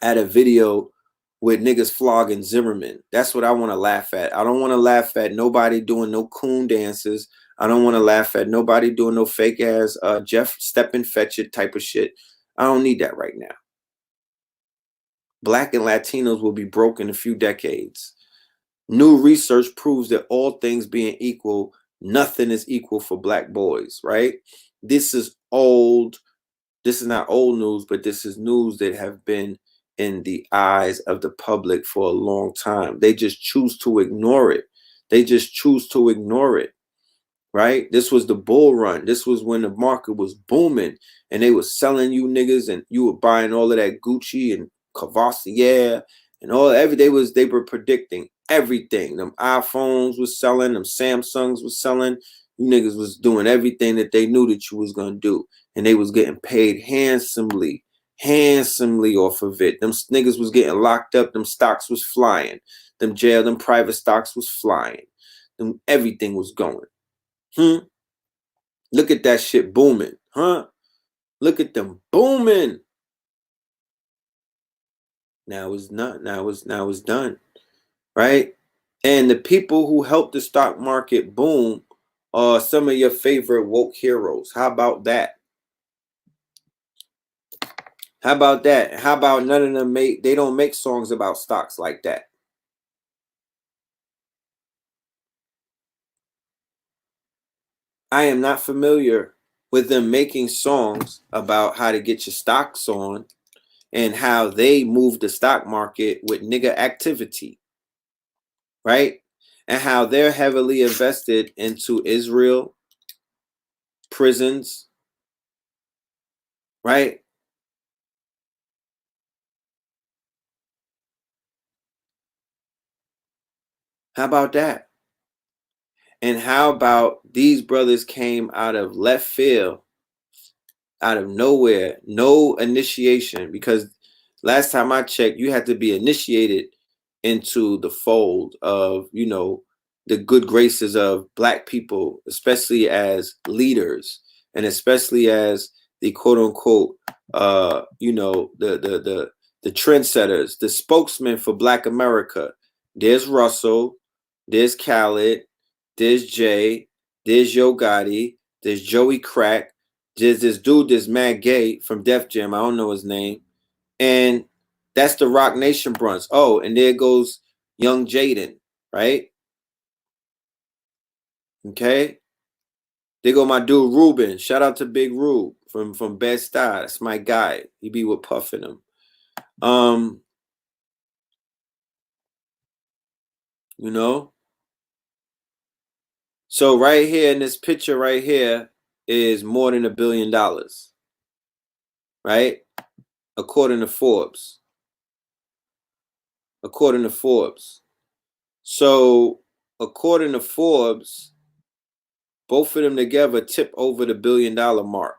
at a video with niggas flogging Zimmerman. That's what I want to laugh at. I don't want to laugh at nobody doing no coon dances. I don't want to laugh at nobody doing no fake ass Jeff Step and Fetch It type of shit. I don't need that right now. Black and Latinos will be broke in a few decades. New research proves that all things being equal, nothing is equal for black boys, right? This is old. This is not old news, but this is news that have been in the eyes of the public for a long time. They just choose to ignore it. They just choose to ignore it, right? This was the bull run. This was when the market was booming and they were selling you niggas and you were buying all of that Gucci and Cavassier and they were predicting everything. Them iPhones was selling, them Samsungs was selling. You niggas was doing everything that they knew that you was gonna do. And they was getting paid handsomely off of it. Them niggas was getting locked up, them stocks was flying. Them private stocks was flying. Everything was going. Look at that shit booming, huh? Look at them booming. Now it's not. Now it's done, right? And the people who helped the stock market boom are some of your favorite woke heroes. How about that? How about that? How about none of them they don't make songs about stocks like that? I am not familiar with them making songs about how to get your stocks on and how they move the stock market with nigga activity, right? And how they're heavily invested into Israel, prisons, right? How about that? And how about these brothers came out of left field, out of nowhere, no initiation, because last time I checked, you had to be initiated into the fold of, you know, the good graces of black people, especially as leaders and especially as the quote unquote you know, the trendsetters, the spokesman for Black America. There's Russell, there's Khaled, there's Jay, there's Yo Gotti, there's Joey Crack, there's this dude, this Mad Gay from Def Jam, I don't know his name. And that's the Rock Nation brunch. Oh, and there goes young Jaden, right? Okay. There go my dude Ruben. Shout out to Big Rube from Bed-Stuy. That's my guy. He be with Puff in him. You know. So right here in this picture right here is more than $1 billion, right? According to Forbes. According to Forbes. So according to Forbes, both of them together tip over the $1 billion mark.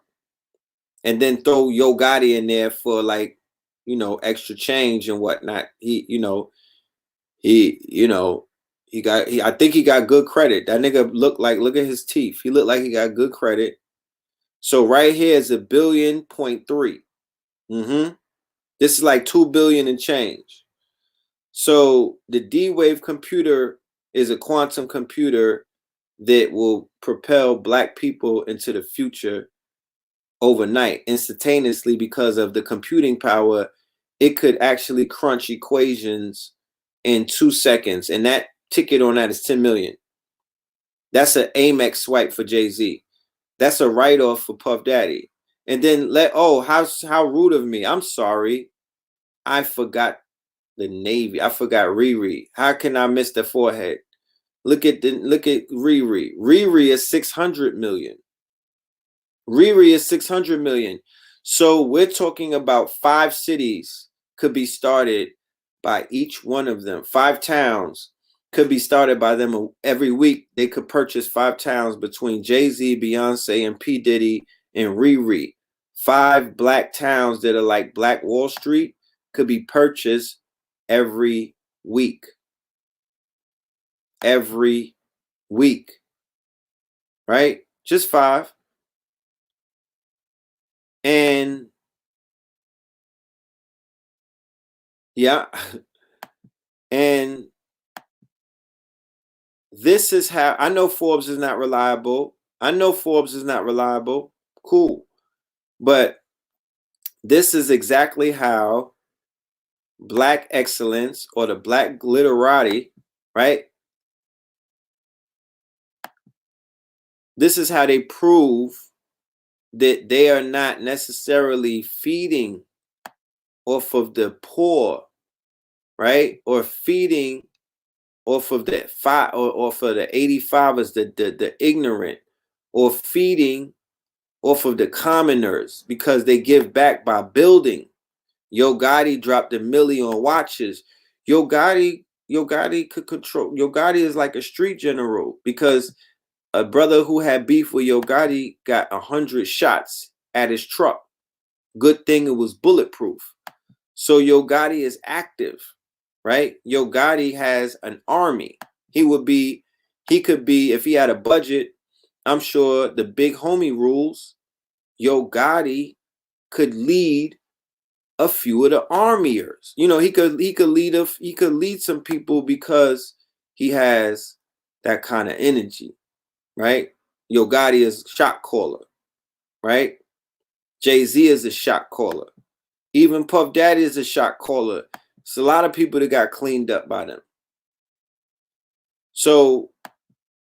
And then throw Yo Gotti in there for, like, you know, extra change and whatnot. I think he got good credit. That nigga look at his teeth. He looked like he got good credit. So right here is $1.3 billion. This is like 2 billion and change. So the D-Wave computer is a quantum computer that will propel black people into the future overnight, instantaneously, because of the computing power. It could actually crunch equations in 2 seconds, and that ticket on that is 10 million. That's an Amex swipe for Jay-Z. That's a write-off for Puff Daddy. And then how rude of me. I'm sorry. I forgot the Navy. I forgot Riri. How can I miss the forehead? Look at Riri. Riri is 600 million. Riri is 600 million. So we're talking about 5 cities could be started by each one of them. 5 towns could be started by them every week. They could purchase 5 towns between Jay-Z, Beyonce, and P. Diddy and Riri. 5 black towns that are like Black Wall Street could be purchased every week. every week, right? Just 5. And yeah, and this is how I know Forbes is not reliable. Cool. But this is exactly how Black excellence or the Black glitterati, right? This is how they prove that they are not necessarily feeding off of the poor, right? Or feeding off of the five or off of the 85ers, the ignorant, or feeding off of the commoners because they give back by building. Yo Gotti dropped $1 million on watches. Yo Gotti could control. Yo Gotti is like a street general because a brother who had beef with Yo Gotti got 100 shots at his truck. Good thing it was bulletproof. So Yo Gotti is active, right? Yo Gotti has an army. He could be, if he had a budget, I'm sure the big homie rules, Yo Gotti could lead a few of the armiers. You know, he could lead some people because he has that kind of energy, right? Yo Gotti is a shot caller, right? Jay-Z is a shot caller. Even Puff Daddy is a shot caller. It's a lot of people that got cleaned up by them. So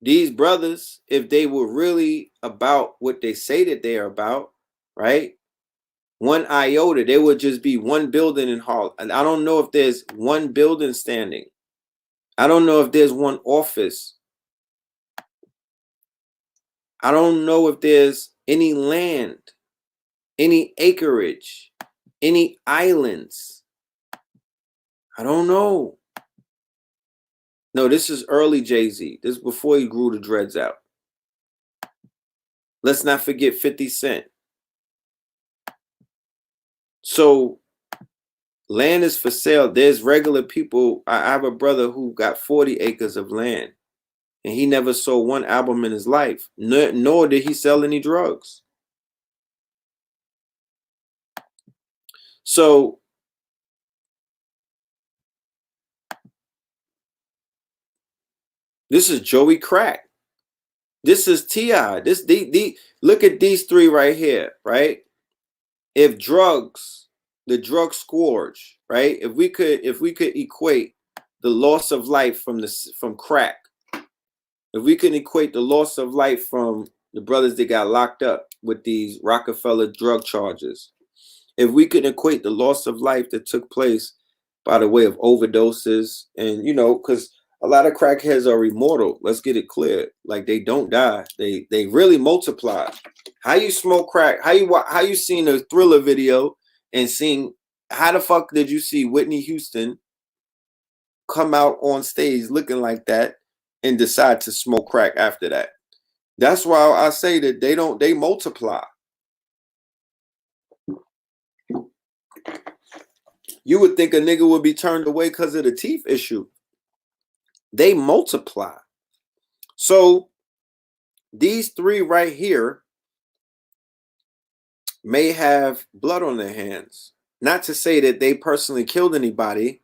these brothers, if they were really about what they say that they are about, right? One iota, there would just be one building in Harlem. And I don't know if there's one building standing. I don't know if there's one office. I don't know if there's any land, any acreage, any islands. I don't know. No, this is early Jay-Z. This is before he grew the dreads out. Let's not forget 50 Cent. So land is for sale. There's regular people. I have a brother who got 40 acres of land, and he never sold one album in his life, nor did he sell any drugs. So this is Joey Crack. This is T.I. Look at these three right here, right? If drugs, the drug scourge, right? If we could equate the loss of life from crack, if we could equate the loss of life from the brothers that got locked up with these Rockefeller drug charges, if we could equate the loss of life that took place by the way of overdoses, and you know, because a lot of crackheads are immortal. Let's get it clear. Like they don't die. They really multiply. How you smoke crack? How you seen a Thriller video and seeing how the fuck did you see Whitney Houston come out on stage looking like that and decide to smoke crack after that? That's why I say that they multiply. You would think a nigga would be turned away because of the teeth issue. They multiply. So these three right here may have blood on their hands. Not to say that they personally killed anybody,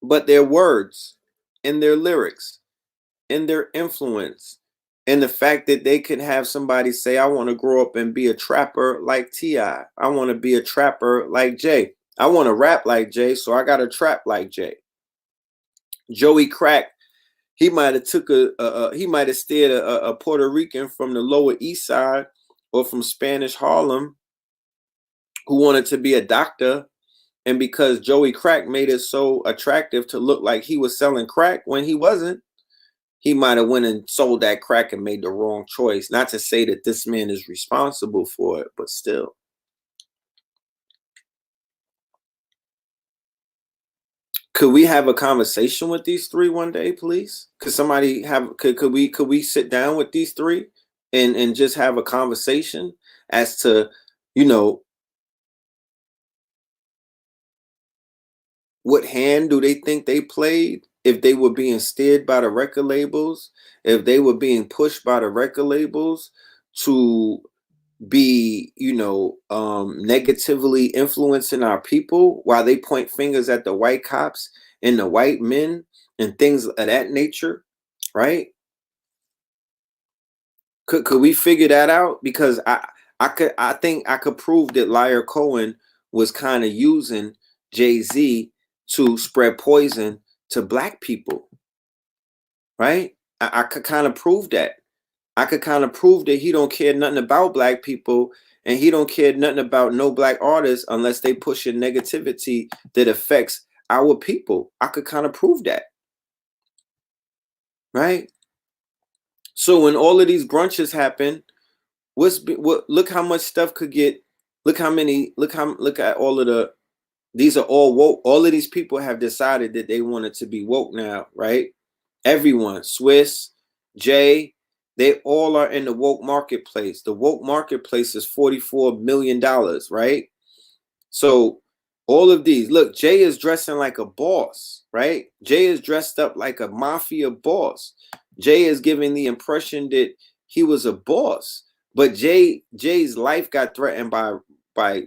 but their words and their lyrics and their influence and the fact that they can have somebody say, I want to grow up and be a trapper like T.I. I want to be a trapper like Jay. I want to rap like Jay, so I got to trap like Jay. Joey Crack, he might have steered a Puerto Rican from the Lower East Side or from Spanish Harlem who wanted to be a doctor. And because Joey Crack made it so attractive to look like he was selling crack when he wasn't, he might have went and sold that crack and made the wrong choice. Not to say that this man is responsible for it, but still. Could we have a conversation with these three one day, please? Could we sit down with these three and just have a conversation as to, you know, what hand do they think they played if they were being steered by the record labels, if they were being pushed by the record labels to be, negatively influencing our people while they point fingers at the white cops and the white men and things of that nature, right? Could we figure that out? Because I think I could prove that Liar Cohen was kind of using Jay-Z to spread poison to black people, right? I could kind of prove that. I could kind of prove that he don't care nothing about black people and he don't care nothing about no black artists unless they push a negativity that affects our people. I could kind of prove that, right? So when all of these brunches happen, look how much stuff could get, look at all of these are all woke. All of these people have decided that they wanted to be woke now, right? Everyone, Swiss, Jay, they all are in the woke marketplace. The woke marketplace is $44 million, right? So all of these, look, Jay is dressing like a boss, right? Jay is dressed up like a mafia boss. Jay is giving the impression that he was a boss, but Jay's life got threatened by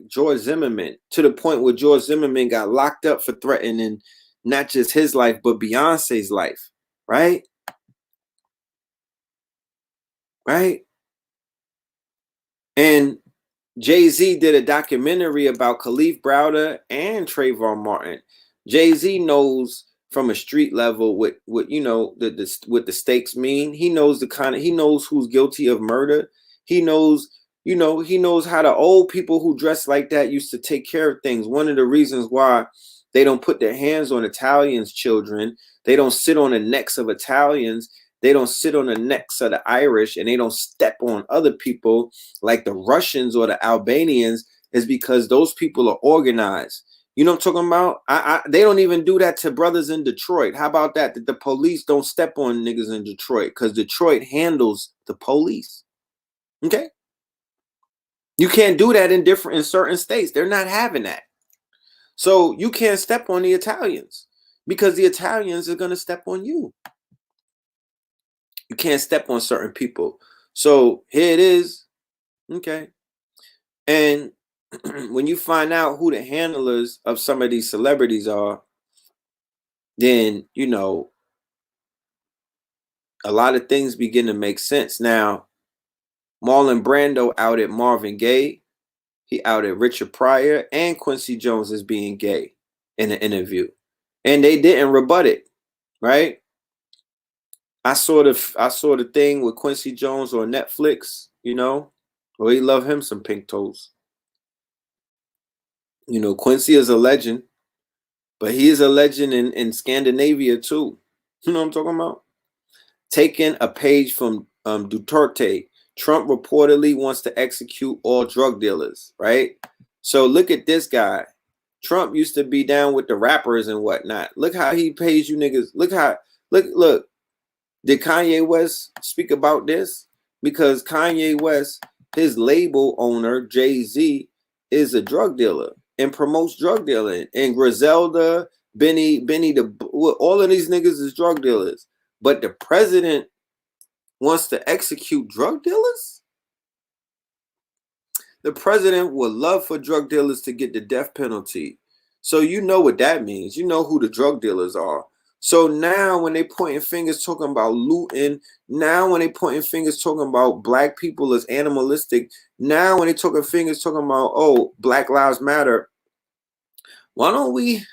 George Zimmerman to the point where George Zimmerman got locked up for threatening not just his life but Beyonce's life, right? Right? And Jay-Z did a documentary about Khalif Browder and Trayvon Martin. Jay-Z knows from a street level what what the stakes mean. He knows he knows who's guilty of murder. He knows, he knows how the old people who dress like that used to take care of things. One of the reasons why they don't put their hands on Italians' children, they don't sit on the necks of Italians, they don't sit on the necks of the Irish, and they don't step on other people like the Russians or the Albanians, is because those people are organized. You know what I'm talking about? They don't even do that to brothers in Detroit. How about that? That the police don't step on niggas in Detroit because Detroit handles the police. Okay? You can't do that in certain states. They're not having that. So you can't step on the Italians because the Italians are going to step on you. You can't step on certain people. So here it is. Okay. And when you find out who the handlers of some of these celebrities are, then, a lot of things begin to make sense. Now, Marlon Brando outed Marvin Gaye. He outed Richard Pryor and Quincy Jones as being gay in an interview. And they didn't rebut it, right? I saw the thing with Quincy Jones on Netflix, Well, he love him some pink toes. Quincy is a legend, but he is a legend in Scandinavia too. You know what I'm talking about? Taking a page from Duterte, Trump reportedly wants to execute all drug dealers, right? So look at this guy. Trump used to be down with the rappers and whatnot. Look how he pays you niggas. Look. Did Kanye West speak about this? Because Kanye West, his label owner, Jay-Z, is a drug dealer and promotes drug dealing. And Griselda, Benny, all of these niggas is drug dealers. But the president wants to execute drug dealers? The president would love for drug dealers to get the death penalty. So you know what that means. You know who the drug dealers are. So now when they pointing fingers talking about looting, now when they pointing fingers talking about black people as animalistic, now when they talking fingers talking about, oh, Black Lives Matter, why don't we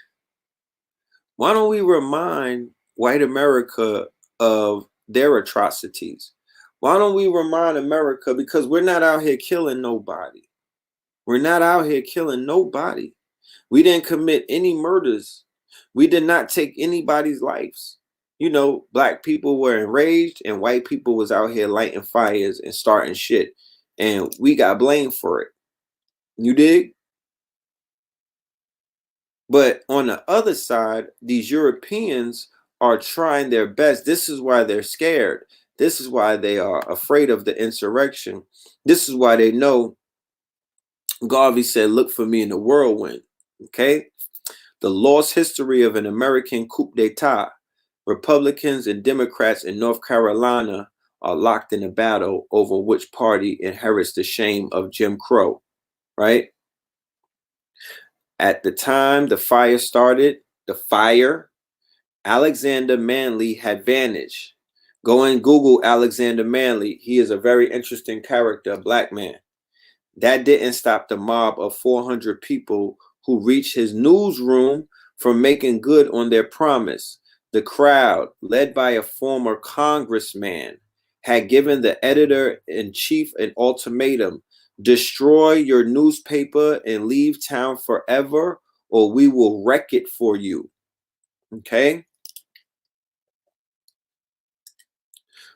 remind white America of their atrocities? Why don't we remind America, because we're not out here killing nobody. We're not out here killing nobody. We didn't commit any murders. We did not take anybody's lives. Black people were enraged and white people was out here lighting fires and starting shit. And we got blamed for it. You dig? But on the other side, these Europeans are trying their best. This is why they're scared. This is why they are afraid of the insurrection. This is why they know Garvey said, look for me in the whirlwind. Okay? The lost history of an American coup d'etat. Republicans and Democrats in North Carolina are locked in a battle over which party inherits the shame of Jim Crow, right? At the time the fire started, Alexander Manley had vanished. Go and Google Alexander Manley. He is a very interesting character, a black man. That didn't stop the mob of 400 people who reached his newsroom from making good on their promise. The crowd, led by a former congressman, had given the editor-in-chief an ultimatum: destroy your newspaper and leave town forever, or we will wreck it for you. Okay?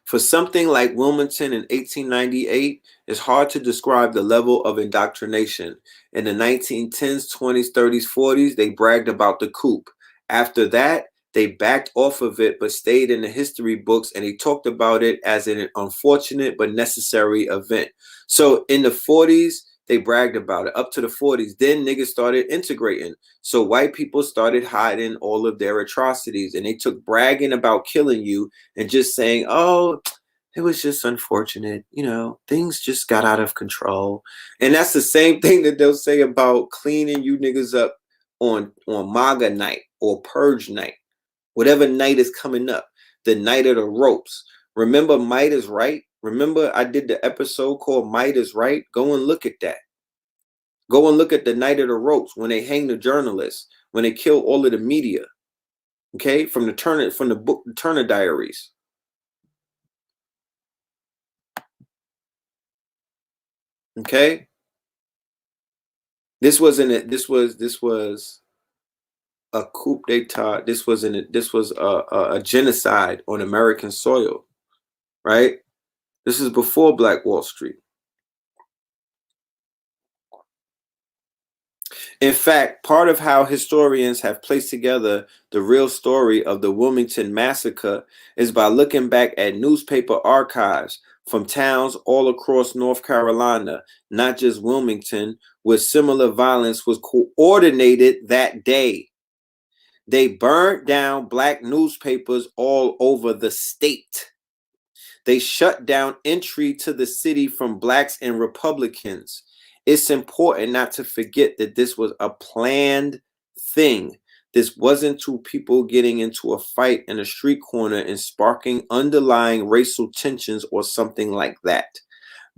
For something like Wilmington in 1898, it's hard to describe the level of indoctrination. In the 1910s, 20s, 30s, 40s, they bragged about the coup. After that, they backed off of it but stayed in the history books, and they talked about it as an unfortunate but necessary event. So in the 40s, they bragged about it up to the 40s. Then niggas started integrating. So white people started hiding all of their atrocities, and they took bragging about killing you and just saying, oh, it was just unfortunate. You know, things just got out of control. And that's the same thing that they'll say about cleaning you niggas up on MAGA night or purge night, whatever night is coming up, the night of the ropes. Remember Might is Right? Remember I did the episode called Might is Right? Go and look at that. Go and look at the night of the ropes when they hang the journalists, when they kill all of the media. Okay, from the book The Turner Diaries. Okay, this was a coup d'état. This was a genocide on American soil, right? This is before Black Wall Street. In fact, part of how historians have placed together the real story of the Wilmington Massacre is by looking back at newspaper archives from towns all across North Carolina, not just Wilmington, where similar violence was coordinated that day. They burned down black newspapers all over the state. They shut down entry to the city from blacks and Republicans. It's important not to forget that this was a planned thing. This wasn't two people getting into a fight in a street corner and sparking underlying racial tensions or something like that.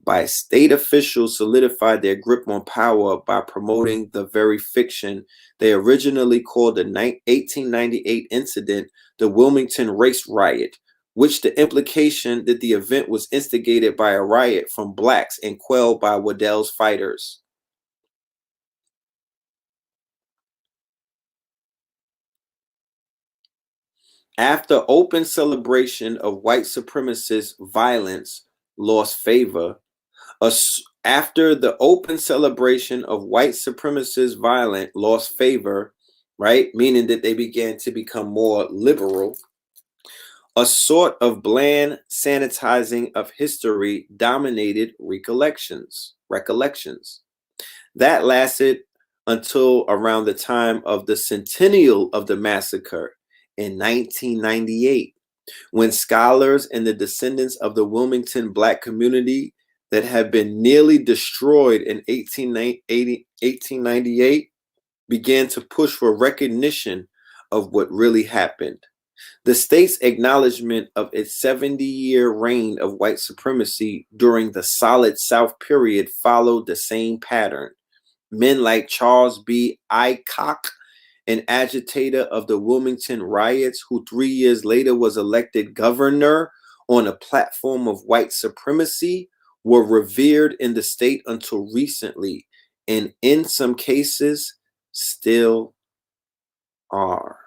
By state officials solidified their grip on power by promoting the very fiction they originally called the 1898 incident the Wilmington Race Riot, which the implication that the event was instigated by a riot from blacks and quelled by Waddell's fighters. After open celebration of white supremacist violence lost favor, after the open celebration of white supremacist violence lost favor, right, meaning that they began to become more liberal, a sort of bland sanitizing of history dominated recollections. That lasted until around the time of the centennial of the massacre in 1998, when scholars and the descendants of the Wilmington black community that had been nearly destroyed in 1898 began to push for recognition of what really happened. The state's acknowledgement of its 70-year reign of white supremacy during the Solid South period followed the same pattern. Men like Charles B. Aycock, an agitator of the Wilmington riots, who 3 years later was elected governor on a platform of white supremacy, were revered in the state until recently, and in some cases still are.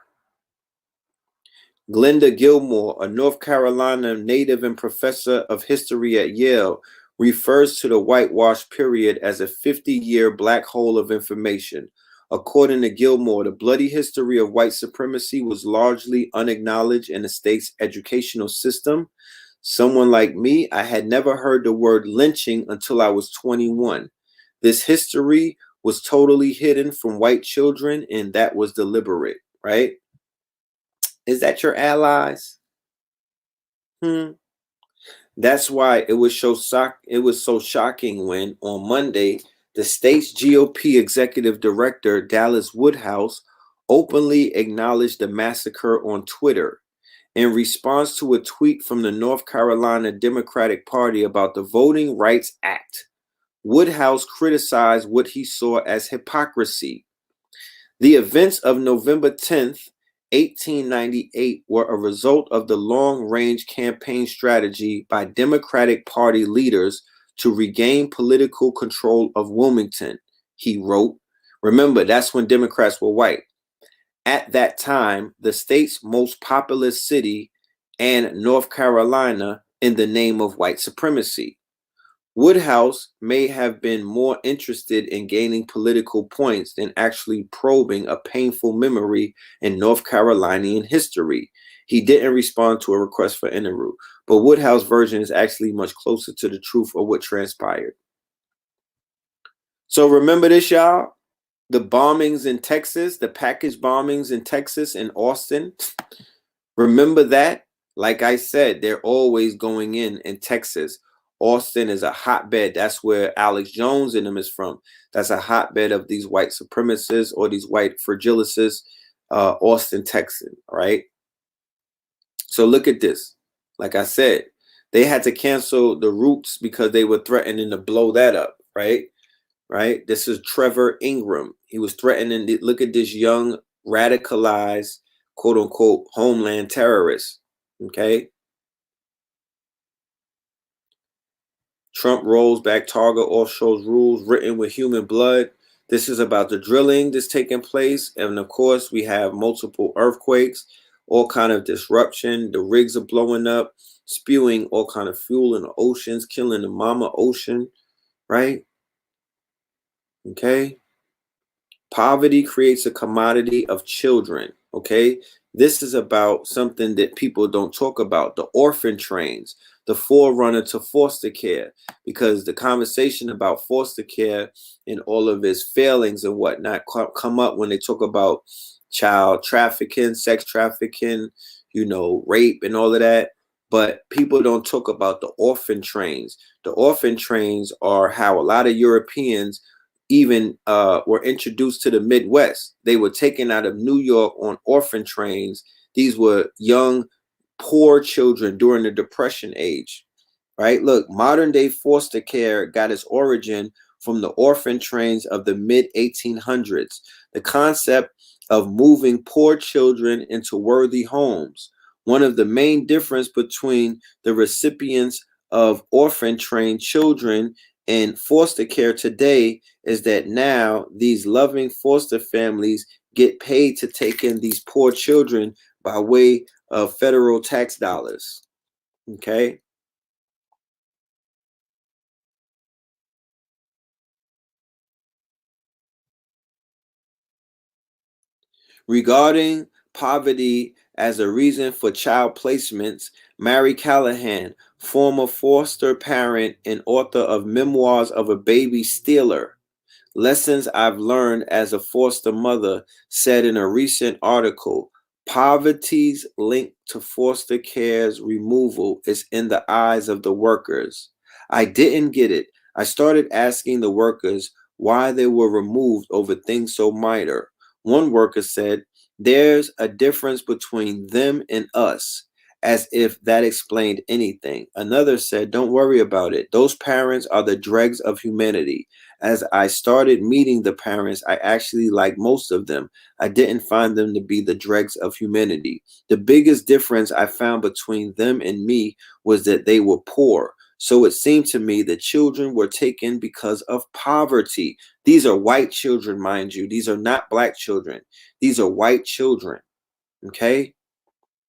Glenda Gilmore, a North Carolina native and professor of history at Yale, refers to the whitewash period as a 50-year black hole of information. According to Gilmore, the bloody history of white supremacy was largely unacknowledged in the state's educational system. Someone like me, I had never heard the word lynching until I was 21. This history was totally hidden from white children, and that was deliberate, right? Is that your allies? That's why it was so shocking when on Monday the state's GOP executive director Dallas Woodhouse openly acknowledged the massacre on Twitter. In response to a tweet from the North Carolina Democratic Party about the Voting Rights Act, Woodhouse criticized what he saw as hypocrisy. The events of November 10th, 1898 were a result of the long-range campaign strategy by Democratic Party leaders to regain political control of Wilmington, he wrote. Remember, that's when Democrats were white. At that time, the state's most populous city and North Carolina in the name of white supremacy. Woodhouse may have been more interested in gaining political points than actually probing a painful memory in North Carolinian history. He didn't respond to a request for interview, but Woodhouse's version is actually much closer to the truth of what transpired. So remember this, y'all? The bombings in Texas, the package bombings in Texas and Austin. Remember that? Like I said, they're always going in Texas. Austin is a hotbed. That's where Alex Jones and them is from. That's a hotbed of these white supremacists or these white fragilists. Austin, Texas, right? So look at this. Like I said, they had to cancel the routes because they were threatening to blow that up, right? Right? This is Trevor Ingram. He was threatening. Look at this young, radicalized, quote unquote, homeland terrorist. Okay. Trump rolls back Target offshore's rules written with human blood. This is about the drilling that's taking place. And of course, we have multiple earthquakes, all kind of disruption. The rigs are blowing up, spewing all kind of fuel in the oceans, killing the mama ocean, right? Okay. Poverty creates a commodity of children. Okay. This is about something that people don't talk about, the orphan trains, the forerunner to foster care, because the conversation about foster care and all of its failings and whatnot come up when they talk about child trafficking, sex trafficking, rape and all of that. But people don't talk about the orphan trains. The orphan trains are how a lot of Europeans even were introduced to the Midwest. They were taken out of New York on orphan trains. These were young, poor children during the Depression age, right? Look, modern day foster care got its origin from the orphan trains of the mid 1800s. The concept of moving poor children into worthy homes. One of the main difference between the recipients of orphan trained children in foster care today is that now these loving foster families get paid to take in these poor children by way of federal tax dollars. Okay. Regarding poverty as a reason for child placements, Mary Callahan, former foster parent and author of Memoirs of a Baby Stealer, Lessons I've Learned as a Foster Mother, said in a recent article, poverty's link to foster care's removal is in the eyes of the workers. I didn't get it. I started asking the workers why they were removed over things so minor. One worker said, there's a difference between them and us, as if that explained anything. Another said, don't worry about it. Those parents are the dregs of humanity. As I started meeting the parents, I actually liked most of them. I didn't find them to be the dregs of humanity. The biggest difference I found between them and me was that they were poor. So it seemed to me that children were taken because of poverty. These are white children, mind you. These are not black children. These are white children. Okay?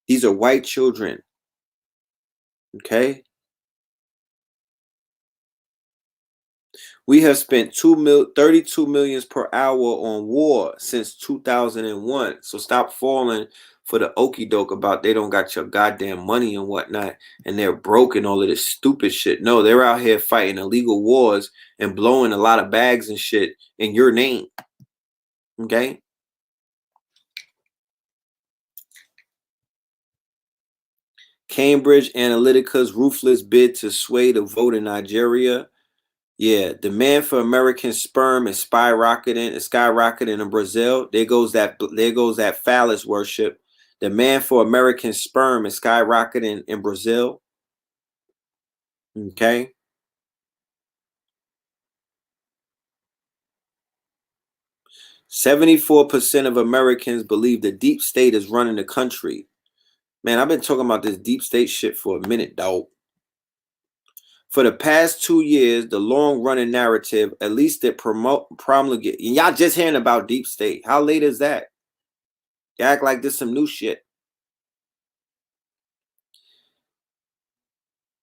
These are white children. Okay? We have spent 32 millions per hour on war since 2001. So stop falling for the okie doke about they don't got your goddamn money and whatnot, and they're broke and all of this stupid shit. No, they're out here fighting illegal wars and blowing a lot of bags and shit in your name. Okay? Cambridge Analytica's ruthless bid to sway the vote in Nigeria. Yeah, demand for American sperm is skyrocketing in Brazil. There goes that phallus worship. Demand for American sperm is skyrocketing in Brazil. Okay. "74% of Americans believe the deep state is running the country." Man, I've been talking about this deep state shit for a minute, dog. For the past 2 years, the long-running narrative, at least that promulgate, and y'all just hearing about deep state. How late is that? You act like this some new shit.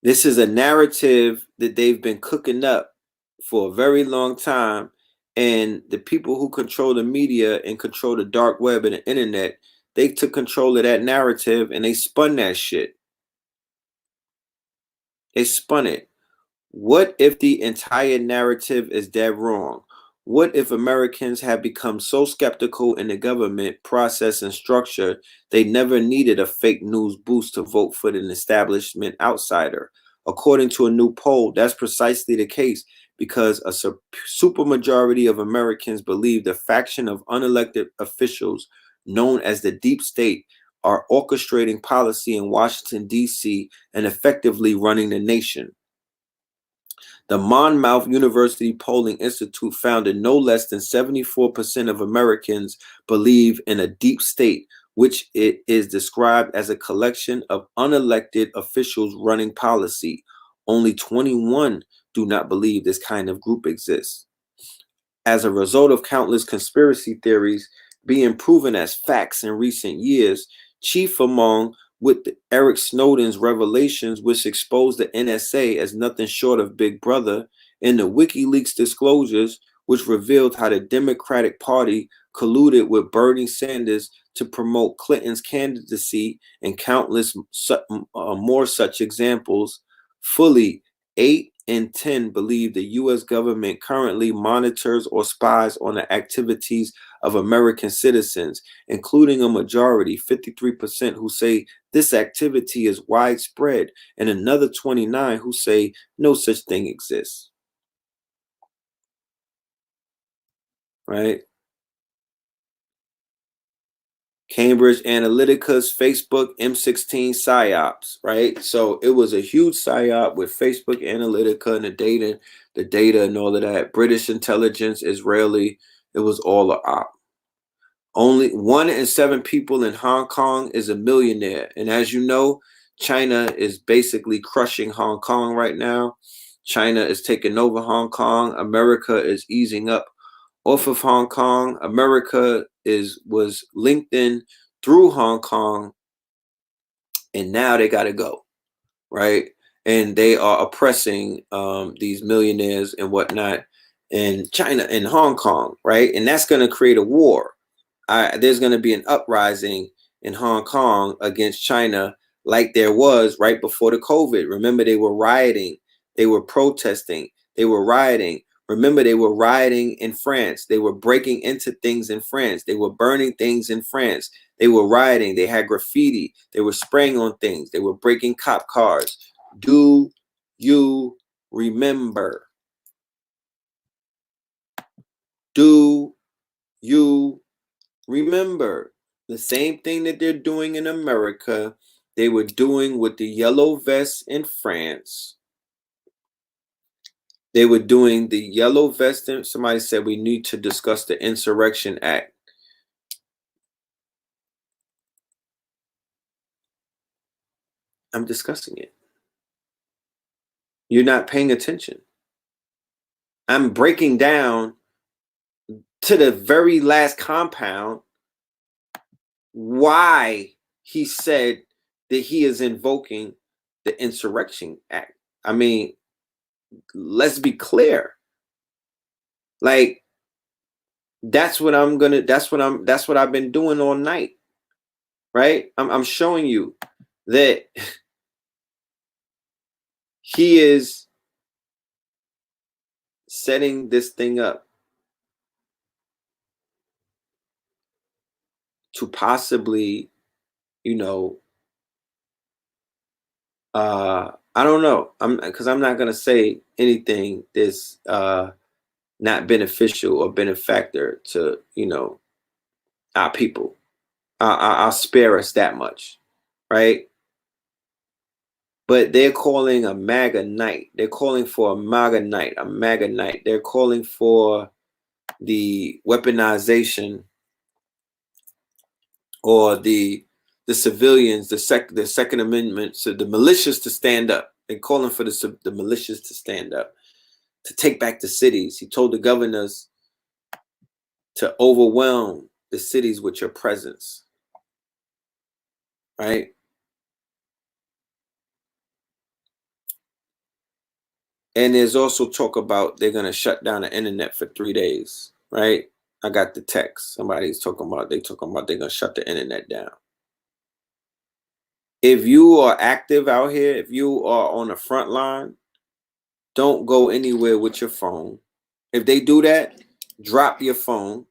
This is a narrative that they've been cooking up for a very long time. And the people who control the media and control the dark web and the internet, they took control of that narrative and they spun that shit. They spun it. What if the entire narrative is dead wrong? What if Americans have become so skeptical in the government process and structure, they never needed a fake news boost to vote for an establishment outsider? According to a new poll, that's precisely the case because a supermajority of Americans believe the faction of unelected officials known as the deep state are orchestrating policy in Washington, D.C., and effectively running the nation. The Monmouth University Polling Institute found that no less than 74% of Americans believe in a deep state, which it is described as a collection of unelected officials running policy. Only 21 do not believe this kind of group exists. As a result of countless conspiracy theories being proven as facts in recent years, chief among with Eric Snowden's revelations, which exposed the NSA as nothing short of Big Brother, and the WikiLeaks disclosures, which revealed how the Democratic Party colluded with Bernie Sanders to promote Clinton's candidacy, and countless more such examples. Fully 8 in 10 believe the U.S. government currently monitors or spies on the activities of American citizens, including a majority, 53%, who say this activity is widespread, and another 29 who say no such thing exists. Right? Cambridge Analytica's Facebook M16 psyops, right? So it was a huge psyop with Facebook Analytica and the data and all of that. British intelligence, Israeli, it was all a op. Only 1 in 7 people in Hong Kong is a millionaire. And as you know, China is basically crushing Hong Kong right now. China is taking over Hong Kong. America is easing up off of Hong Kong. America was linked in through Hong Kong, and now they got to go, right? And they are oppressing these millionaires and whatnot in China and Hong Kong, right? And that's going to create a war. There's going to be an uprising in Hong Kong against China like there was right before the COVID. Remember, they were rioting. They were protesting. They were rioting. Remember, they were rioting in France. They were breaking into things in France. They were burning things in France. They were rioting. They had graffiti. They were spraying on things. They were breaking cop cars. Do you remember? Do you remember? The same thing that they're doing in America, they were doing with the yellow vests in France. They were doing the yellow vest. Somebody said we need to discuss the Insurrection Act. I'm discussing it. You're not paying attention. I'm breaking down to the very last compound why he said that he is invoking the Insurrection Act. I mean, let's be clear. Like, that's what I've been doing all night. Right? I'm showing you that he is setting this thing up to possibly, I don't know. Because I'm not gonna say anything that's not beneficial or benefactor to, you know, our people. I'll spare us that much, right? But they're calling a MAGA night. They're calling for a MAGA night, a MAGA night. They're calling for the weaponization or the civilians, the Second Amendment, so the militias to stand up. They're calling for the militias to stand up, to take back the cities. He told the governors to overwhelm the cities with your presence, right? And there's also talk about they're going to shut down the internet for 3 days, right? I got the text. Somebody's talking about they're going to shut the internet down. If you are active out here, if you are on the front line, don't go anywhere with your phone. If they do that, drop your phone.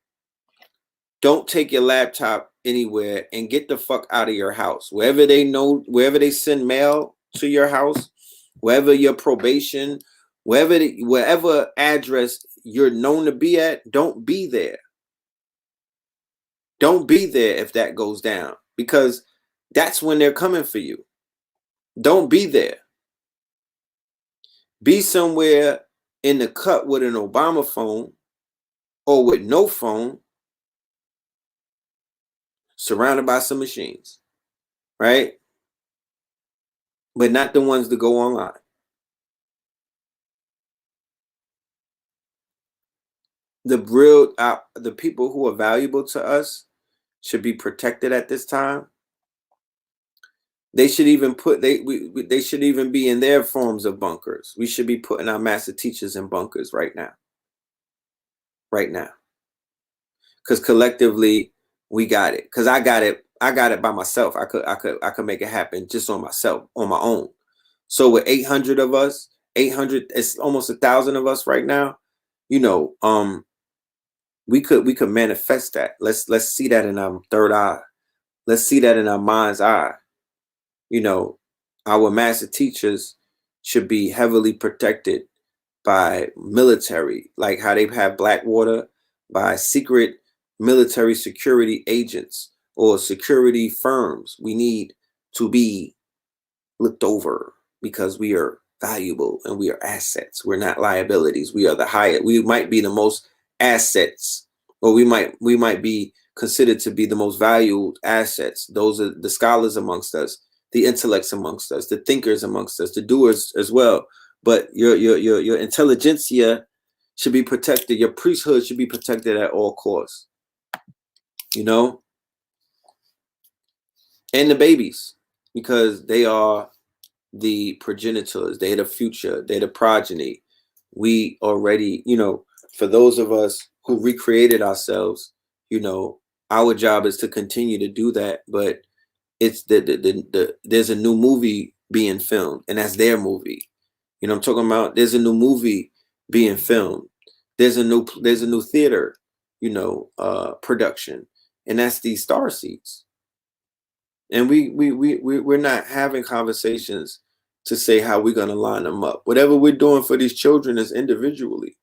Don't take your laptop anywhere and get the fuck out of your house. Wherever they send mail to your house, wherever your probation, wherever address you're known to be at, don't be there. Don't be there if that goes down, because that's when they're coming for you. Don't be there. Be somewhere in the cut with an Obama phone or with no phone, surrounded by some machines, right? But not the ones that go online. The people who are valuable to us should be protected at this time. They should even they should even be in their forms of bunkers. We should be putting our master teachers in bunkers right now. Right now. Because collectively we got it. Because I got it by myself. I could make it happen just on myself, on my own. So with 800 of us, 800, it's almost 1,000 of us right now, you know, we could manifest that. Let's see that in our third eye. Let's see that in our mind's eye. You know, our master teachers should be heavily protected by military, like how they have Blackwater, by secret military security agents or security firms. We need to be looked over because we are valuable and we are assets. We're not liabilities. We are the highest. We might be the most assets, or we might be considered to be the most valued assets. Those are the scholars amongst us, the intellects amongst us, the thinkers amongst us, the doers as well. But your intelligentsia should be protected. Your priesthood should be protected at all costs. You know, and the babies, because they are the progenitors, they're the future, they're the progeny. We already, you know, for those of us who recreated ourselves, you know, our job is to continue to do that. But it's there's a new movie being filmed, and that's their movie. You know what I'm talking about? There's a new movie being filmed. There's a new theater, you know, production, and that's these star seeds. And we're not having conversations to say how we're going to line them up. Whatever we're doing for these children is individually.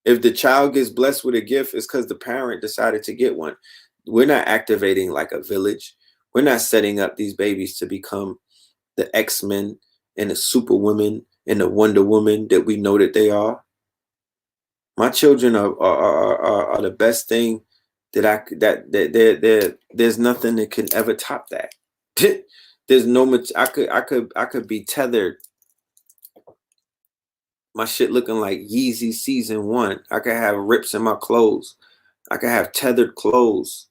If the child gets blessed with a gift, it's because the parent decided to get one. We're not activating like a village. We're not setting up these babies to become the X-Men and the Superwoman and the Wonder Woman that we know that they are. My children are the best thing that there's nothing that can ever top that. There's no much I could be tethered. My shit looking like Yeezy season 1. I could have rips in my clothes. I could have tethered clothes.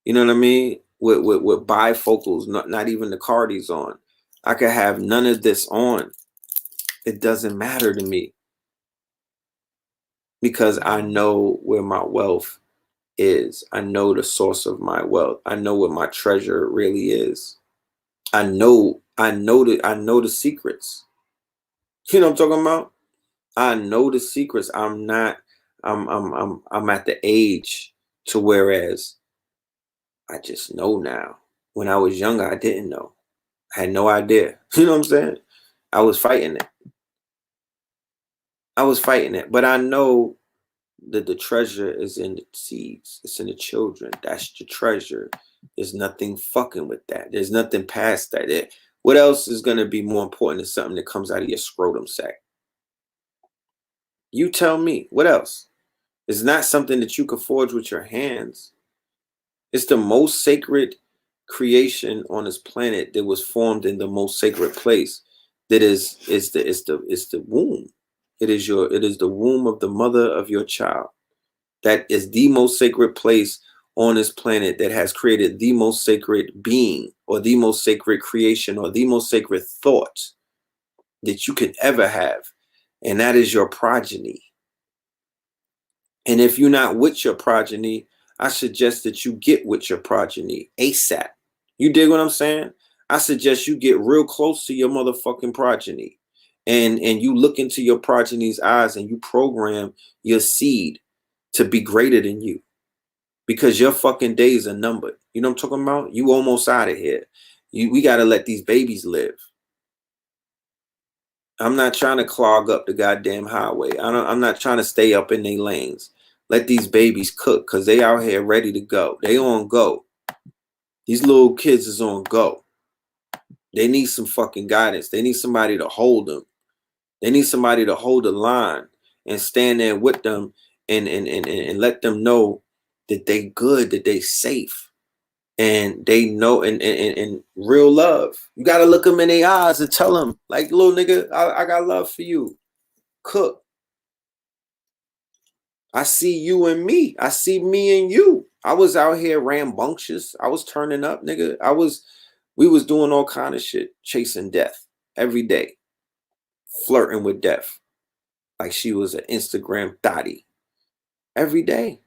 You know what I mean? With bifocals, not even the Cardis on. I could have none of this on. It doesn't matter to me, because I know where my wealth is. I know the source of my wealth. I know what my treasure really is. I know the secrets. You know what I'm talking about? I know the secrets. I'm at the age to whereas I just know now. When I was younger, I didn't know. I had no idea. You know what I'm saying? I was fighting it. But I know that the treasure is in the seeds. It's in the children. That's the treasure. There's nothing fucking with that. There's nothing past that. What else is going to be more important than something that comes out of your scrotum sac? You tell me. What else? It's not something that you could forge with your hands. It's the most sacred creation on this planet that was formed in the most sacred place. That is the womb. It is the womb of the mother of your child. That is the most sacred place on this planet that has created the most sacred being or the most sacred creation or the most sacred thought that you can ever have. And that is your progeny. And if you're not with your progeny, I suggest that you get with your progeny ASAP. You dig what I'm saying? I suggest you get real close to your motherfucking progeny. And you look into your progeny's eyes and you program your seed to be greater than you. Because your fucking days are numbered. You know what I'm talking about? You almost out of here. We got to let these babies live. I'm not trying to clog up the goddamn highway. I'm not trying to stay up in their lanes. Let these babies cook because they out here ready to go. They on go. These little kids is on go. They need some fucking guidance. They need somebody to hold them. They need somebody to hold the line and stand there with them and let them know that they good, that they safe. And they know and real love. You got to look them in their eyes and tell them, like, little nigga, I got love for you. Cook. I see you and me. I see me and you. I was out here rambunctious. I was turning up, nigga. We was doing all kind of shit, chasing death every day, flirting with death like she was an Instagram thotty every day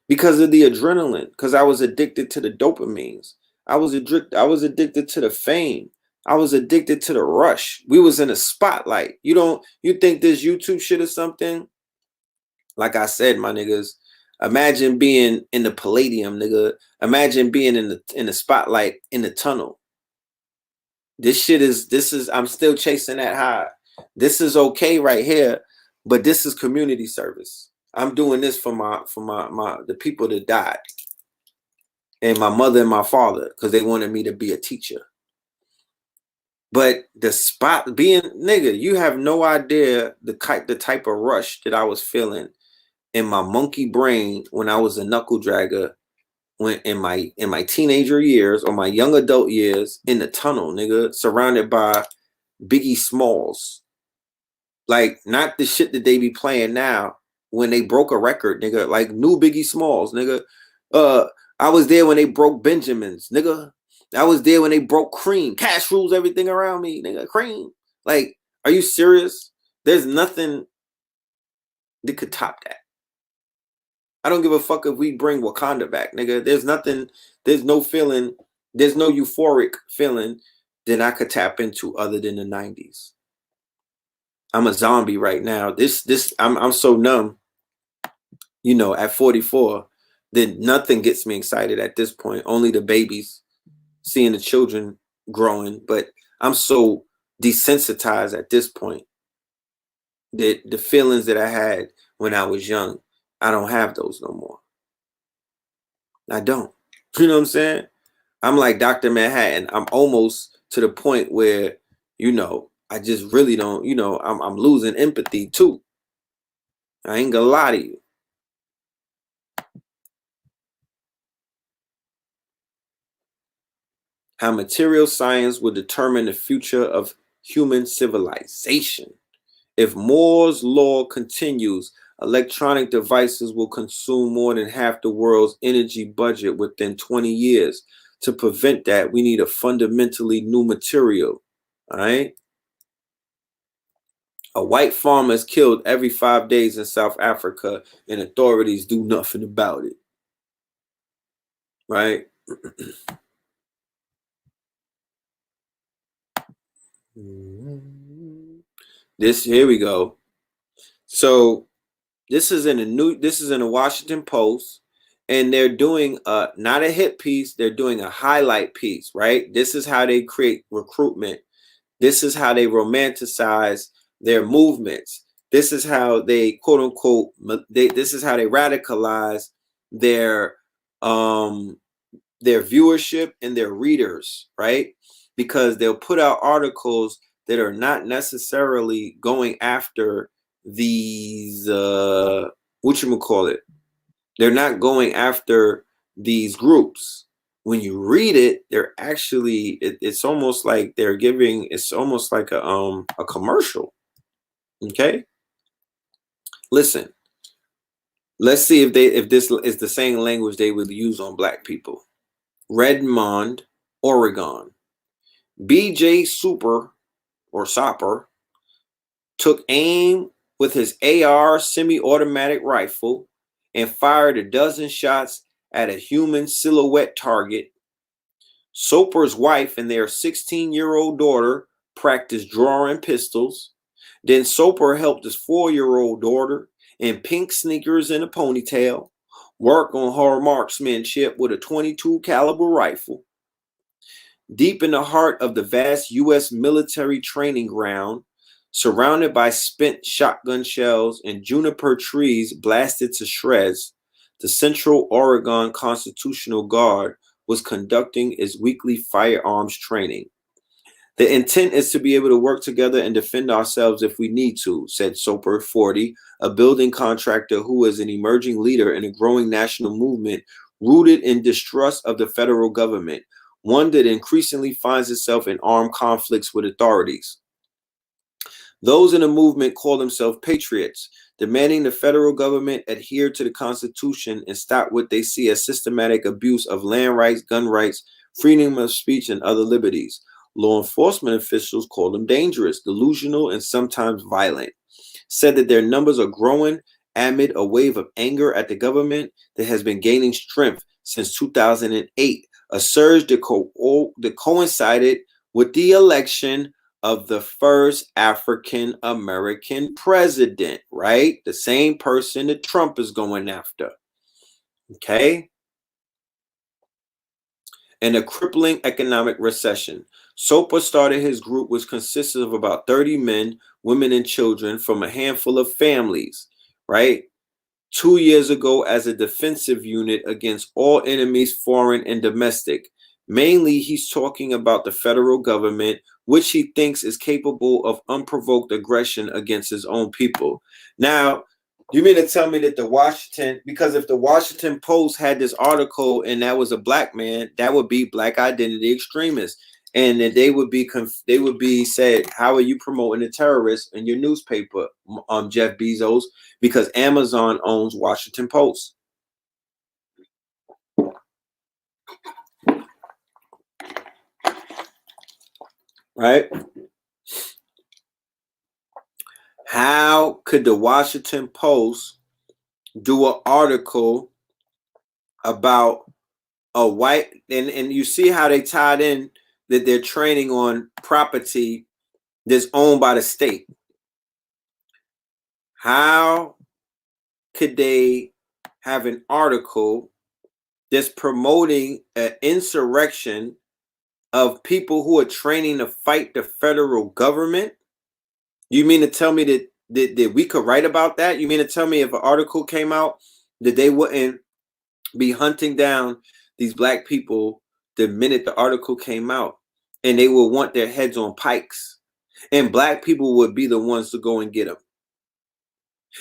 because of the adrenaline. Because I was addicted to the dopamines. I was addicted to the fame. I was addicted to the rush. We was in a spotlight. You think this YouTube shit or something? Like I said, my niggas, imagine being in the Palladium, nigga. Imagine being in the spotlight in the tunnel. This is I'm still chasing that high. This is okay right here, but this is community service. I'm doing this for the people that died. And my mother and my father, because they wanted me to be a teacher. But the spot being, nigga, you have no idea the type of rush that I was feeling in my monkey brain when I was a knuckle dragger, when in my teenager years or my young adult years in the tunnel, nigga, surrounded by Biggie Smalls. Like, not the shit that they be playing now when they broke a record, nigga, like new Biggie Smalls, nigga. I was there when they broke Benjamins, nigga. I was there when they broke Cream. Cash rules everything around me, nigga. Cream. Like, are you serious? There's nothing that could top that. I don't give a fuck if we bring Wakanda back, nigga. There's nothing, there's no feeling, there's no euphoric feeling that I could tap into other than the 90s. I'm a zombie right now. I'm so numb, you know, at 44, that nothing gets me excited at this point. Only the babies, seeing the children growing. But I'm so desensitized at this point that the feelings that I had when I was young, I don't have those no more. I don't. You know what I'm saying? I'm like Dr. Manhattan. I'm almost to the point where, you know, I just really don't, you know, I'm losing empathy too. I ain't gonna lie to you. How material science will determine the future of human civilization. If Moore's law continues, electronic devices will consume more than half the world's energy budget within 20 years. To prevent that, we need a fundamentally new material. All right? A white farmer is killed every 5 days in South Africa, and authorities do nothing about it. Right? Here we go. So this is in the Washington Post. and they're doing not a hit piece, they're doing a highlight piece, right? This is how they create recruitment. This is how they romanticize their movements. This is how they quote unquote this is how they radicalize their viewership and their readers, right? Because they'll put out articles that are not necessarily going after these whatchamacallit. They're not going after these groups. When you read it, they're actually it's almost like they're giving, it's almost like a commercial. Okay? Listen. Let's see if this is the same language they would use on black people. Redmond, Oregon. BJ Super or Sopper took aim with his AR semi-automatic rifle and fired a dozen shots at a human silhouette target. Soper's wife and their 16-year-old daughter practiced drawing pistols. Then Soper helped his 4-year-old daughter in pink sneakers and a ponytail work on her marksmanship with a .22 caliber rifle. Deep in the heart of the vast U.S. military training ground, surrounded by spent shotgun shells and juniper trees blasted to shreds, the Central Oregon Constitutional Guard was conducting its weekly firearms training. The intent is to be able to work together and defend ourselves if we need to, said Soper, 40, a building contractor who is an emerging leader in a growing national movement rooted in distrust of the federal government, one that increasingly finds itself in armed conflicts with authorities. Those in the movement call themselves patriots, demanding the federal government adhere to the Constitution and stop what they see as systematic abuse of land rights, gun rights, freedom of speech, and other liberties. Law enforcement officials call them dangerous, delusional, and sometimes violent. Said that their numbers are growing amid a wave of anger at the government that has been gaining strength since 2008, a surge that coincided with the election of the first African American president, right? The same person that Trump is going after. Okay? And a crippling economic recession. Soper started his group, which consisted of about 30 men, women, and children from a handful of families, right? 2 years ago as a defensive unit against all enemies, foreign and domestic. Mainly, he's talking about the federal government, which he thinks is capable of unprovoked aggression against his own people. Now, you mean to tell me that because if the Washington Post had this article and that was a black man, that would be black identity extremists. And that they would be said, how are you promoting a terrorist in your newspaper, Jeff Bezos? Because Amazon owns Washington Post. Right? How could the Washington Post do an article about a white, and you see how they tied in that they're training on property that's owned by the state. How could they have an article that's promoting an insurrection of people who are training to fight the federal government? You mean to tell me that we could write about that? You mean to tell me if an article came out that they wouldn't be hunting down these black people the minute the article came out, and they would want their heads on pikes, and black people would be the ones to go and get them?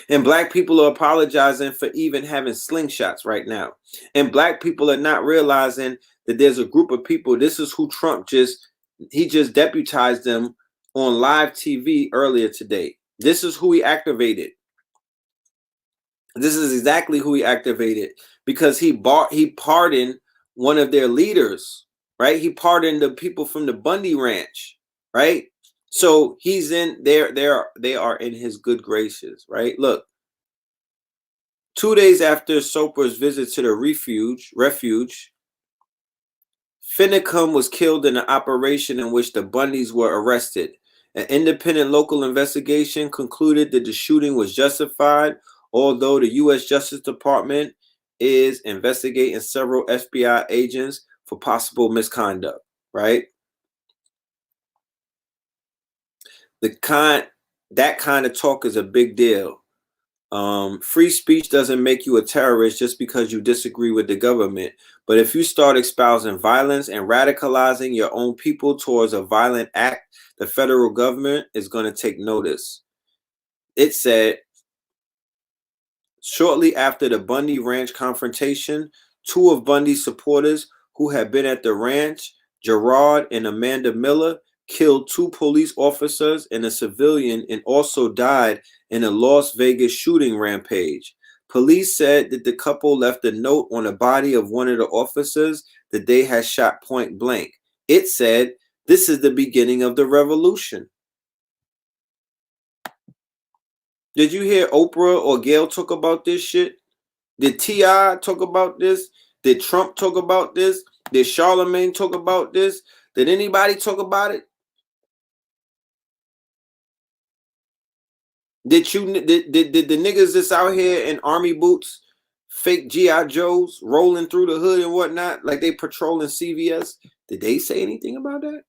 And black people are apologizing for even having slingshots right now. And black people are not realizing that there's a group of people. This is who Trump just deputized them on live TV earlier today. This is who he activated. This is exactly who he activated, because he pardoned one of their leaders, right? He pardoned the people from the Bundy Ranch, right? So he's in there. They are in his good graces, right? Look, 2 days after Soper's visit to the refuge, Finicum was killed in an operation in which the Bundys were arrested. An independent local investigation concluded that the shooting was justified, although the U.S. Justice Department is investigating several FBI agents for possible misconduct, right? That kind of talk is a big deal. Free speech doesn't make you a terrorist just because you disagree with the government. But if you start espousing violence and radicalizing your own people towards a violent act, the federal government is going to take notice. It said, shortly after the Bundy Ranch confrontation, two of Bundy's supporters who had been at the ranch, Gerard and Amanda Miller, killed two police officers and a civilian and also died in a Las Vegas shooting rampage. Police said that the couple left a note on the body of one of the officers that they had shot point blank. It said, "This is the beginning of the revolution." Did you hear Oprah or Gail talk about this shit? Did T.I. talk about this? Did Trump talk about this? Did Charlemagne talk about this? Did anybody talk about it? Did the niggas that's out here in army boots, fake G.I. Joes, rolling through the hood and whatnot, like they patrolling CVS, did they say anything about that?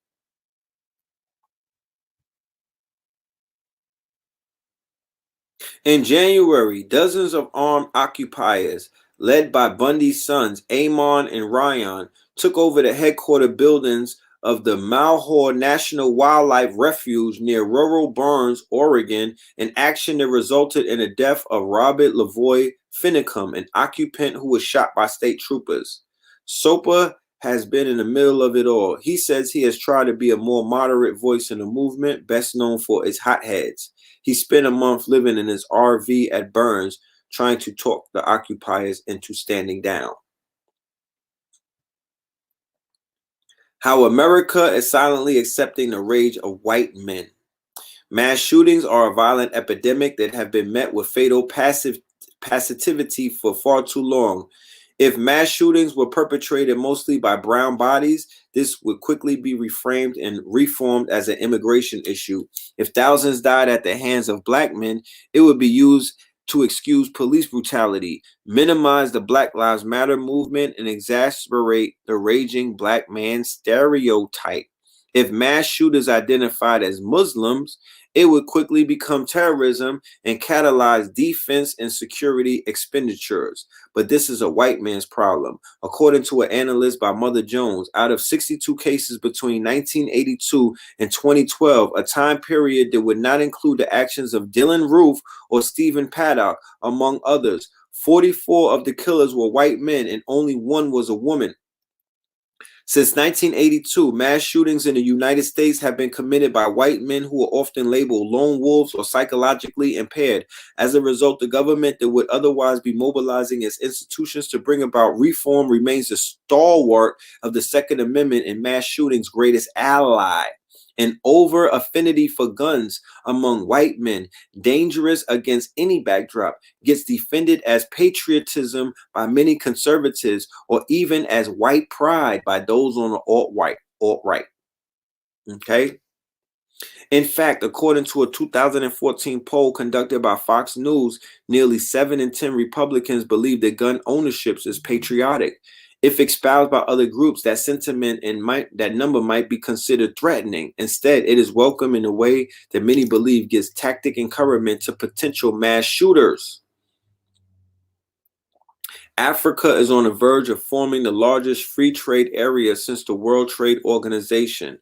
In January, dozens of armed occupiers, led by Bundy's sons, Amon and Ryan, took over the headquarters buildings of the Malheur National Wildlife Refuge near rural Burns, Oregon, an action that resulted in the death of Robert Lavoy Finicum, an occupant who was shot by state troopers. Sopa has been in the middle of it all. He says he has tried to be a more moderate voice in the movement, best known for its hotheads. He spent a month living in his RV at Burns, trying to talk the occupiers into standing down. How America is silently accepting the rage of white men. Mass shootings are a violent epidemic that have been met with fatal passivity for far too long. If mass shootings were perpetrated mostly by brown bodies, this would quickly be reframed and reformed as an immigration issue. If thousands died at the hands of black men, it would be used to excuse police brutality, minimize the Black Lives Matter movement, and exacerbate the raging black man stereotype. If mass shooters identified as Muslims, it would quickly become terrorism and catalyze defense and security expenditures. But this is a white man's problem. According to an analyst by Mother Jones, out of 62 cases between 1982 and 2012, a time period that would not include the actions of Dylan Roof or Stephen Paddock, among others, 44 of the killers were white men and only one was a woman. Since 1982, mass shootings in the United States have been committed by white men who are often labeled lone wolves or psychologically impaired. As a result, the government that would otherwise be mobilizing its institutions to bring about reform remains the stalwart of the Second Amendment and mass shootings' greatest ally. An over affinity for guns among white men, dangerous against any backdrop, gets defended as patriotism by many conservatives or even as white pride by those on the alt-right. Okay? In fact, according to a 2014 poll conducted by Fox News, nearly 7 in 10 Republicans believe that gun ownership is patriotic. If espoused by other groups, that sentiment and that number might be considered threatening. Instead, it is welcome in a way that many believe gives tactic encouragement to potential mass shooters. Africa is on the verge of forming the largest free trade area since the World Trade Organization.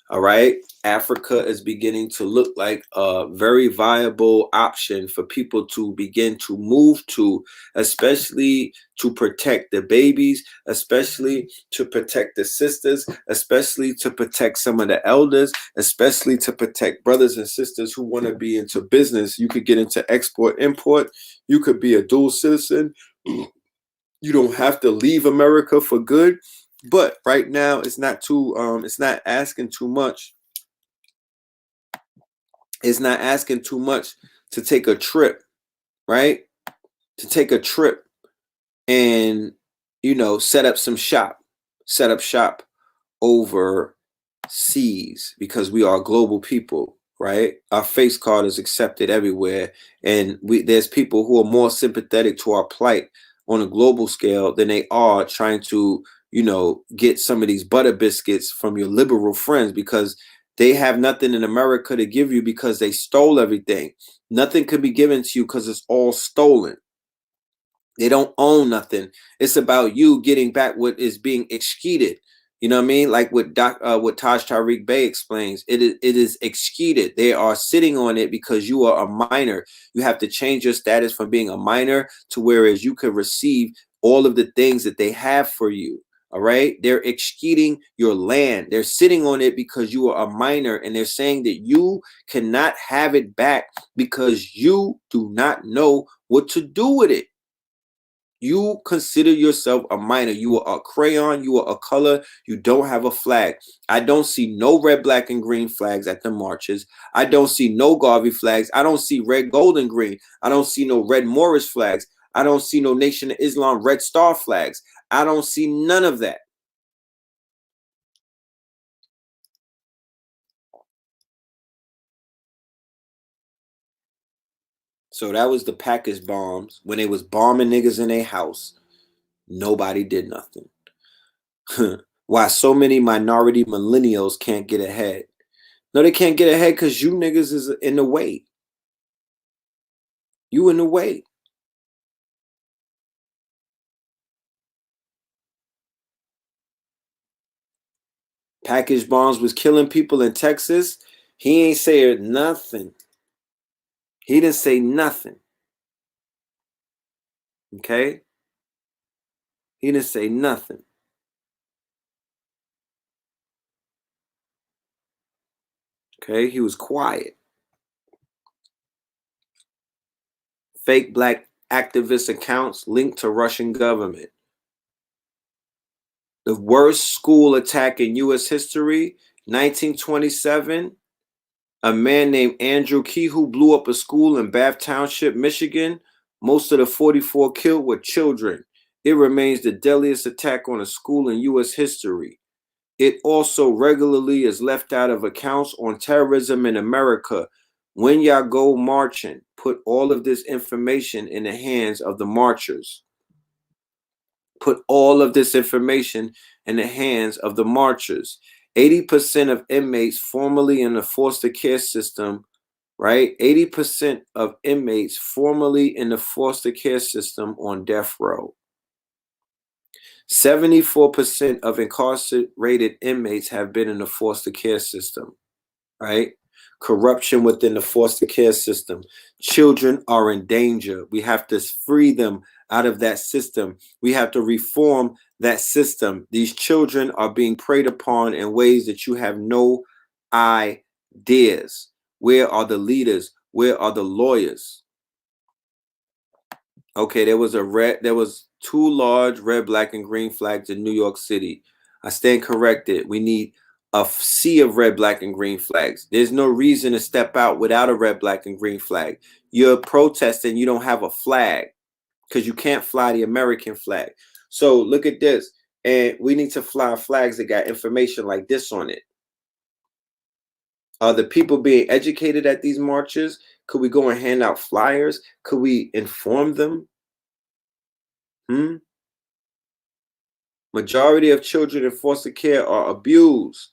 All right. Africa is beginning to look like a very viable option for people to begin to move to, especially to protect the babies, especially to protect the sisters, especially to protect some of the elders, especially to protect brothers and sisters who want to be into business. You could get into export, import. You could be a dual citizen. You don't have to leave America for good. But right now, it's not asking too much. It's not asking too much to take a trip, right? To take a trip and, set up shop overseas, because we are global people, right? Our face card is accepted everywhere. And there's people who are more sympathetic to our plight on a global scale than they are trying to, you know, get some of these butter biscuits from your liberal friends, because they have nothing in America to give you because they stole everything. Nothing could be given to you because it's all stolen. They don't own nothing. It's about you getting back what is being exceeded. You know what I mean? Like what Taj Tariq Bey explains, it is exceeded. They are sitting on it because you are a minor. You have to change your status from being a minor to whereas you could receive all of the things that they have for you. All right. They're exceeding your land. They're sitting on it because you are a minor, and they're saying that you cannot have it back because you do not know what to do with it. You consider yourself a minor. You are a crayon. You are a color. You don't have a flag. I don't see no red, black, and green flags at the marches. I don't see no Garvey flags. I don't see red, gold, and green. I don't see no red Moorish flags. I don't see no Nation of Islam red star flags. I don't see none of that. So that was the package bombs. When they was bombing niggas in their house, nobody did nothing. Why so many minority millennials can't get ahead? No, they can't get ahead because you niggas is in the way. You in the way. Package bombs was killing people in Texas. He ain't say nothing. He didn't say nothing. Okay? He didn't say nothing. Okay? He was quiet. Fake black activist accounts linked to Russian government. The worst school attack in U.S. history, 1927. A man named Andrew Kehoe blew up a school in Bath Township, Michigan. Most of the 44 killed were children. It remains the deadliest attack on a school in U.S. history. It also regularly is left out of accounts on terrorism in America. When y'all go marching, put all of this information in the hands of the marchers. Put all of this information in the hands of the marchers. 80% of inmates formerly in the foster care system, right? 80% of inmates formerly in the foster care system on death row. 74% of incarcerated inmates have been in the foster care system, right? Corruption within the foster care system. Children are in danger. We have to free them out of that system. We have to reform that system. These children are being preyed upon in ways that you have no ideas. Where are the leaders? Where are the lawyers? Okay, there was 2 large red, black, and green flags in New York City. I stand corrected. We need a sea of red, black, and green flags. There's no reason to step out without a red, black, and green flag. You're protesting, you don't have a flag because you can't fly the American flag. So look at this. And we need to fly flags that got information like this on it. Are the people being educated at these marches? Could we go and hand out flyers? Could we inform them? Majority of children in foster care are abused.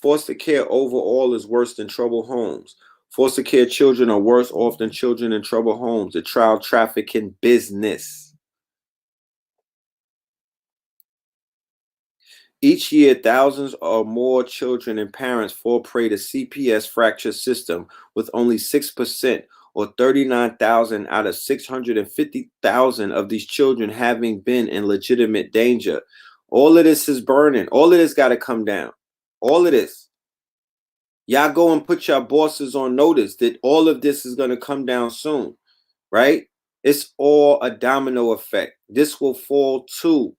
Foster care overall is worse than troubled homes. Foster care children are worse off than children in troubled homes. The child trafficking business. Each year, thousands or more children and parents fall prey to CPS fracture system, with only 6% or 39,000 out of 650,000 of these children having been in legitimate danger. All of this is burning. All of this got to come down. All of this. Y'all go and put your bosses on notice that all of this is going to come down soon, right? It's all a domino effect. This will fall too.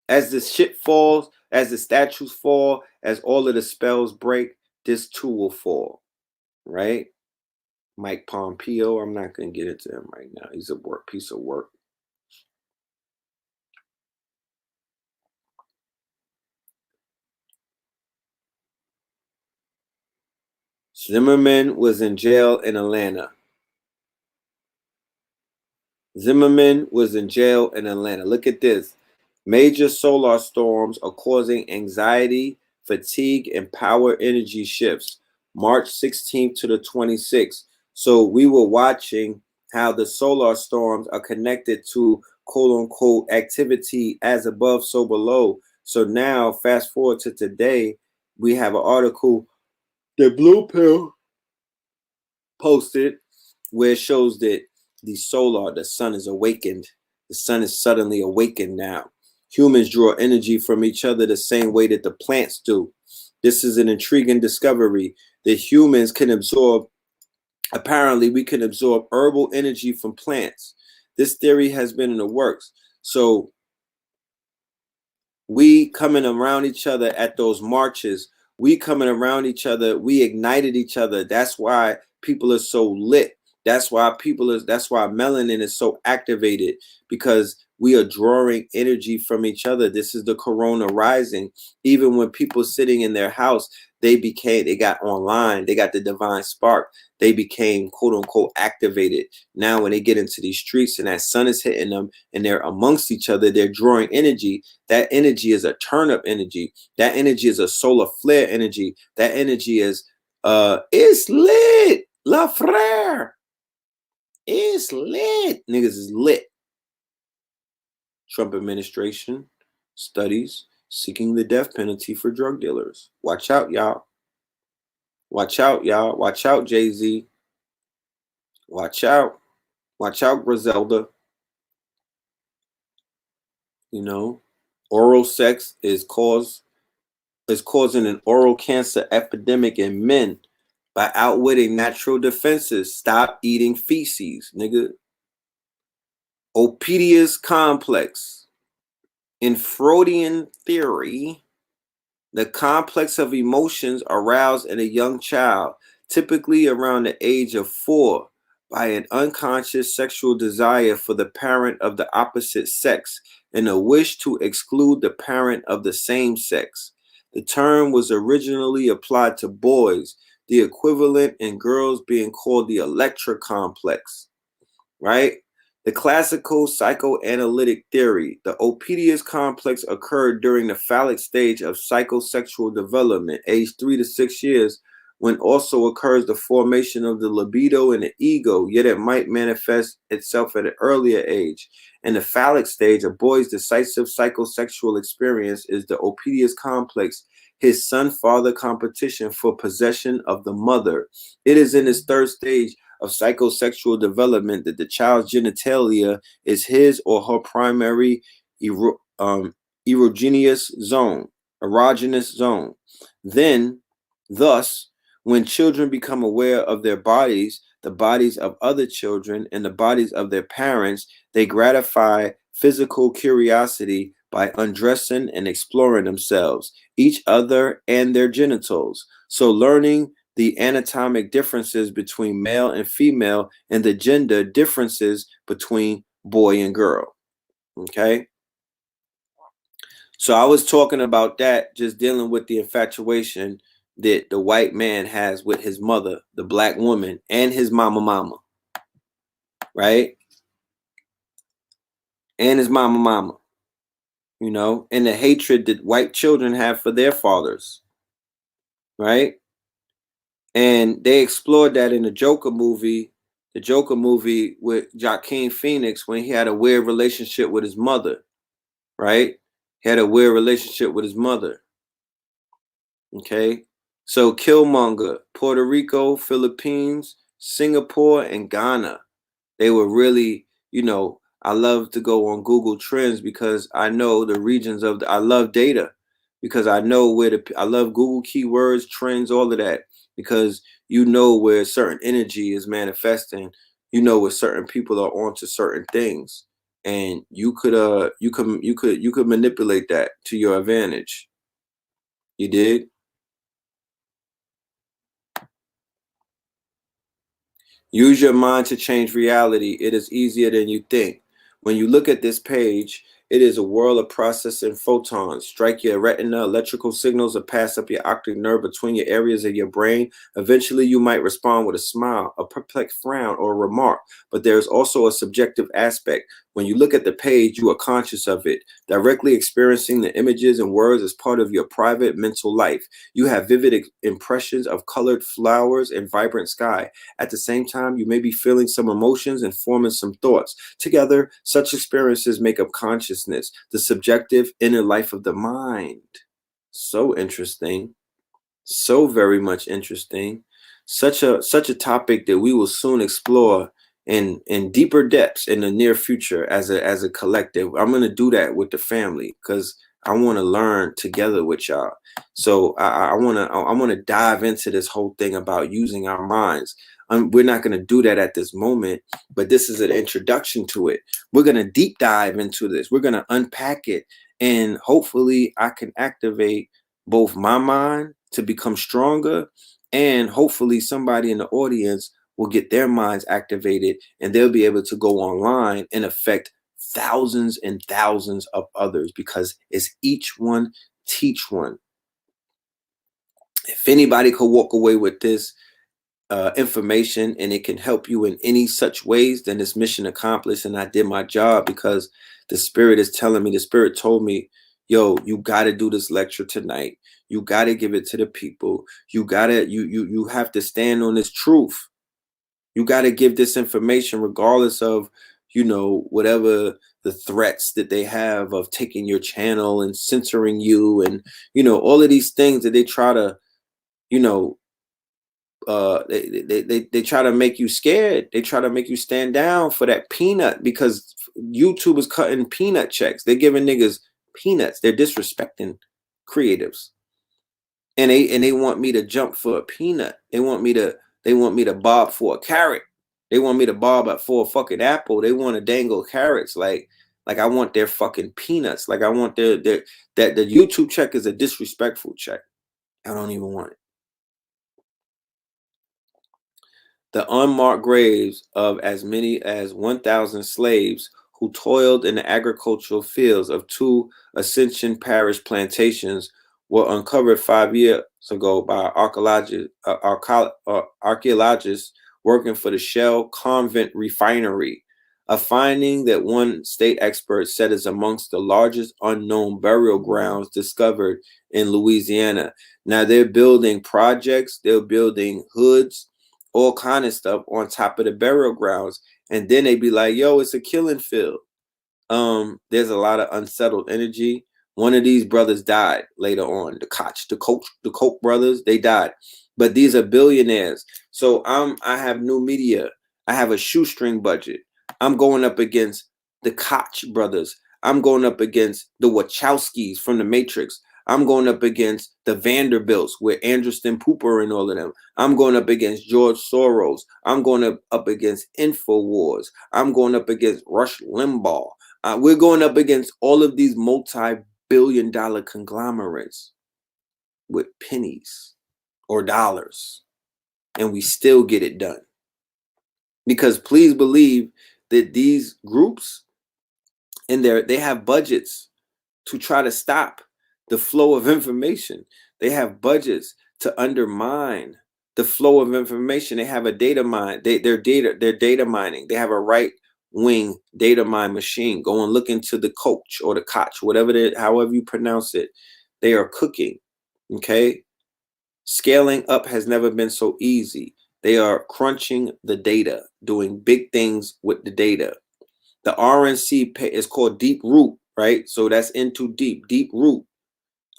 As the shit falls, as the statues fall, as all of the spells break, this too will fall, right? Mike Pompeo, I'm not going to get into him right now. He's a piece of work. Zimmerman was in jail in Atlanta. Zimmerman was in jail in Atlanta. Look at this. Major solar storms are causing anxiety, fatigue, and power energy shifts. March 16th to the 26th. So we were watching how the solar storms are connected to quote unquote activity as above, so below. So now, fast forward to today, we have an article that Blue Pill posted where it shows that the sun is awakened. The sun is suddenly awakened now. Humans draw energy from each other the same way that the plants do. This is an intriguing discovery that humans can absorb. Apparently, we can absorb herbal energy from plants. This theory has been in the works. So we coming around each other at those marches, we coming around each other, we ignited each other. That's why people are so lit. That's why melanin is so activated, because we are drawing energy from each other. This is the corona rising. Even when people sitting in their house, they got online, they got the divine spark, they became quote unquote activated. Now when they get into these streets and that sun is hitting them and they're amongst each other, they're drawing energy. That energy is a turn up energy. That energy is a solar flare energy. That energy is it's lit. La frere. It's lit. Niggas is lit. Trump administration studies seeking the death penalty for drug dealers. Watch out, y'all. Watch out, y'all. Watch out, Jay-Z. Watch out. Watch out, Griselda. You know, oral sex is causing an oral cancer epidemic in men by outwitting natural defenses. Stop eating feces, nigga. Oedipus complex. In Freudian theory, the complex of emotions aroused in a young child, typically around the age of 4, by an unconscious sexual desire for the parent of the opposite sex and a wish to exclude the parent of the same sex. The term was originally applied to boys, the equivalent in girls being called the Electra complex, right? The classical psychoanalytic theory, the Oedipus complex, occurred during the phallic stage of psychosexual development, age 3 to 6 years, when also occurs the formation of the libido and the ego, yet it might manifest itself at an earlier age. In the phallic stage, a boy's decisive psychosexual experience is the Oedipus complex, his son-father competition for possession of the mother. It is in this third stage of psychosexual development that the child's genitalia is his or her primary erogenous zone. Then, thus, when children become aware of their bodies, the bodies of other children, and the bodies of their parents, they gratify physical curiosity by undressing and exploring themselves, each other, and their genitals. So learning the anatomic differences between male and female and the gender differences between boy and girl. Okay. So I was talking about that, just dealing with the infatuation that the white man has with his mother, the black woman, and his mama, right? And his mama, you know, and the hatred that white children have for their fathers, right? And they explored that in the Joker movie with Joaquin Phoenix, when he had a weird relationship with his mother, right? He had a weird relationship with his mother. Okay. So Killmonger, Puerto Rico, Philippines, Singapore, and Ghana. They were really, you know, I love to go on Google Trends because I know the regions of I love data, because I know I love Google keywords, trends, all of that, because you know where certain energy is manifesting, you know where certain people are onto certain things, and you could manipulate that to your advantage. You did. Use your mind to change reality. It is easier than you think. When you look at this page, It is a world of processing photons. Strike your retina, electrical signals will pass up your optic nerve between your areas of your brain. Eventually, you might respond with a smile, a perplexed frown, or a remark. But there's also a subjective aspect. When you look at the page, you are conscious of it. Directly experiencing the images and words as part of your private mental life. You have vivid impressions of colored flowers and vibrant sky. At the same time, you may be feeling some emotions and forming some thoughts. Together, such experiences make up consciousness, the subjective inner life of the mind. So interesting. So very much interesting. Such a topic that we will soon explore in deeper depths in the near future as a collective. I'm gonna do that with the family because I want to learn together with y'all. So I wanna dive into this whole thing about using our minds. We're not gonna do that at this moment, but this is an introduction to it. We're gonna deep dive into this. We're gonna unpack it, and hopefully I can activate both my mind to become stronger, and hopefully somebody in the audience will get their minds activated and they'll be able to go online and affect thousands and thousands of others, because it's each one teach one. If anybody could walk away with this information and it can help you in any such ways, then it's mission accomplished and I did my job, because the spirit is telling me, the spirit told me, yo, you got to do this lecture tonight. You got to give it to the people. You got to, you have to stand on this truth. You got to give this information regardless of, whatever the threats that they have of taking your channel and censoring you, and, all of these things that they try to, they try to make you scared. They try to make you stand down for that peanut, because YouTube is cutting peanut checks. They're giving niggas peanuts. They're disrespecting creatives, and they want me to jump for a peanut. They want me to bob for a carrot. They want me to bob for a fucking apple. They want to dangle carrots like I want their fucking peanuts. Like I want that the YouTube check is a disrespectful check. I don't even want it. The unmarked graves of as many as 1,000 slaves who toiled in the agricultural fields of 2 Ascension Parish plantations were uncovered 5 years ago by archaeologists working for the Shell Convent Refinery, a finding that one state expert said is amongst the largest unknown burial grounds discovered in Louisiana. Now they're building projects, they're building hoods, all kind of stuff on top of the burial grounds, and then they be like, yo, it's a killing field. There's a lot of unsettled energy. One of these brothers died later on. The Koch brothers, they died, but these are billionaires. So I have new media. I have a shoestring budget. I'm going up against the Koch brothers. I'm going up against the Wachowskis from the Matrix. I'm going up against the Vanderbilts with Anderson Cooper and all of them. I'm going up against George Soros. I'm going up against InfoWars. I'm going up against Rush Limbaugh. We're going up against all of these multi-billion-dollar conglomerates with pennies or dollars, and we still get it done. Because please believe that these groups they have budgets to try to stop the flow of information. They have budgets to undermine the flow of information. They have a data mine. They're data mining. They have a right-wing data mine machine. Go and look into the Koch or the Koch, however you pronounce it. They are cooking. Okay. Scaling up has never been so easy. They are crunching the data, doing big things with the data. The RNC is called Deep Root, right? So that's into deep root.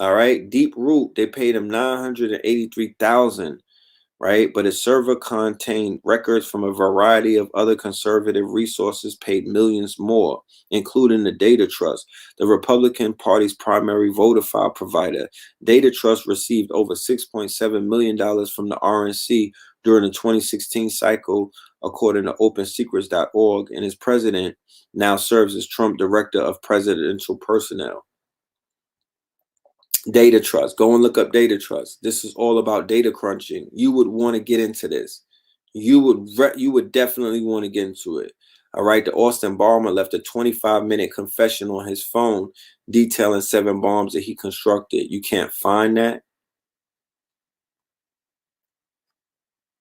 All right, Deep Root, they paid him $983,000, right? But his server contained records from a variety of other conservative resources paid millions more, including the Data Trust, the Republican Party's primary voter file provider. Data Trust received over $6.7 million from the RNC during the 2016 cycle, according to OpenSecrets.org, and his president now serves as Trump Director of Presidential Personnel. Data Trust. Go and look up Data Trust. This is all about data crunching. You would want to get into this. You would definitely want to get into it. All right, the Austin bomber left a 25-minute confession on his phone detailing 7 bombs that he constructed. You can't find that.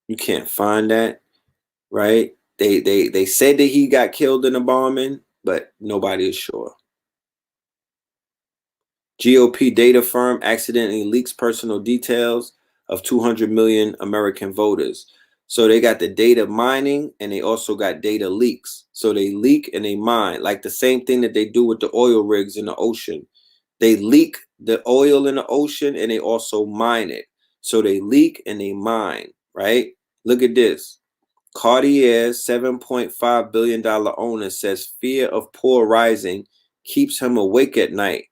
You can't find that, right? They said that he got killed in a bombing, but nobody is sure. GOP data firm accidentally leaks personal details of 200 million American voters. So they got the data mining and they also got data leaks. So they leak and they mine, like the same thing that they do with the oil rigs in the ocean. They leak the oil in the ocean and they also mine it. So they leak and they mine, right? Look at this. Cartier's $7.5 billion owner says fear of poor rising keeps him awake at night.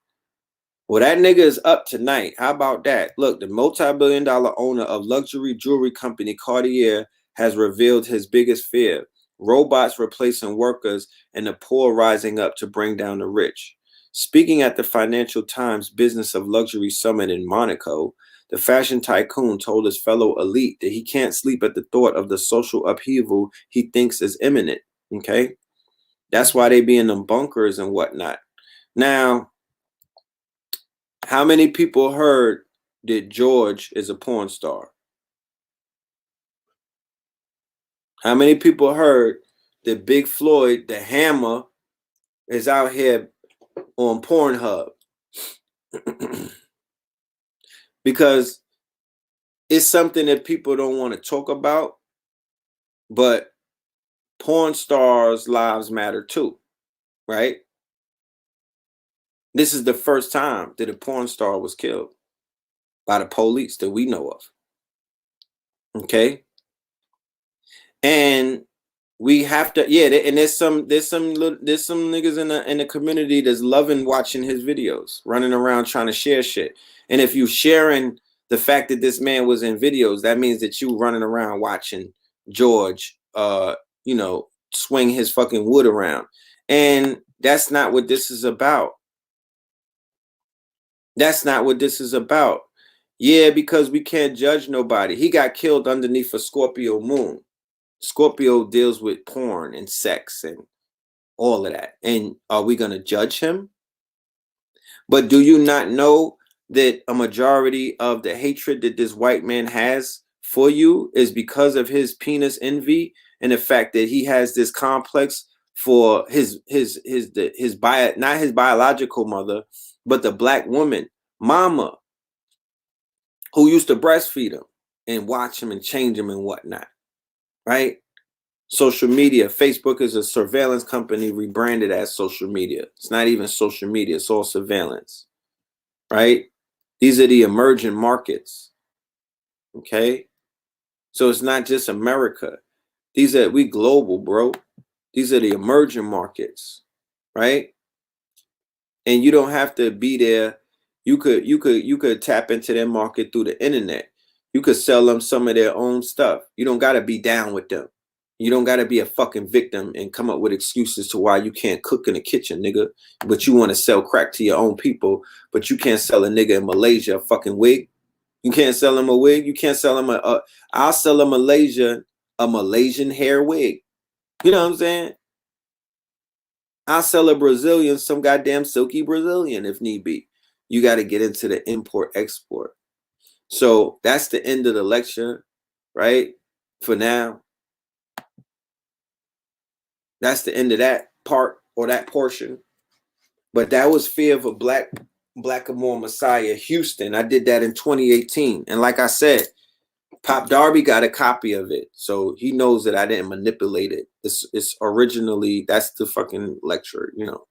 Well, that nigga is up tonight. How about that? Look, the multi-billion-dollar owner of luxury jewelry company Cartier has revealed his biggest fear: robots replacing workers and the poor rising up to bring down the rich. Speaking at the Financial Times Business of Luxury Summit in Monaco, the fashion tycoon told his fellow elite that he can't sleep at the thought of the social upheaval he thinks is imminent. Okay? That's why they be in them bunkers and whatnot. Now, how many people heard that George is a porn star? How many people heard that Big Floyd, the Hammer, is out here on Pornhub? Because it's something that people don't want to talk about, but porn stars' lives matter too, right? This is the first time that a porn star was killed by the police that we know of. Okay? And we have to, yeah, and there's some niggas in the community that's loving watching his videos, running around trying to share shit. And if you sharing the fact that this man was in videos, that means that you running around watching George swing his fucking wood around. And that's not what this is about. That's not what this is about. Yeah, because we can't judge nobody. He got killed underneath a Scorpio moon. Scorpio deals with porn and sex and all of that. And are we going to judge him? But do you not know that a majority of the hatred that this white man has for you is because of his penis envy and the fact that he has this complex for not his biological mother, but the black woman, mama, who used to breastfeed him and watch him and change him and whatnot, right? Social media. Facebook is a surveillance company rebranded as social media. It's not even social media. It's all surveillance, right? These are the emerging markets, okay? So it's not just America. We global, bro. These are the emerging markets, right? And you don't have to be there. You could tap into their market through the internet. You could sell them some of their own stuff. You don't got to be down with them. You don't got to be a fucking victim and come up with excuses to why you can't cook in the kitchen, nigga. But you want to sell crack to your own people, but you can't sell a nigga in Malaysia a fucking wig. You can't sell him a wig. You can't sell him I'll sell a Malaysian hair wig. You know what I'm saying? I'll sell a Brazilian some goddamn silky Brazilian if need be. You got to get into the import export. So that's the end of the lecture, right? For now. That's the end of that part or that portion. But that was Fear of a Blackamoor Messiah, Houston. I did that in 2018. And like I said, Pop Darby got a copy of it. So he knows that I didn't manipulate it. It's originally, that's the fucking lecture, you know.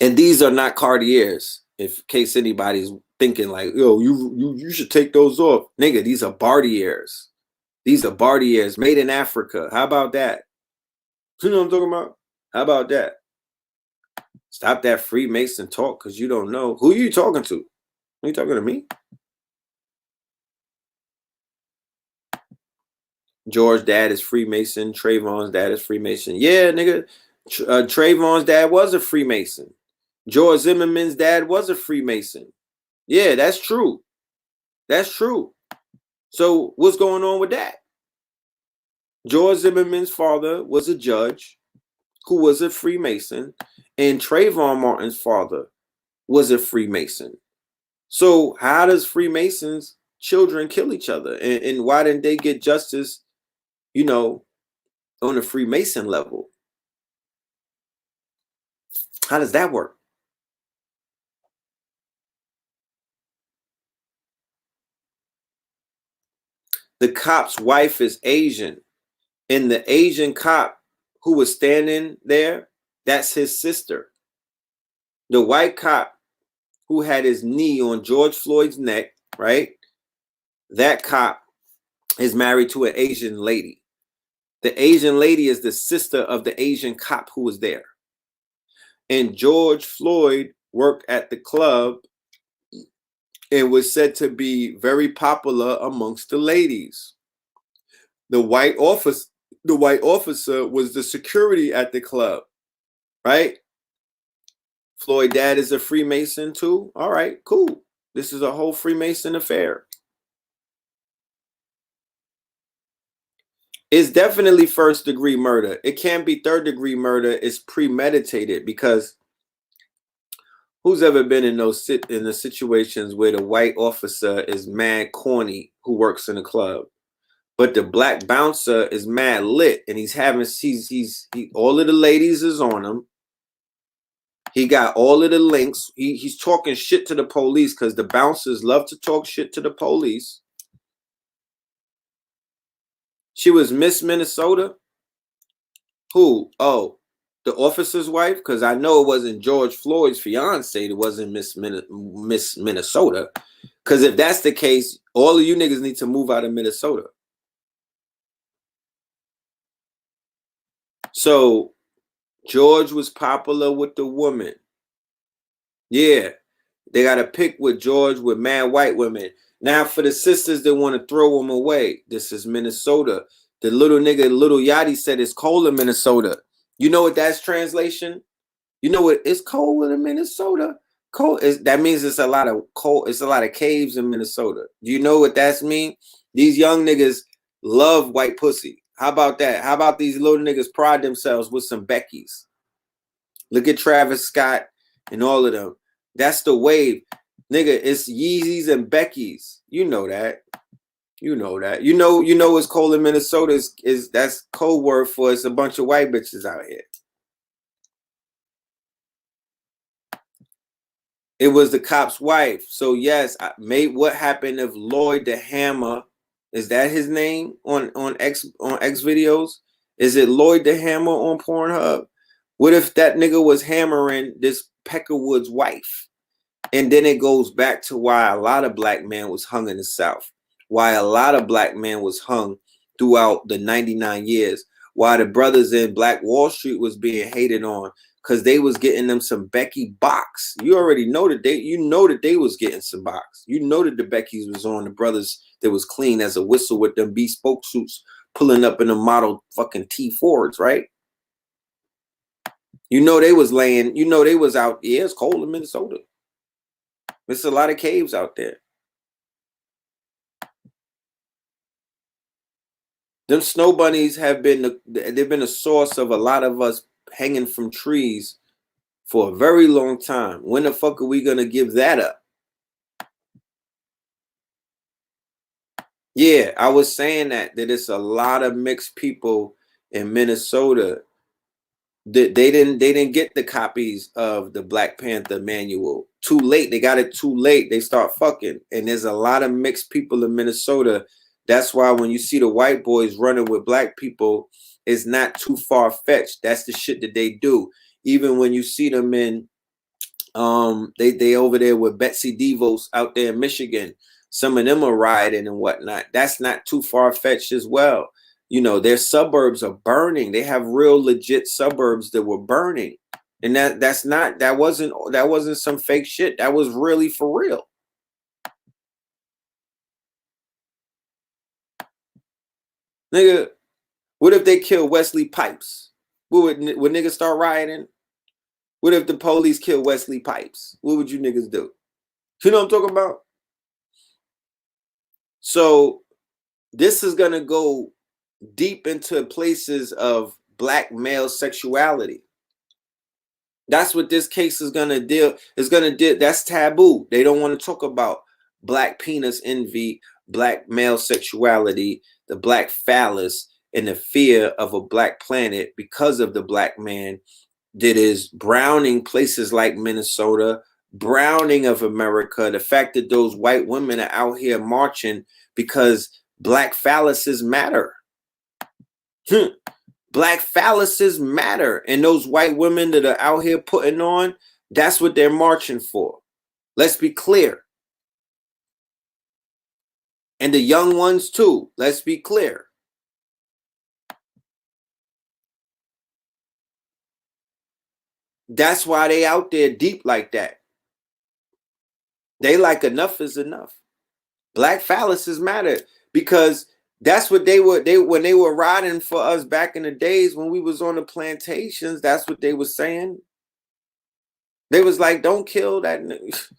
And these are not Cartiers. In case anybody's thinking like, yo, you should take those off. Nigga, these are Bartiers. These are Bartiers made in Africa. How about that? You know what I'm talking about? How about that? Stop that Freemason talk because you don't know. Who are you talking to? Are you talking to me? George's dad is Freemason. Trayvon's dad is Freemason. Yeah, nigga. Trayvon's dad was a Freemason. George Zimmerman's dad was a Freemason. Yeah, that's true. That's true. So what's going on with that? George Zimmerman's father was a judge who was a Freemason, and Trayvon Martin's father was a Freemason. So how does Freemasons children kill each other? And why didn't they get justice, you know, on a Freemason level? How does that work? The cop's wife is Asian, and the Asian cop who was standing there, that's his sister. The white cop who had his knee on George Floyd's neck, right? That cop is married to an Asian lady. The Asian lady is the sister of the Asian cop who was there. And George Floyd worked at the club and was said to be very popular amongst the ladies. The white officer was the security at the club, right? Floyd dad is a Freemason too. All right, cool. This is a whole Freemason affair. It's definitely first degree murder. It can't be third degree murder. It's premeditated, because who's ever been in the situations where the white officer is mad corny who works in a club, but the black bouncer is mad lit and he's all of the ladies is on him. He got all of the links. He's talking shit to the police because the bouncers love to talk shit to the police. She was Miss Minnesota. Who? Oh, the officer's wife? Because I know it wasn't George Floyd's fiance. It wasn't Miss Minnesota. Because if that's the case, all of you niggas need to move out of Minnesota. So George was popular with the woman. Yeah, they got to pick with George with mad white women. Now for the sisters that want to throw him away, this is Minnesota. The little nigga, Little Yachty, said it's cold in Minnesota. You know what that's translation? You know what? It's cold in Minnesota. Cold is that means it's a lot of cold. It's a lot of caves in Minnesota. Do you know what that's mean? These young niggas love white pussy. How about that? How about these little niggas pride themselves with some Beckys? Look at Travis Scott and all of them. That's the wave, nigga. It's Yeezys and Beckys. You know that. You know that. You know it's cold in Minnesota is that's code word for it's a bunch of white bitches out here. It was the cop's wife. So yes, what happened if Lloyd the Hammer, is that his name on X videos? Is it Lloyd the Hammer on Pornhub? What if that nigga was hammering this Peckerwood's wife? And then it goes back to why a lot of black men was hung in the South. Why a lot of black men was hung throughout the 99 years. Why the brothers in Black Wall Street was being hated on. Because they was getting them some Becky box. You already know that they was getting some box. You know that the Beckys was on the brothers that was clean as a whistle with them bespoke suits pulling up in the model fucking T4s, right? You know they was laying, you know they was out. Yeah, it's cold in Minnesota. There's a lot of caves out there. Them snow bunnies they've been a source of a lot of us hanging from trees for a very long time. When the fuck are we gonna give that up? Yeah, I was saying that it's a lot of mixed people in Minnesota that they didn't get the copies of the Black Panther manual. Too late. They got it too late. They start fucking. And there's a lot of mixed people in Minnesota. That's why when you see the white boys running with black people, it's not too far-fetched. That's the shit that they do. Even when you see them in they over there with Betsy DeVos out there in Michigan, some of them are rioting and whatnot. That's not too far-fetched as well. You know, their suburbs are burning. They have real legit suburbs that were burning. And that wasn't some fake shit. That was really for real. Nigga, what if they kill Wesley Pipes? Would niggas start rioting? What if the police kill Wesley Pipes? What would you niggas do? You know what I'm talking about? So this is gonna go deep into places of black male sexuality. That's what this case is gonna deal. That's taboo. They don't want to talk about black penis envy, black male sexuality, the black phallus, and the fear of a black planet because of the black man that is browning places like Minnesota, browning of America. The fact that those white women are out here marching because black phalluses matter. Black phalluses matter. And those white women that are out here putting on, that's what they're marching for. Let's be clear. And the young ones too. Let's be clear. That's why they out there deep like that. They like enough is enough. Black phalluses matter because that's what they were. When they were riding for us back in the days when we was on the plantations, that's what they were saying. They was like, don't kill that nigga.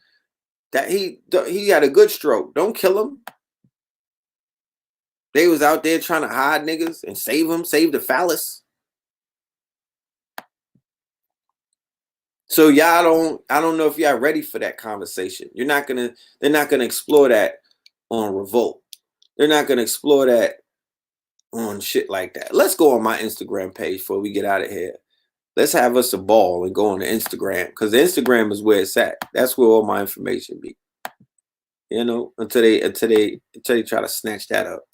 That he had a good stroke. Don't kill him. They was out there trying to hide niggas and save them, save the phallus. So I don't know if y'all ready for that conversation. They're not gonna explore that on Revolt. They're not gonna explore that on shit like that. Let's go on my Instagram page before we get out of here. Let's have us a ball and go on the Instagram, because the Instagram is where it's at. That's where all my information be. You know, until they try to snatch that up.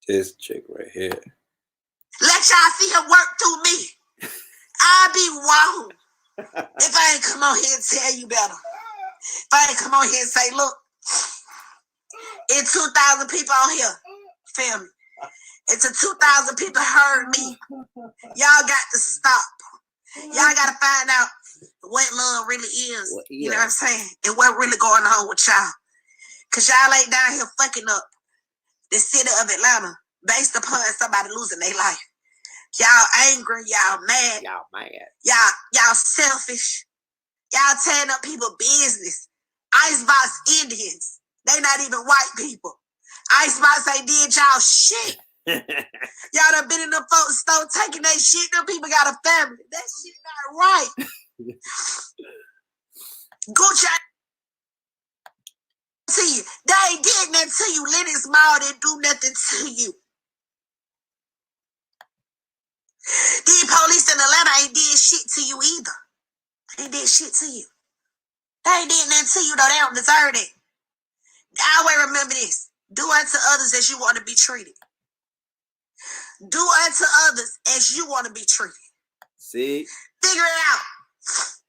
This chick right here. Let y'all see her work through me. I be wrong if I ain't come on here and tell you better. If I ain't come on here and say, look, it's 2,000 people on here. Feel me? It's 2,000 people heard me. Y'all got to stop. Y'all got to find out what love really is. You know what I'm saying? And what really going on with y'all. Because y'all ain't down here fucking up the city of Atlanta based upon somebody losing their life. Y'all angry. Y'all mad. Y'all selfish. Y'all tearing up people's business. Icebox Indians. They not even white people. Icebox ain't did y'all shit. Y'all done been in the folks' store taking that shit. Them people got a family. That shit not right. Gucci to you. They ain't did nothing to you. Lennox Mall didn't do nothing to you. These police in Atlanta ain't did shit to you either. They ain't did shit to you. They ain't did nothing to you though. They don't deserve it. I always remember this. Do unto others as you want to be treated. Do unto others as you want to be treated. See? Figure it out.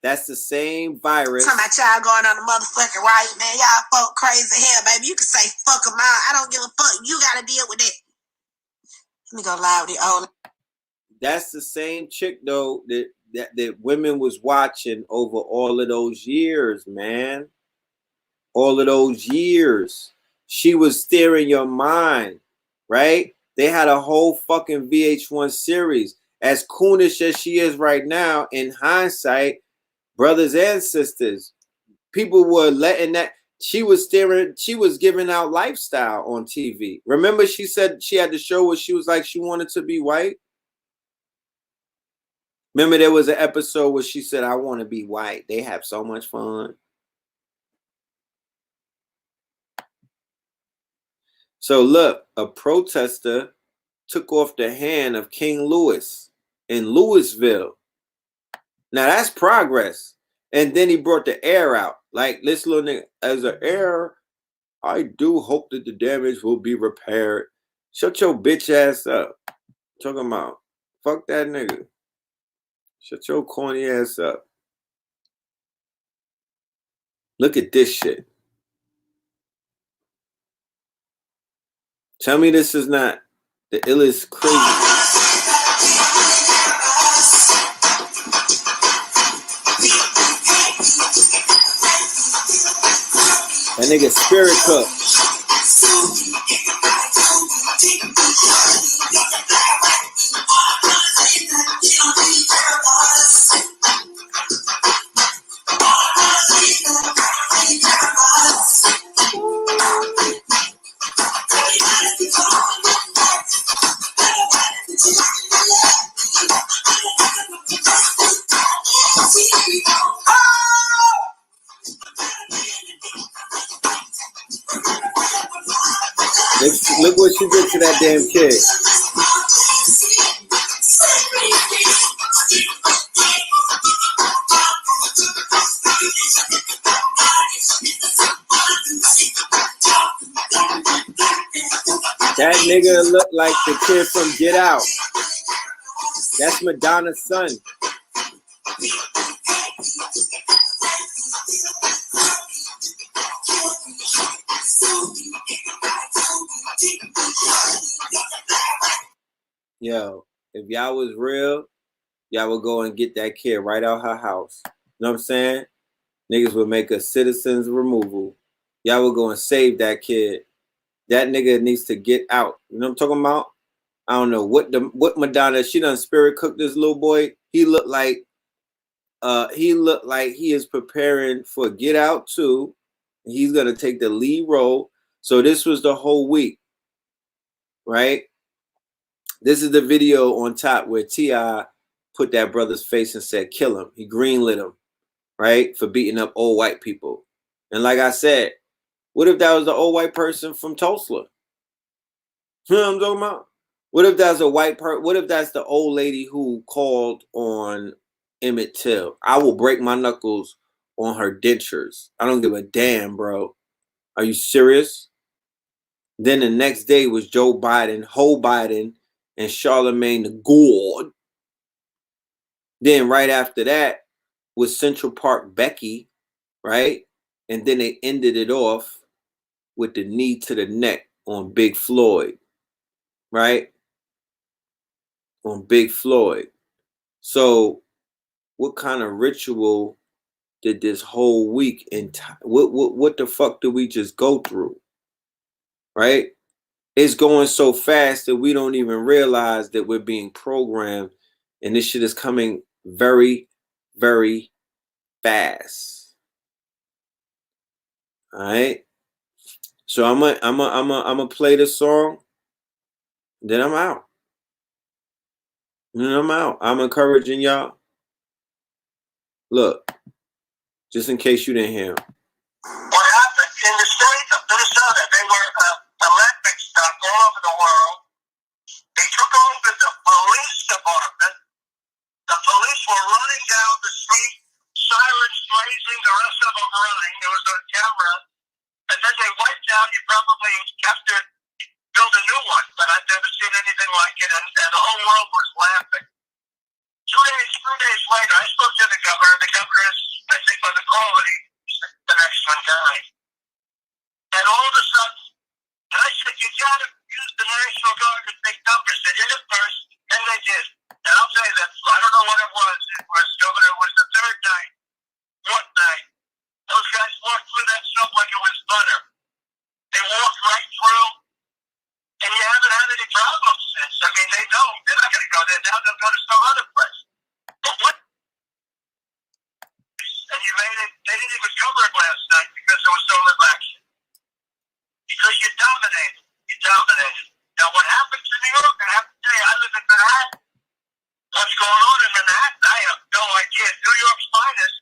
That's the same virus. Talking about y'all going on the motherfucking right, man. Y'all folk crazy hell, baby. You can say fuck them out. I don't give a fuck. You got to deal with it. Let me go live with it. That's the same chick, though, that women was watching over all of those years, man. All of those years. She was steering your mind, right? They had a whole fucking VH1 series. As coonish as she is right now, in hindsight, brothers and sisters, people were letting that. She was giving out lifestyle on TV. Remember, she said she had the show where she was like, she wanted to be white. Remember, there was an episode where she said, I want to be white. They have so much fun. So look, a protester took off the hand of King Louis in Louisville. Now that's progress. And then he brought the air out. Like, this little nigga, as an heir, I do hope that the damage will be repaired. Shut your bitch ass up. Talking about, fuck that nigga. Shut your corny ass up. Look at this shit. Tell me this is not the illest crazy. That nigga Spirit Cup. Look what she did to that damn kid. That nigga looked like the kid from Get Out. That's Madonna's son. Yo, if y'all was real, y'all would go and get that kid right out her house. You know what I'm saying? Niggas would make a citizen's removal. Y'all would go and save that kid. That nigga needs to get out. You know what I'm talking about? I don't know what Madonna, she done spirit cooked this little boy. He looked like he is preparing for Get Out 2. He's gonna take the lead role. So this was the whole week, right? This is the video on top where T.I. put that brother's face and said, kill him. He greenlit him, right? For beating up old white people. And like I said, what if that was the old white person from Tulsa? You know what I'm talking about? What if that's a white person? What if that's the old lady who called on Emmett Till? I will break my knuckles on her dentures. I don't give a damn, bro. Are you serious? Then the next day was Joe Biden, Biden, and Charlemagne the God. Then right after that was Central Park Becky, right? And then they ended it off with the knee to the neck on Big Floyd, right? On Big Floyd. So what kind of ritual did this whole week what the fuck did we just go through? Right? It's going so fast that we don't even realize that we're being programmed, and this shit is coming very, very fast. All right. So I'm gonna play this song, then I'm out. Then I'm out. I'm encouraging y'all. Look, just in case you didn't hear. What happened in the state of Minnesota, they were Olympic stuff all over the world. They took over the police department. The police were running down the street, sirens blazing, the rest of them running. It was on camera. And then they wiped out, you probably have to build a new one, but I've never seen anything like it, and the whole world was laughing. 2 days later, I spoke to the governor. The governor is, I think, on the quality, the next one died. And all of a sudden, and I said, you got to use the National Guard to take numbers. They did it first, and they did. And I'll tell you that, I don't know what it was. Governor, it was the third night. What night? Those guys walked through that stuff like it was butter. They walked right through, and you haven't had any problems since. I mean, they know they're not going to go there now. They'll go to some other place. But what? And you made it. They didn't even cover it last night because there was so little action. Because you dominated. You dominated. Now, what happened to New York? I have to tell you, I live in Manhattan. What's going on in Manhattan? I have no idea. New York's finest.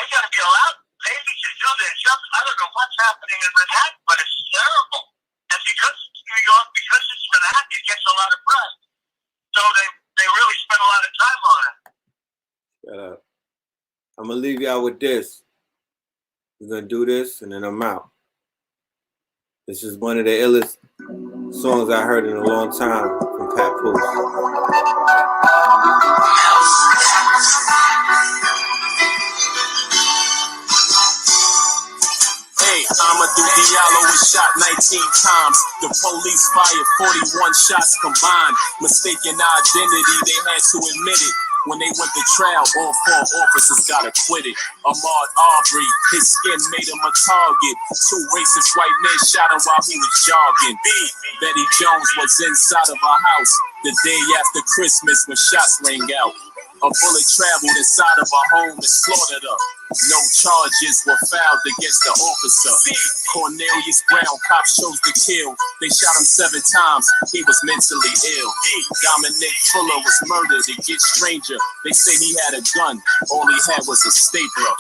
They got to be allowed. Maybe to do their job. I don't know what's happening in Manhattan, but it's terrible. And because it's New York, because it's Manhattan, it gets a lot of press. So they really spend a lot of time on it. Shut up. I'm gonna leave y'all with this. We're gonna do this, and then I'm out. This is one of the illest songs I heard in a long time from Pat Poose. Amadou Diallo was shot 19 times. The police fired 41 shots combined. Mistaken identity, they had to admit it. When they went to trial, all 4 officers got acquitted. Ahmaud Arbery, his skin made him a target. 2 racist white men shot him while he was jogging. Betty Jones was inside of her house the day after Christmas when shots rang out. A bullet traveled inside of her home and slaughtered her. No charges were filed against the officer. Cornelius Brown, cops chose to kill. They shot him 7 times. He was mentally ill. Dominic Fuller was murdered. It gets stranger. They say he had a gun. All he had was a stapler.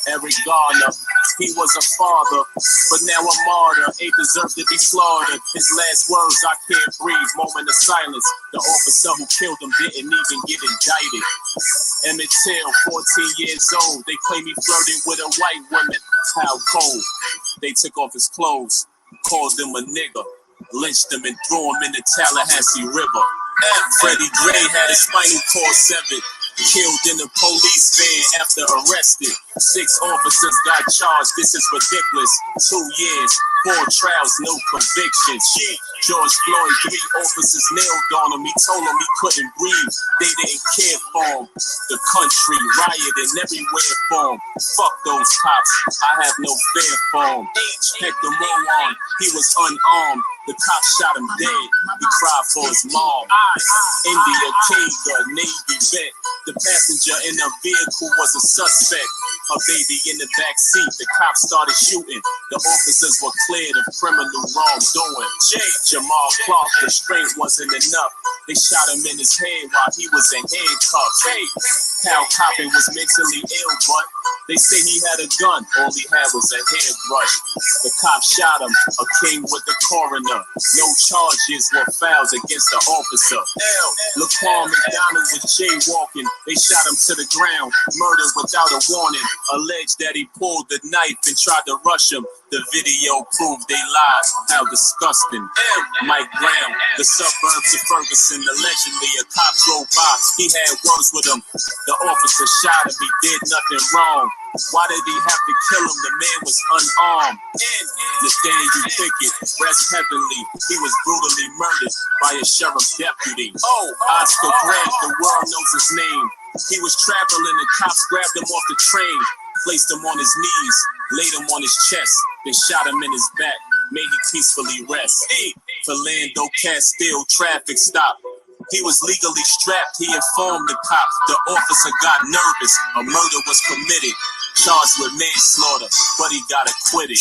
Eric Garner, he was a father, but now a martyr. Ain't deserved to be slaughtered. His last words, I can't breathe. Moment of silence. The officer who killed him didn't even get indicted. Emmett Till, 14 years old. They claim he flirted with a white woman. How cold. They took off his clothes, called him a nigger, lynched him and threw him in the Tallahassee River. Freddie Gray had his spinal cord severed, killed in a police van after arrested. 6 officers got charged. This is ridiculous. 2 years, 4 trials, no convictions. George Floyd, 3 officers nailed on him. He told them he couldn't breathe. They didn't care for him. The country rioted everywhere for him. Fuck those cops. I have no fear for him. Hector Moran, he was unarmed. The cop shot him dead. He cried for his mom. India King, the Navy vet. The passenger in the vehicle was a suspect. Her baby in the back seat. The cops started shooting. The officers were cleared of criminal wrongdoing. Jamal Clark, the strength wasn't enough. They shot him in his head while he was in handcuffs. Cal Coppin was mentally ill, but they say he had a gun. All he had was a hairbrush. The cop shot him, a king with the coroner. No charges were filed against the officer. Laquan McDonald was jaywalking. They shot him to the ground. Murder without a warning. Alleged that he pulled the knife and tried to rush him. The video proved they lied. How disgusting. Mike Brown, the suburbs of Ferguson. Allegedly, a cop drove by. He had words with him. The officer shot him. He did nothing wrong. Why did he have to kill him? The man was unarmed. Nathaniel Pickett, rest heavenly. He was brutally murdered by a sheriff deputy. Oscar Gregg, the world knows his name. He was traveling. The cops grabbed him off the train, placed him on his knees, laid him on his chest, then shot him in his back. May he peacefully rest. Philando Castile, traffic stop. He was legally strapped. He informed the cops. The officer got nervous. A murder was committed. Charged with manslaughter, but he got acquitted.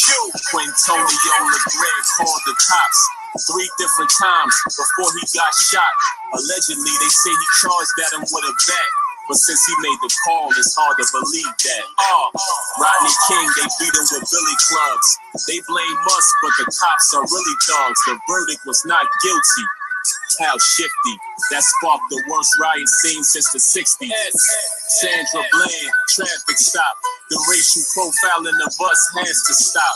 Quintonio LeGrand called the cops 3 different times before he got shot. Allegedly, they say he charged at him with a bat. But since he made the call, it's hard to believe that. Rodney King, they beat him with billy clubs. They blame us, but the cops are really thugs. The verdict was not guilty. How shifty. That sparked the worst riot scene since the 60s. Sandra Bland, traffic stop. The racial profiling of us has to stop.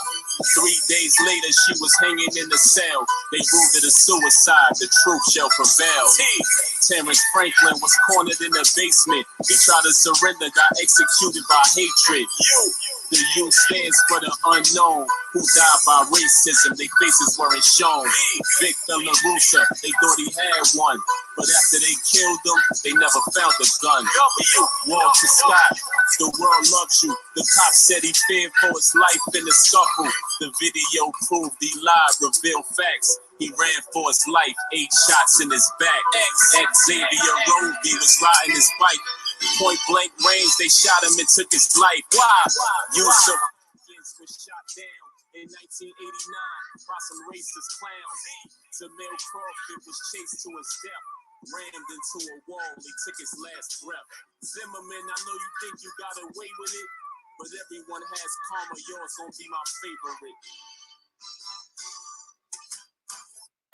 3 days later, she was hanging in the cell. They ruled it a suicide. The truth shall prevail. Terrence Franklin was cornered in the basement. He tried to surrender, got executed by hatred. The U stands for the unknown, who died by racism. Their faces weren't shown. Victor LaRussa, they thought he had one, but after they killed him, they never found the gun. Walter Scott, the world loves you. The cop said he feared for his life in the scuffle. The video proved he lied, revealed facts. He ran for his life, 8 shots in his back. Xavier Roby was riding his bike. Point blank range, they shot him and took his life. Why? Yusuf was shot down in 1989 by some racist clowns. Jamil Crawford was chased to his death, rammed into a wall, he took his last breath. Zimmerman, I know you think you got away with it, but everyone has karma, yours gonna be my favorite.